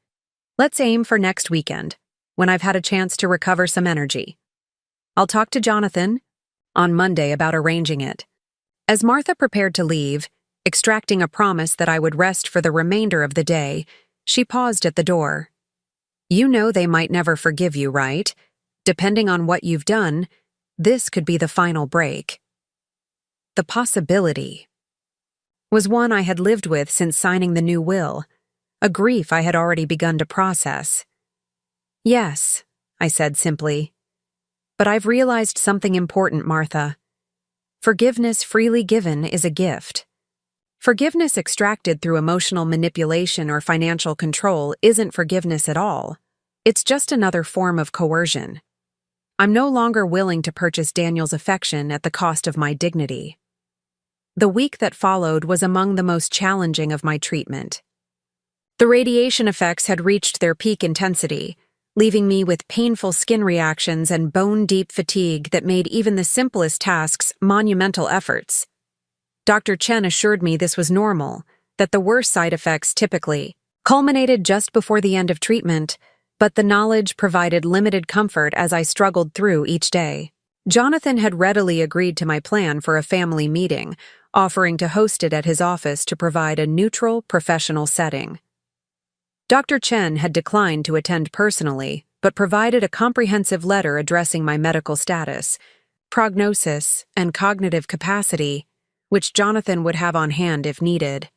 Let's aim for next weekend, when I've had a chance to recover some energy. I'll talk to Jonathan on Monday about arranging it. As Martha prepared to leave, extracting a promise that I would rest for the remainder of the day, she paused at the door. You know they might never forgive you, right? Depending on what you've done, this could be the final break. The possibility was one I had lived with since signing the new will, a grief I had already begun to process. Yes, I said simply. But I've realized something important, Martha. Forgiveness freely given is a gift. Forgiveness extracted through emotional manipulation or financial control isn't forgiveness at all. It's just another form of coercion. I'm no longer willing to purchase Daniel's affection at the cost of my dignity. The week that followed was among the most challenging of my treatment. The radiation effects had reached their peak intensity, leaving me with painful skin reactions and bone-deep fatigue that made even the simplest tasks monumental efforts. Dr. Chen assured me this was normal, that the worst side effects typically culminated just before the end of treatment, but the knowledge provided limited comfort as I struggled through each day. Jonathan had readily agreed to my plan for a family meeting, offering to host it at his office to provide a neutral, professional setting. Dr. Chen had declined to attend personally, but provided a comprehensive letter addressing my medical status, prognosis, and cognitive capacity, which Jonathan would have on hand if needed.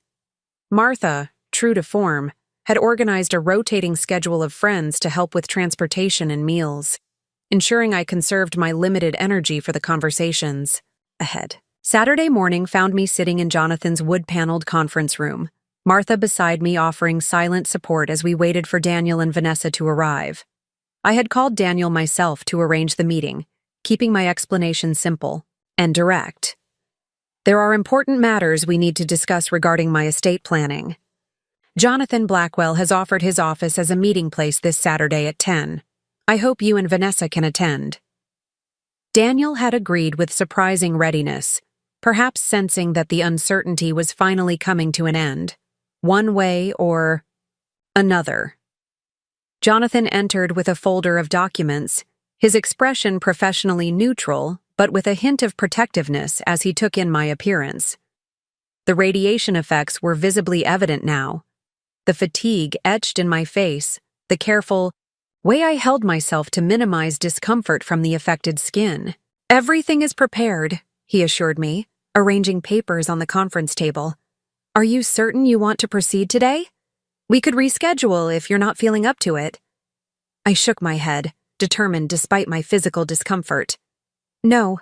Martha, true to form, had organized a rotating schedule of friends to help with transportation and meals, ensuring I conserved my limited energy for the conversations ahead. Saturday morning found me sitting in Jonathan's wood-paneled conference room, Martha beside me offering silent support as we waited for Daniel and Vanessa to arrive. I had called Daniel myself to arrange the meeting, keeping my explanation simple and direct. There are important matters we need to discuss regarding my estate planning. Jonathan Blackwell has offered his office as a meeting place this Saturday at 10. I hope you and Vanessa can attend. Daniel had agreed with surprising readiness, perhaps sensing that the uncertainty was finally coming to an end, one way or another. Jonathan entered with a folder of documents, his expression professionally neutral, but with a hint of protectiveness as he took in my appearance. The radiation effects were visibly evident now. The fatigue etched in my face, the careful way I held myself to minimize discomfort from the affected skin. Everything is prepared, he assured me, arranging papers on the conference table. Are you certain you want to proceed today? We could reschedule if you're not feeling up to it. I shook my head, determined despite my physical discomfort. No,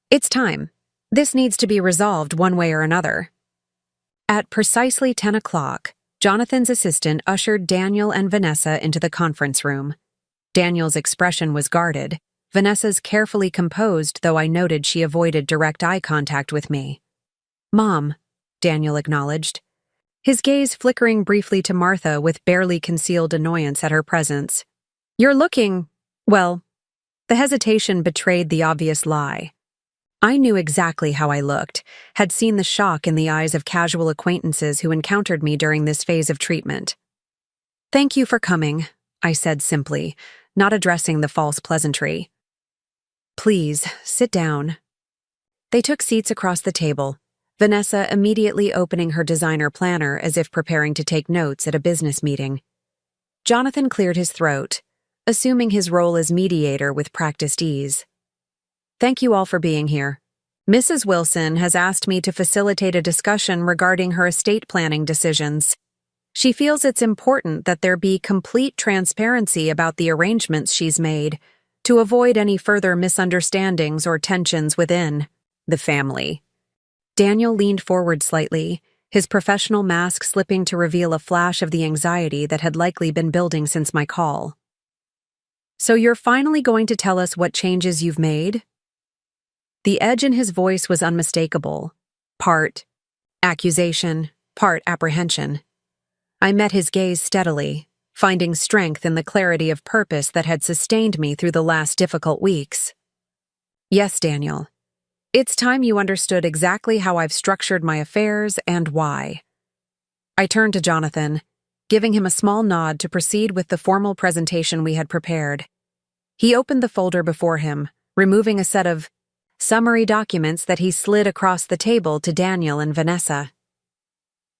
it's time. This needs to be resolved one way or another. At precisely 10 o'clock, Jonathan's assistant ushered Daniel and Vanessa into the conference room. Daniel's expression was guarded, Vanessa's carefully composed, though I noted she avoided direct eye contact with me. Mom, Daniel acknowledged, his gaze flickering briefly to Martha with barely concealed annoyance at her presence. You're looking, well, the hesitation betrayed the obvious lie. I knew exactly how I looked, had seen the shock in the eyes of casual acquaintances who encountered me during this phase of treatment. Thank you for coming, I said simply, not addressing the false pleasantry. Please, sit down. They took seats across the table, Vanessa immediately opening her designer planner as if preparing to take notes at a business meeting. Jonathan cleared his throat, assuming his role as mediator with practiced ease. Thank you all for being here. Mrs. Wilson has asked me to facilitate a discussion regarding her estate planning decisions. She feels it's important that there be complete transparency about the arrangements she's made to avoid any further misunderstandings or tensions within the family. Daniel leaned forward slightly, his professional mask slipping to reveal a flash of the anxiety that had likely been building since my call. So you're finally going to tell us what changes you've made? The edge in his voice was unmistakable, part accusation, part apprehension. I met his gaze steadily, finding strength in the clarity of purpose that had sustained me through the last difficult weeks. Yes, Daniel. It's time you understood exactly how I've structured my affairs and why. I turned to Jonathan, giving him a small nod to proceed with the formal presentation we had prepared. He opened the folder before him, removing a set of summary documents that he slid across the table to Daniel and Vanessa.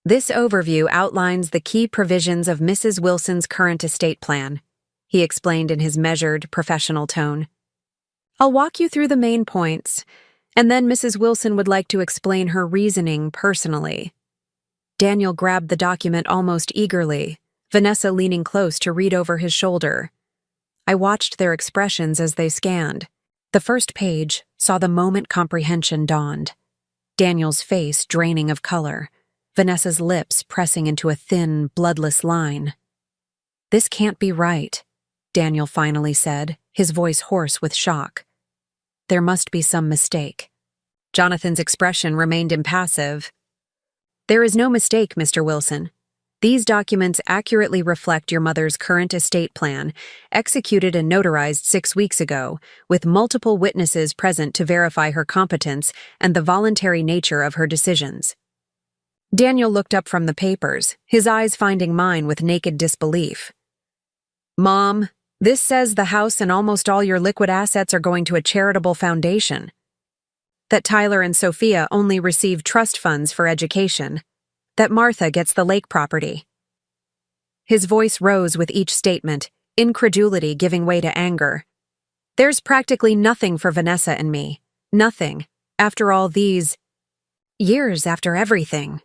This overview outlines the key provisions of Mrs. Wilson's current estate plan, he explained in his measured, professional tone. I'll walk you through the main points, and then Mrs. Wilson would like to explain her reasoning personally. Daniel grabbed the document almost eagerly, Vanessa leaning close to read over his shoulder. I watched their expressions as they scanned. The first page saw the moment comprehension dawned. Daniel's face draining of color, Vanessa's lips pressing into a thin, bloodless line. This can't be right, Daniel finally said, his voice hoarse with shock. There must be some mistake. Jonathan's expression remained impassive. There is no mistake, Mr. Wilson. These documents accurately reflect your mother's current estate plan, executed and notarized 6 weeks ago, with multiple witnesses present to verify her competence and the voluntary nature of her decisions. Daniel looked up from the papers, his eyes finding mine with naked disbelief. Mom, this says the house and almost all your liquid assets are going to a charitable foundation. That Tyler and Sophia only receive trust funds for education. That Martha gets the lake property. His voice rose with each statement, incredulity giving way to anger. There's practically nothing for Vanessa and me. Nothing. After all these years, after everything.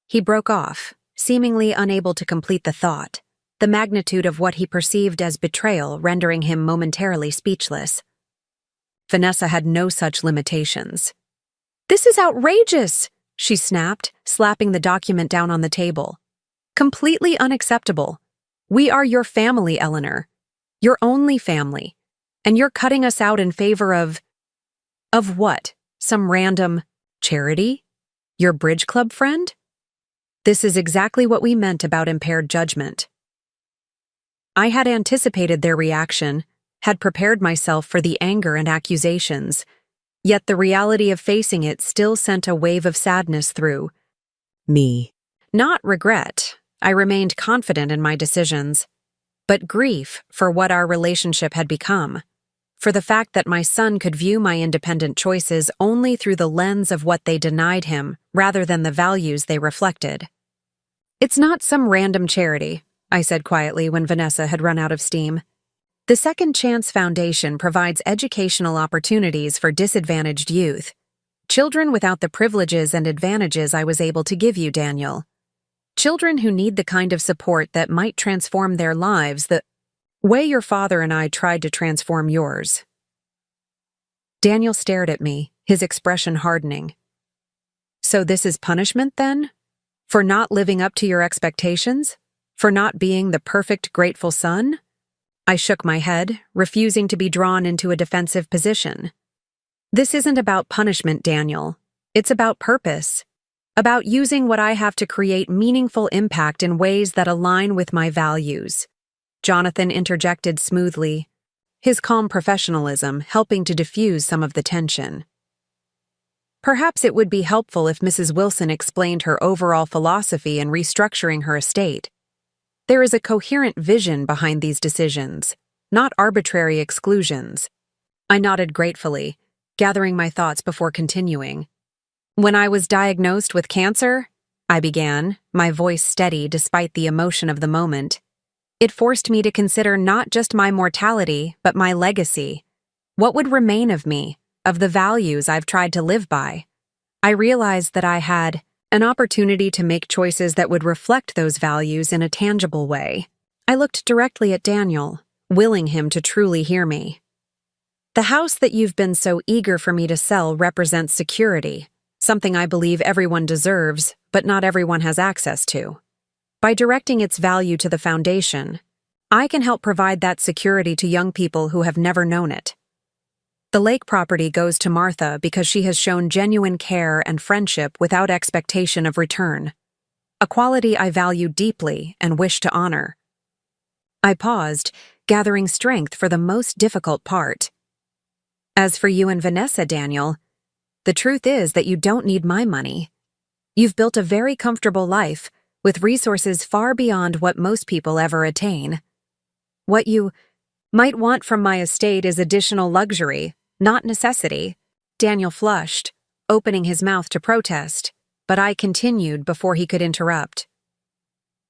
He broke off, seemingly unable to complete the thought, the magnitude of what he perceived as betrayal rendering him momentarily speechless. Vanessa had no such limitations. This is outrageous, she snapped, slapping the document down on the table. Completely unacceptable. We are your family, Eleanor. Your only family. And you're cutting us out in favor of what? Some random charity? Your bridge club friend? This is exactly what we meant about impaired judgment. I had anticipated their reaction, had prepared myself for the anger and accusations, yet the reality of facing it still sent a wave of sadness through me. Not regret, I remained confident in my decisions, but grief for what our relationship had become, for the fact that my son could view my independent choices only through the lens of what they denied him rather than the values they reflected. It's not some random charity, I said quietly when Vanessa had run out of steam. The Second Chance Foundation provides educational opportunities for disadvantaged youth, children without the privileges and advantages I was able to give you, Daniel. Children who need the kind of support that might transform their lives the way your father and I tried to transform yours. Daniel stared at me, his expression hardening. So this is punishment, then? For not living up to your expectations? For not being the perfect, grateful son? I shook my head, refusing to be drawn into a defensive position. This isn't about punishment, Daniel. It's about purpose. About using what I have to create meaningful impact in ways that align with my values. Jonathan interjected smoothly, his calm professionalism helping to diffuse some of the tension. Perhaps it would be helpful if Mrs. Wilson explained her overall philosophy in restructuring her estate. There is a coherent vision behind these decisions, not arbitrary exclusions. I nodded gratefully, gathering my thoughts before continuing. When I was diagnosed with cancer, I began, my voice steady despite the emotion of the moment. It forced me to consider not just my mortality, but my legacy. What would remain of me, of the values I've tried to live by? I realized that I had an opportunity to make choices that would reflect those values in a tangible way. I looked directly at Daniel, willing him to truly hear me. The house that you've been so eager for me to sell represents security, something I believe everyone deserves, but not everyone has access to. By directing its value to the foundation, I can help provide that security to young people who have never known it. The lake property goes to Martha because she has shown genuine care and friendship without expectation of return, a quality I value deeply and wish to honor. I paused, gathering strength for the most difficult part. As for you and Vanessa, Daniel, the truth is that you don't need my money. You've built a very comfortable life, with resources far beyond what most people ever attain. What you might want from my estate is additional luxury, not necessity. Daniel flushed, opening his mouth to protest, but I continued before he could interrupt.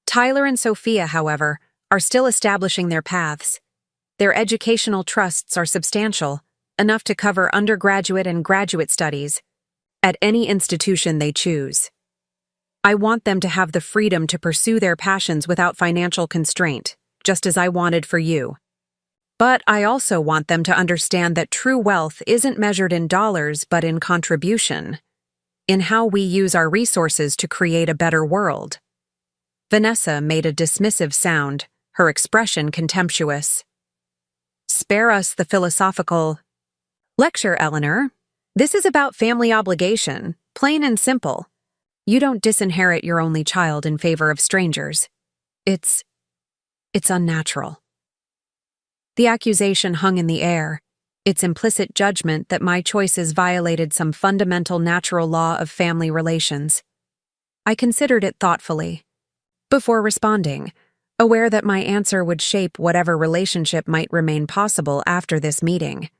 Tyler and Sophia, however, are still establishing their paths. Their educational trusts are substantial, enough to cover undergraduate and graduate studies at any institution they choose. I want them to have the freedom to pursue their passions without financial constraint, just as I wanted for you. But I also want them to understand that true wealth isn't measured in dollars but in contribution, in how we use our resources to create a better world. Vanessa made a dismissive sound, her expression contemptuous. Spare us the philosophical lecture, Eleanor. This is about family obligation, plain and simple. You don't disinherit your only child in favor of strangers. It's unnatural. The accusation hung in the air, its implicit judgment that my choices violated some fundamental natural law of family relations. I considered it thoughtfully, before responding, aware that my answer would shape whatever relationship might remain possible after this meeting.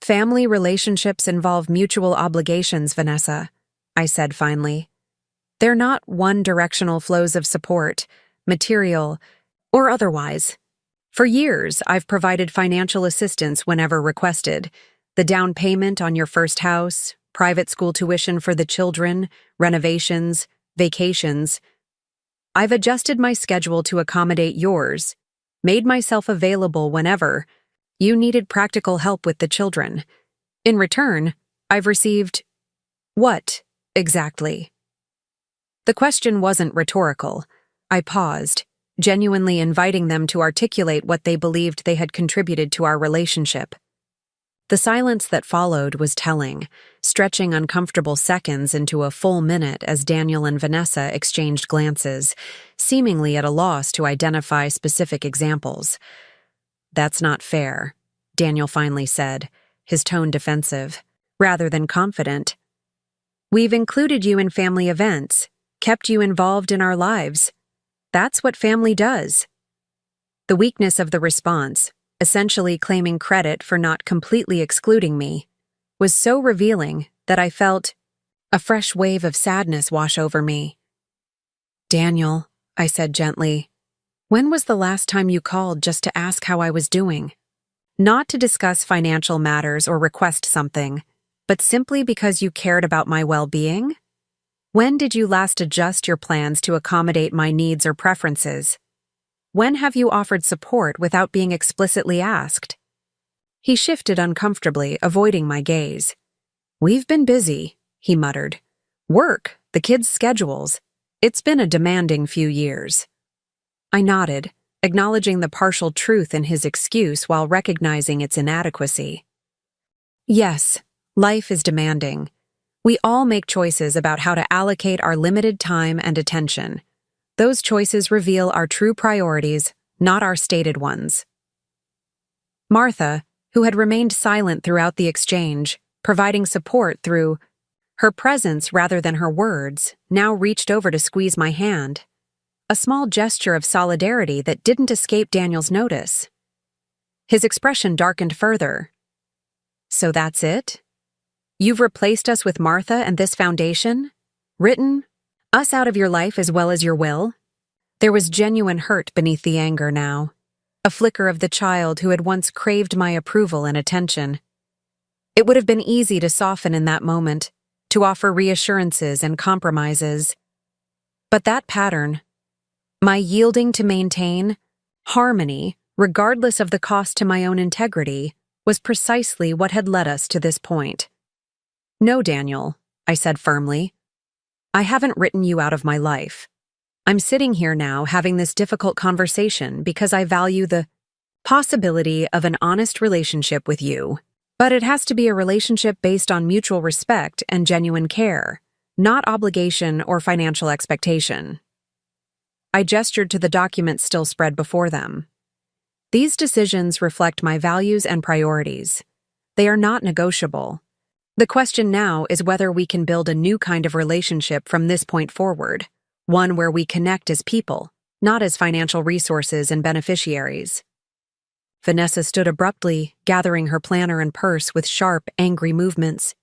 Family relationships involve mutual obligations, Vanessa, I said finally. They're not one-directional flows of support, material, or otherwise. For years, I've provided financial assistance whenever requested. The down payment on your first house, private school tuition for the children, renovations, vacations. I've adjusted my schedule to accommodate yours, made myself available whenever you needed practical help with the children. In return, I've received what, exactly? The question wasn't rhetorical. I paused, genuinely inviting them to articulate what they believed they had contributed to our relationship. The silence that followed was telling, stretching uncomfortable seconds into a full minute as Daniel and Vanessa exchanged glances, seemingly at a loss to identify specific examples. That's not fair, Daniel finally said, his tone defensive, rather than confident. We've included you in family events, kept you involved in our lives. That's what family does. The weakness of the response, essentially claiming credit for not completely excluding me, was so revealing that I felt a fresh wave of sadness wash over me. Daniel, I said gently, when was the last time you called just to ask how I was doing? Not to discuss financial matters or request something, but simply because you cared about my well-being? When did you last adjust your plans to accommodate my needs or preferences? When have you offered support without being explicitly asked? He shifted uncomfortably, avoiding my gaze. We've been busy, he muttered. Work, the kids' schedules. It's been a demanding few years. I nodded, acknowledging the partial truth in his excuse while recognizing its inadequacy. Yes, life is demanding. We all make choices about how to allocate our limited time and attention. Those choices reveal our true priorities, not our stated ones. Martha, who had remained silent throughout the exchange, providing support through her presence rather than her words, now reached over to squeeze my hand, a small gesture of solidarity that didn't escape Daniel's notice. His expression darkened further. "So that's it? You've replaced us with Martha and this foundation? Written us out of your life as well as your will?" There was genuine hurt beneath the anger now, a flicker of the child who had once craved my approval and attention. It would have been easy to soften in that moment, to offer reassurances and compromises. But that pattern, my yielding to maintain harmony, regardless of the cost to my own integrity, was precisely what had led us to this point. "No, Daniel," I said firmly. "I haven't written you out of my life. I'm sitting here now having this difficult conversation because I value the possibility of an honest relationship with you. But it has to be a relationship based on mutual respect and genuine care, not obligation or financial expectation." I gestured to the documents still spread before them. "These decisions reflect my values and priorities. They are not negotiable. The question now is whether we can build a new kind of relationship from this point forward, one where we connect as people, not as financial resources and beneficiaries." Vanessa stood abruptly, gathering her planner and purse with sharp, angry movements.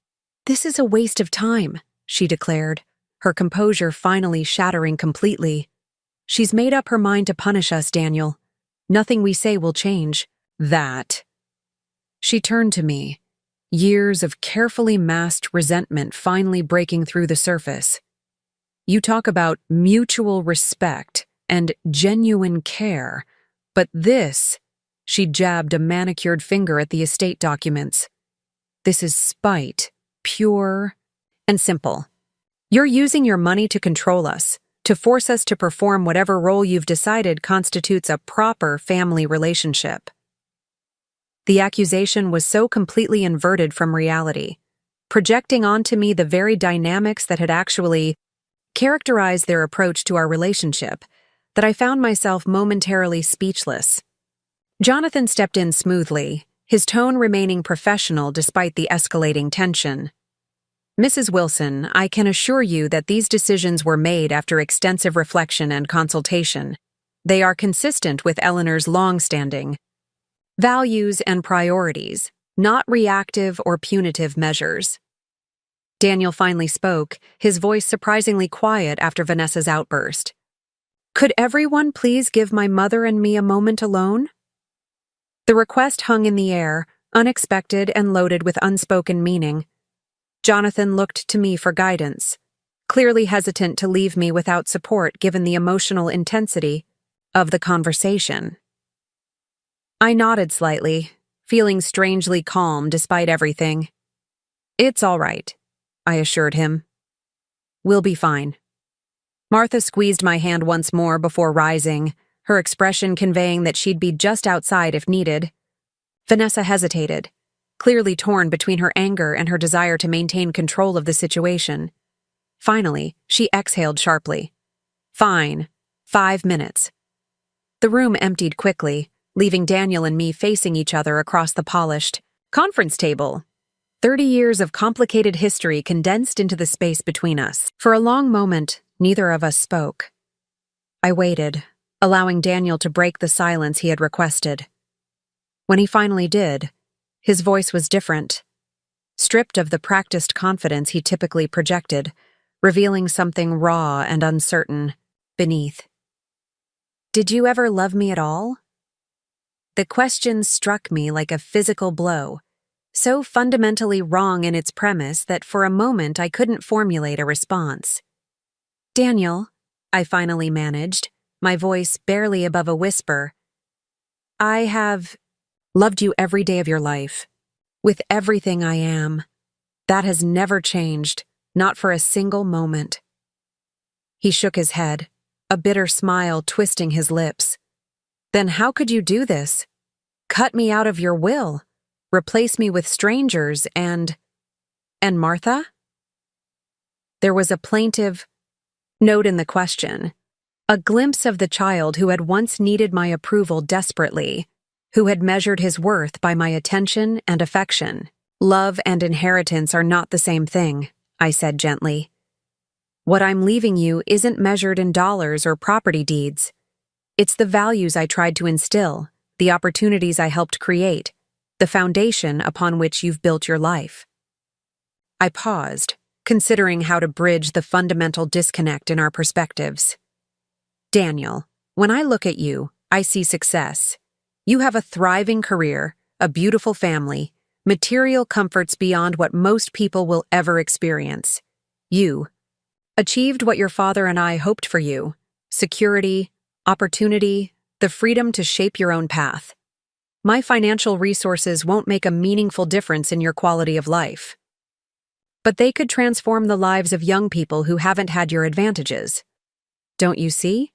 "This is a waste of time," she declared, her composure finally shattering completely. "She's made up her mind to punish us, Daniel. Nothing we say will change that." She turned to me, years of carefully masked resentment finally breaking through the surface. "You talk about mutual respect and genuine care, but this," she jabbed a manicured finger at the estate documents, "this is spite, pure and simple. You're using your money to control us, to force us to perform whatever role you've decided constitutes a proper family relationship." The accusation was so completely inverted from reality, projecting onto me the very dynamics that had actually characterized their approach to our relationship, that I found myself momentarily speechless. Jonathan stepped in smoothly, his tone remaining professional despite the escalating tension. "Mrs. Wilson, I can assure you that these decisions were made after extensive reflection and consultation. They are consistent with Eleanor's long-standing values and priorities, not reactive or punitive measures." Daniel finally spoke, his voice surprisingly quiet after Vanessa's outburst. "Could everyone please give my mother and me a moment alone?" The request hung in the air, unexpected and loaded with unspoken meaning. Jonathan looked to me for guidance, clearly hesitant to leave me without support given the emotional intensity of the conversation. I nodded slightly, feeling strangely calm despite everything. "It's all right," I assured him. "We'll be fine." Martha squeezed my hand once more before rising, her expression conveying that she'd be just outside if needed. Vanessa hesitated, clearly torn between her anger and her desire to maintain control of the situation. Finally, she exhaled sharply. "Fine. 5 minutes." The room emptied quickly, leaving Daniel and me facing each other across the polished conference table. 30 years of complicated history condensed into the space between us. For a long moment, neither of us spoke. I waited, allowing Daniel to break the silence he had requested. When he finally did, his voice was different, stripped of the practiced confidence he typically projected, revealing something raw and uncertain beneath. "Did you ever love me at all?" The question struck me like a physical blow, so fundamentally wrong in its premise that for a moment I couldn't formulate a response. "Daniel," I finally managed, my voice barely above a whisper, "I have loved you every day of your life, with everything I am. That has never changed, not for a single moment." He shook his head, a bitter smile twisting his lips. "Then how could you do this? Cut me out of your will, replace me with strangers and Martha?" There was a plaintive note in the question, A glimpse of the child who had once needed my approval desperately, who had measured his worth by my attention and affection. Love and inheritance are not the same thing, I said gently. What I'm leaving you isn't measured in dollars or property deeds. It's the values I tried to instill, the opportunities I helped create, the foundation upon which you've built your life. I paused, considering how to bridge the fundamental disconnect in our perspectives. Daniel, when I look at you, I see success. You have a thriving career, a beautiful family, material comforts beyond what most people will ever experience. You achieved what your father and I hoped for you: security, opportunity, the freedom to shape your own path. My financial resources won't make a meaningful difference in your quality of life, but they could transform the lives of young people who haven't had your advantages. Don't you see?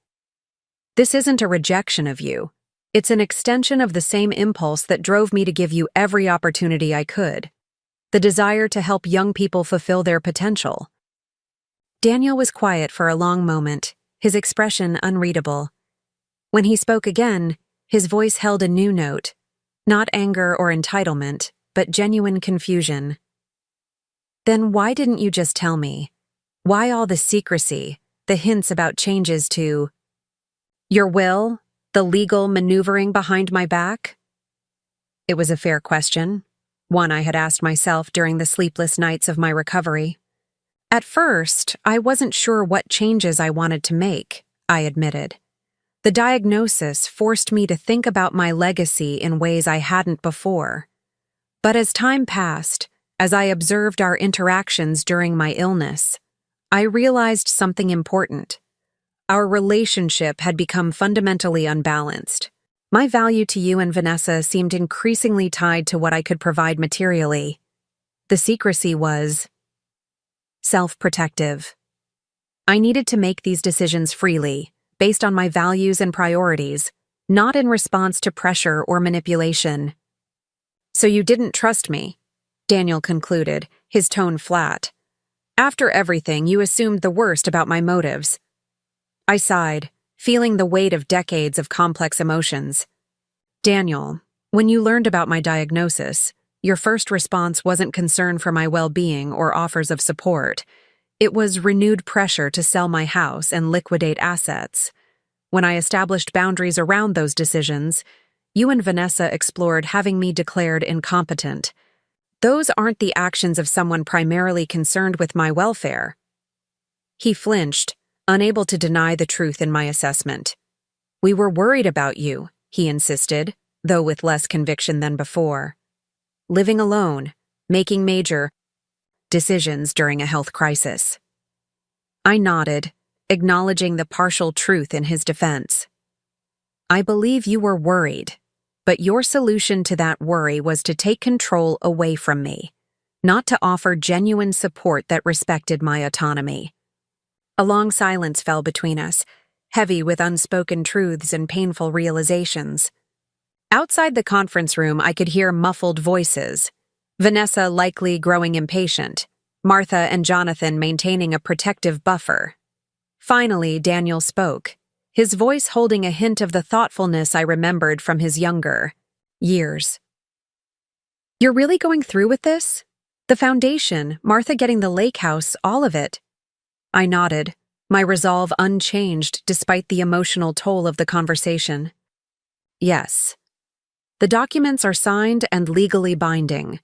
This isn't a rejection of you. It's an extension of the same impulse that drove me to give you every opportunity I could: the desire to help young people fulfill their potential. Daniel was quiet for a long moment, his expression unreadable. When he spoke again, his voice held a new note, not anger or entitlement, but genuine confusion. Then why didn't you just tell me? Why all the secrecy, the hints about changes to your will, the legal maneuvering behind my back? It was a fair question, one I had asked myself during the sleepless nights of my recovery. At first, I wasn't sure what changes I wanted to make, I admitted. The diagnosis forced me to think about my legacy in ways I hadn't before. But as time passed, as I observed our interactions during my illness, I realized something important. Our relationship had become fundamentally unbalanced. My value to you and Vanessa seemed increasingly tied to what I could provide materially. The secrecy was self-protective. I needed to make these decisions freely, based on my values and priorities, not in response to pressure or manipulation. So you didn't trust me, Daniel concluded, his tone flat. After everything, you assumed the worst about my motives. I sighed, feeling the weight of decades of complex emotions. Daniel, when you learned about my diagnosis, your first response wasn't concern for my well-being or offers of support. It was renewed pressure to sell my house and liquidate assets. When I established boundaries around those decisions, you and Vanessa explored having me declared incompetent. Those aren't the actions of someone primarily concerned with my welfare. He flinched, unable to deny the truth in my assessment. We were worried about you, he insisted, though with less conviction than before. Living alone, making major decisions during a health crisis. I nodded, acknowledging the partial truth in his defense. I believe you were worried, but your solution to that worry was to take control away from me, not to offer genuine support that respected my autonomy. A long silence fell between us, heavy with unspoken truths and painful realizations. Outside the conference room, I could hear muffled voices, Vanessa likely growing impatient, Martha and Jonathan maintaining a protective buffer. Finally, Daniel spoke, his voice holding a hint of the thoughtfulness I remembered from his younger years. You're really going through with this? The foundation, Martha getting the lake house, all of it. I nodded, my resolve unchanged despite the emotional toll of the conversation. Yes. The documents are signed and legally binding.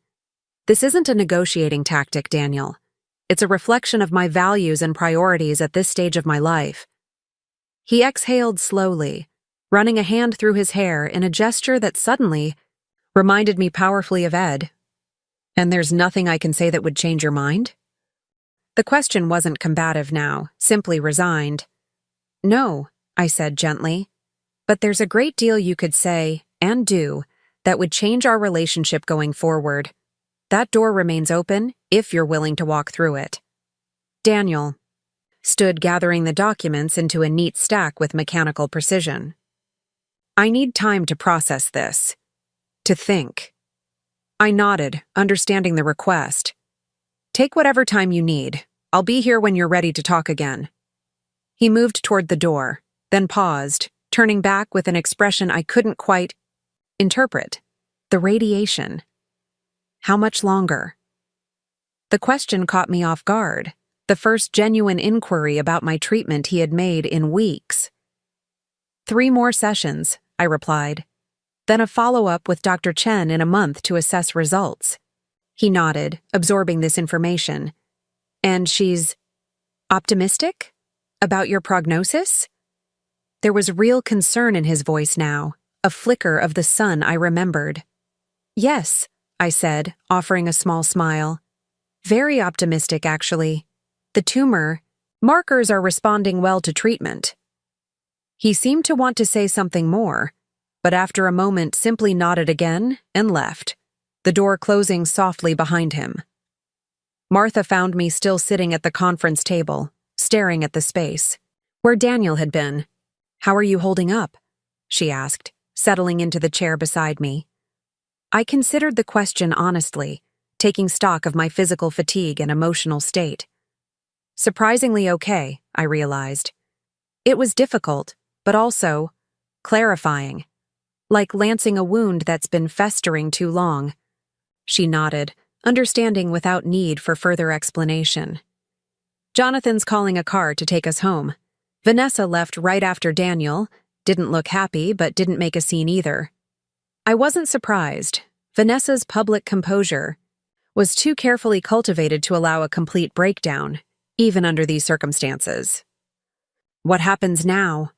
This isn't a negotiating tactic, Daniel. It's a reflection of my values and priorities at this stage of my life. He exhaled slowly, running a hand through his hair in a gesture that suddenly reminded me powerfully of Ed. And there's nothing I can say that would change your mind? The question wasn't combative now, simply resigned. No, I said gently, but there's a great deal you could say and do that would change our relationship going forward. That door remains open if you're willing to walk through it. Daniel stood gathering the documents into a neat stack with mechanical precision. I need time to process this. To think. I nodded, understanding the request. Take whatever time you need. I'll be here when you're ready to talk again. He moved toward the door, then paused, turning back with an expression I couldn't quite interpret. The radiation. How much longer? The question caught me off guard, the first genuine inquiry about my treatment he had made in weeks. 3 more sessions, I replied. Then a follow-up with Dr. Chen in a month to assess results. He nodded, absorbing this information. And she's optimistic? About your prognosis? There was real concern in his voice now, a flicker of the sun I remembered. Yes, I said, offering a small smile. Very optimistic, actually. The tumor markers are responding well to treatment. He seemed to want to say something more, but after a moment simply nodded again and left, the door closing softly behind him. Martha found me still sitting at the conference table, staring at the space, where Daniel had been. How are you holding up? She asked, settling into the chair beside me. I considered the question honestly, taking stock of my physical fatigue and emotional state. Surprisingly okay, I realized. It was difficult, but also clarifying, like lancing a wound that's been festering too long. She nodded, understanding without need for further explanation. Jonathan's calling a car to take us home. Vanessa left right after Daniel, didn't look happy but didn't make a scene either. I wasn't surprised. Vanessa's public composure was too carefully cultivated to allow a complete breakdown, even under these circumstances. What happens now?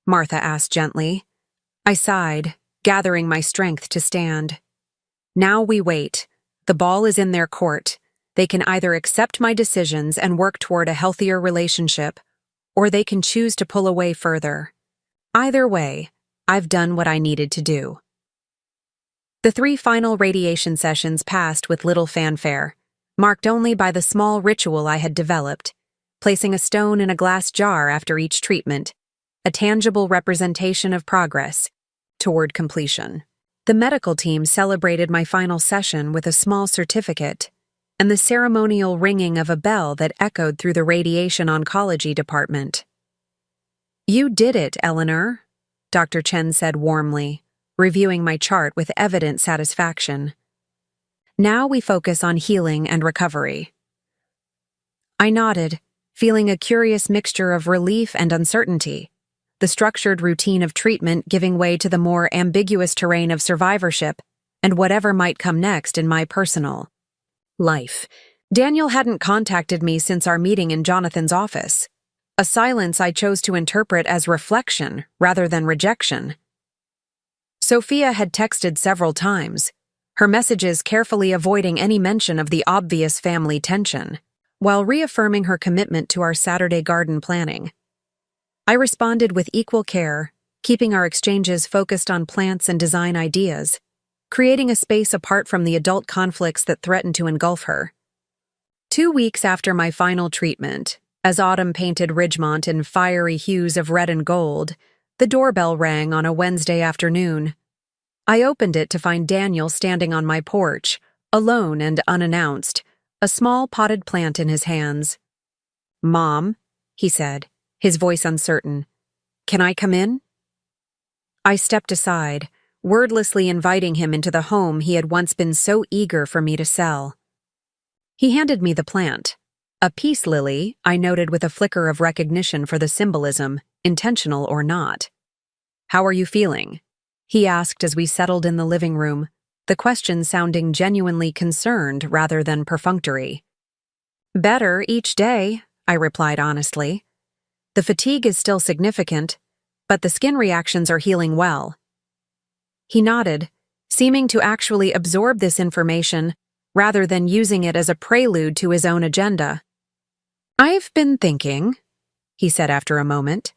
Martha asked gently. I sighed, gathering my strength to stand. Now we wait. The ball is in their court. They can either accept my decisions and work toward a healthier relationship, or they can choose to pull away further. Either way, I've done what I needed to do. The 3 final radiation sessions passed with little fanfare, marked only by the small ritual I had developed, placing a stone in a glass jar after each treatment, a tangible representation of progress toward completion. The medical team celebrated my final session with a small certificate and the ceremonial ringing of a bell that echoed through the radiation oncology department. You did it, Eleanor, Dr. Chen said warmly, reviewing my chart with evident satisfaction. Now we focus on healing and recovery. I nodded, feeling a curious mixture of relief and uncertainty, the structured routine of treatment giving way to the more ambiguous terrain of survivorship and whatever might come next in my personal life. Daniel hadn't contacted me since our meeting in Jonathan's office, a silence I chose to interpret as reflection rather than rejection. Sophia had texted several times, her messages carefully avoiding any mention of the obvious family tension, while reaffirming her commitment to our Saturday garden planning. I responded with equal care, keeping our exchanges focused on plants and design ideas, creating a space apart from the adult conflicts that threatened to engulf her. 2 weeks after my final treatment, as autumn painted Ridgemont in fiery hues of red and gold, the doorbell rang on a Wednesday afternoon. I opened it to find Daniel standing on my porch, alone and unannounced, a small potted plant in his hands. Mom, he said, his voice uncertain. Can I come in? I stepped aside, wordlessly inviting him into the home he had once been so eager for me to sell. He handed me the plant. A peace lily, I noted with a flicker of recognition for the symbolism, intentional or not. How are you feeling? He asked as we settled in the living room, the question sounding genuinely concerned rather than perfunctory. Better each day, I replied honestly. The fatigue is still significant, but the skin reactions are healing well. He nodded, seeming to actually absorb this information rather than using it as a prelude to his own agenda. I've been thinking, he said after a moment,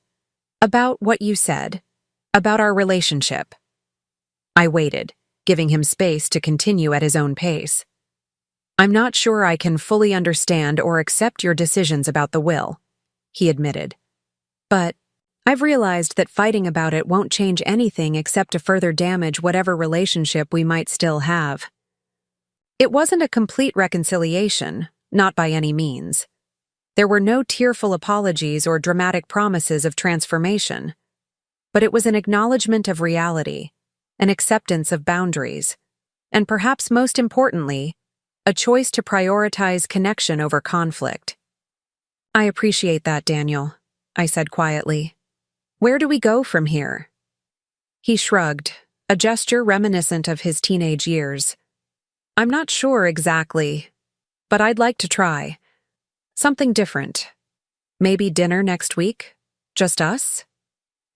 about what you said, about our relationship. I waited, giving him space to continue at his own pace. I'm not sure I can fully understand or accept your decisions about the will, he admitted. But I've realized that fighting about it won't change anything except to further damage whatever relationship we might still have. It wasn't a complete reconciliation, not by any means. There were no tearful apologies or dramatic promises of transformation, but it was an acknowledgement of reality, an acceptance of boundaries, and perhaps most importantly, a choice to prioritize connection over conflict. "I appreciate that, Daniel," I said quietly. "Where do we go from here?" He shrugged, a gesture reminiscent of his teenage years. "I'm not sure exactly, but I'd like to try. Something different. Maybe dinner next week? Just us?"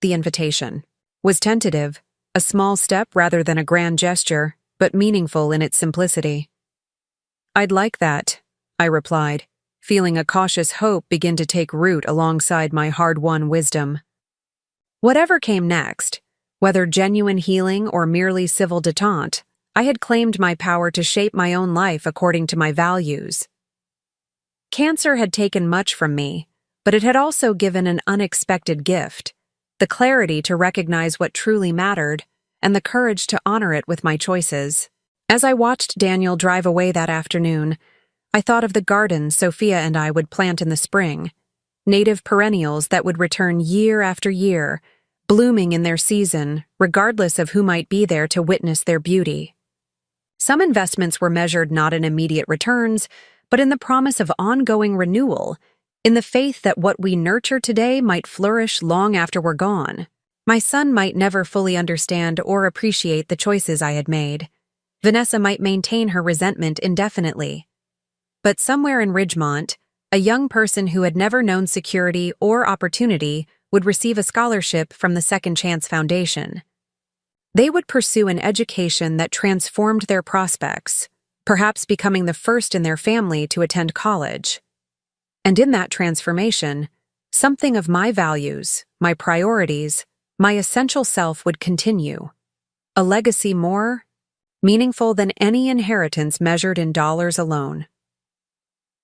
The invitation was tentative, a small step rather than a grand gesture, but meaningful in its simplicity. "I'd like that," I replied, feeling a cautious hope begin to take root alongside my hard-won wisdom. Whatever came next, whether genuine healing or merely civil detente, I had claimed my power to shape my own life according to my values. Cancer had taken much from me, but it had also given an unexpected gift, the clarity to recognize what truly mattered and the courage to honor it with my choices. As I watched Daniel drive away that afternoon, I thought of the gardens Sophia and I would plant in the spring, native perennials that would return year after year, blooming in their season, regardless of who might be there to witness their beauty. Some investments were measured not in immediate returns, but in the promise of ongoing renewal, in the faith that what we nurture today might flourish long after we're gone. My son might never fully understand or appreciate the choices I had made. Vanessa might maintain her resentment indefinitely. But somewhere in Ridgemont, a young person who had never known security or opportunity would receive a scholarship from the Second Chance Foundation. They would pursue an education that transformed their prospects, perhaps becoming the first in their family to attend college. And in that transformation, something of my values, my priorities, my essential self would continue. A legacy more meaningful than any inheritance measured in dollars alone.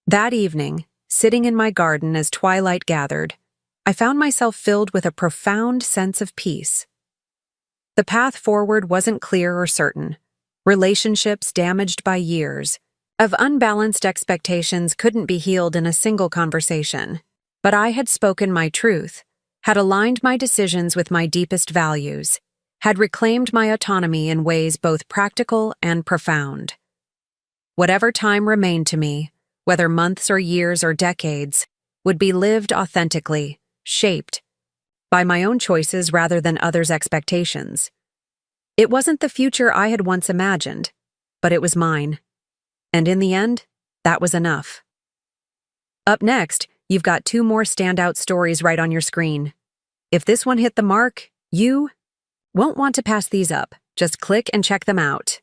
That evening, sitting in my garden as twilight gathered, I found myself filled with a profound sense of peace. The path forward wasn't clear or certain. Relationships damaged by years of unbalanced expectations couldn't be healed in a single conversation. But I had spoken my truth, had aligned my decisions with my deepest values, had reclaimed my autonomy in ways both practical and profound. Whatever time remained to me, whether months or years or decades, would be lived authentically, shaped by my own choices rather than others' expectations. It wasn't the future I had once imagined, but it was mine. And in the end, that was enough. Up next, you've got 2 more standout stories right on your screen. If this one hit the mark, you won't want to pass these up. Just click and check them out.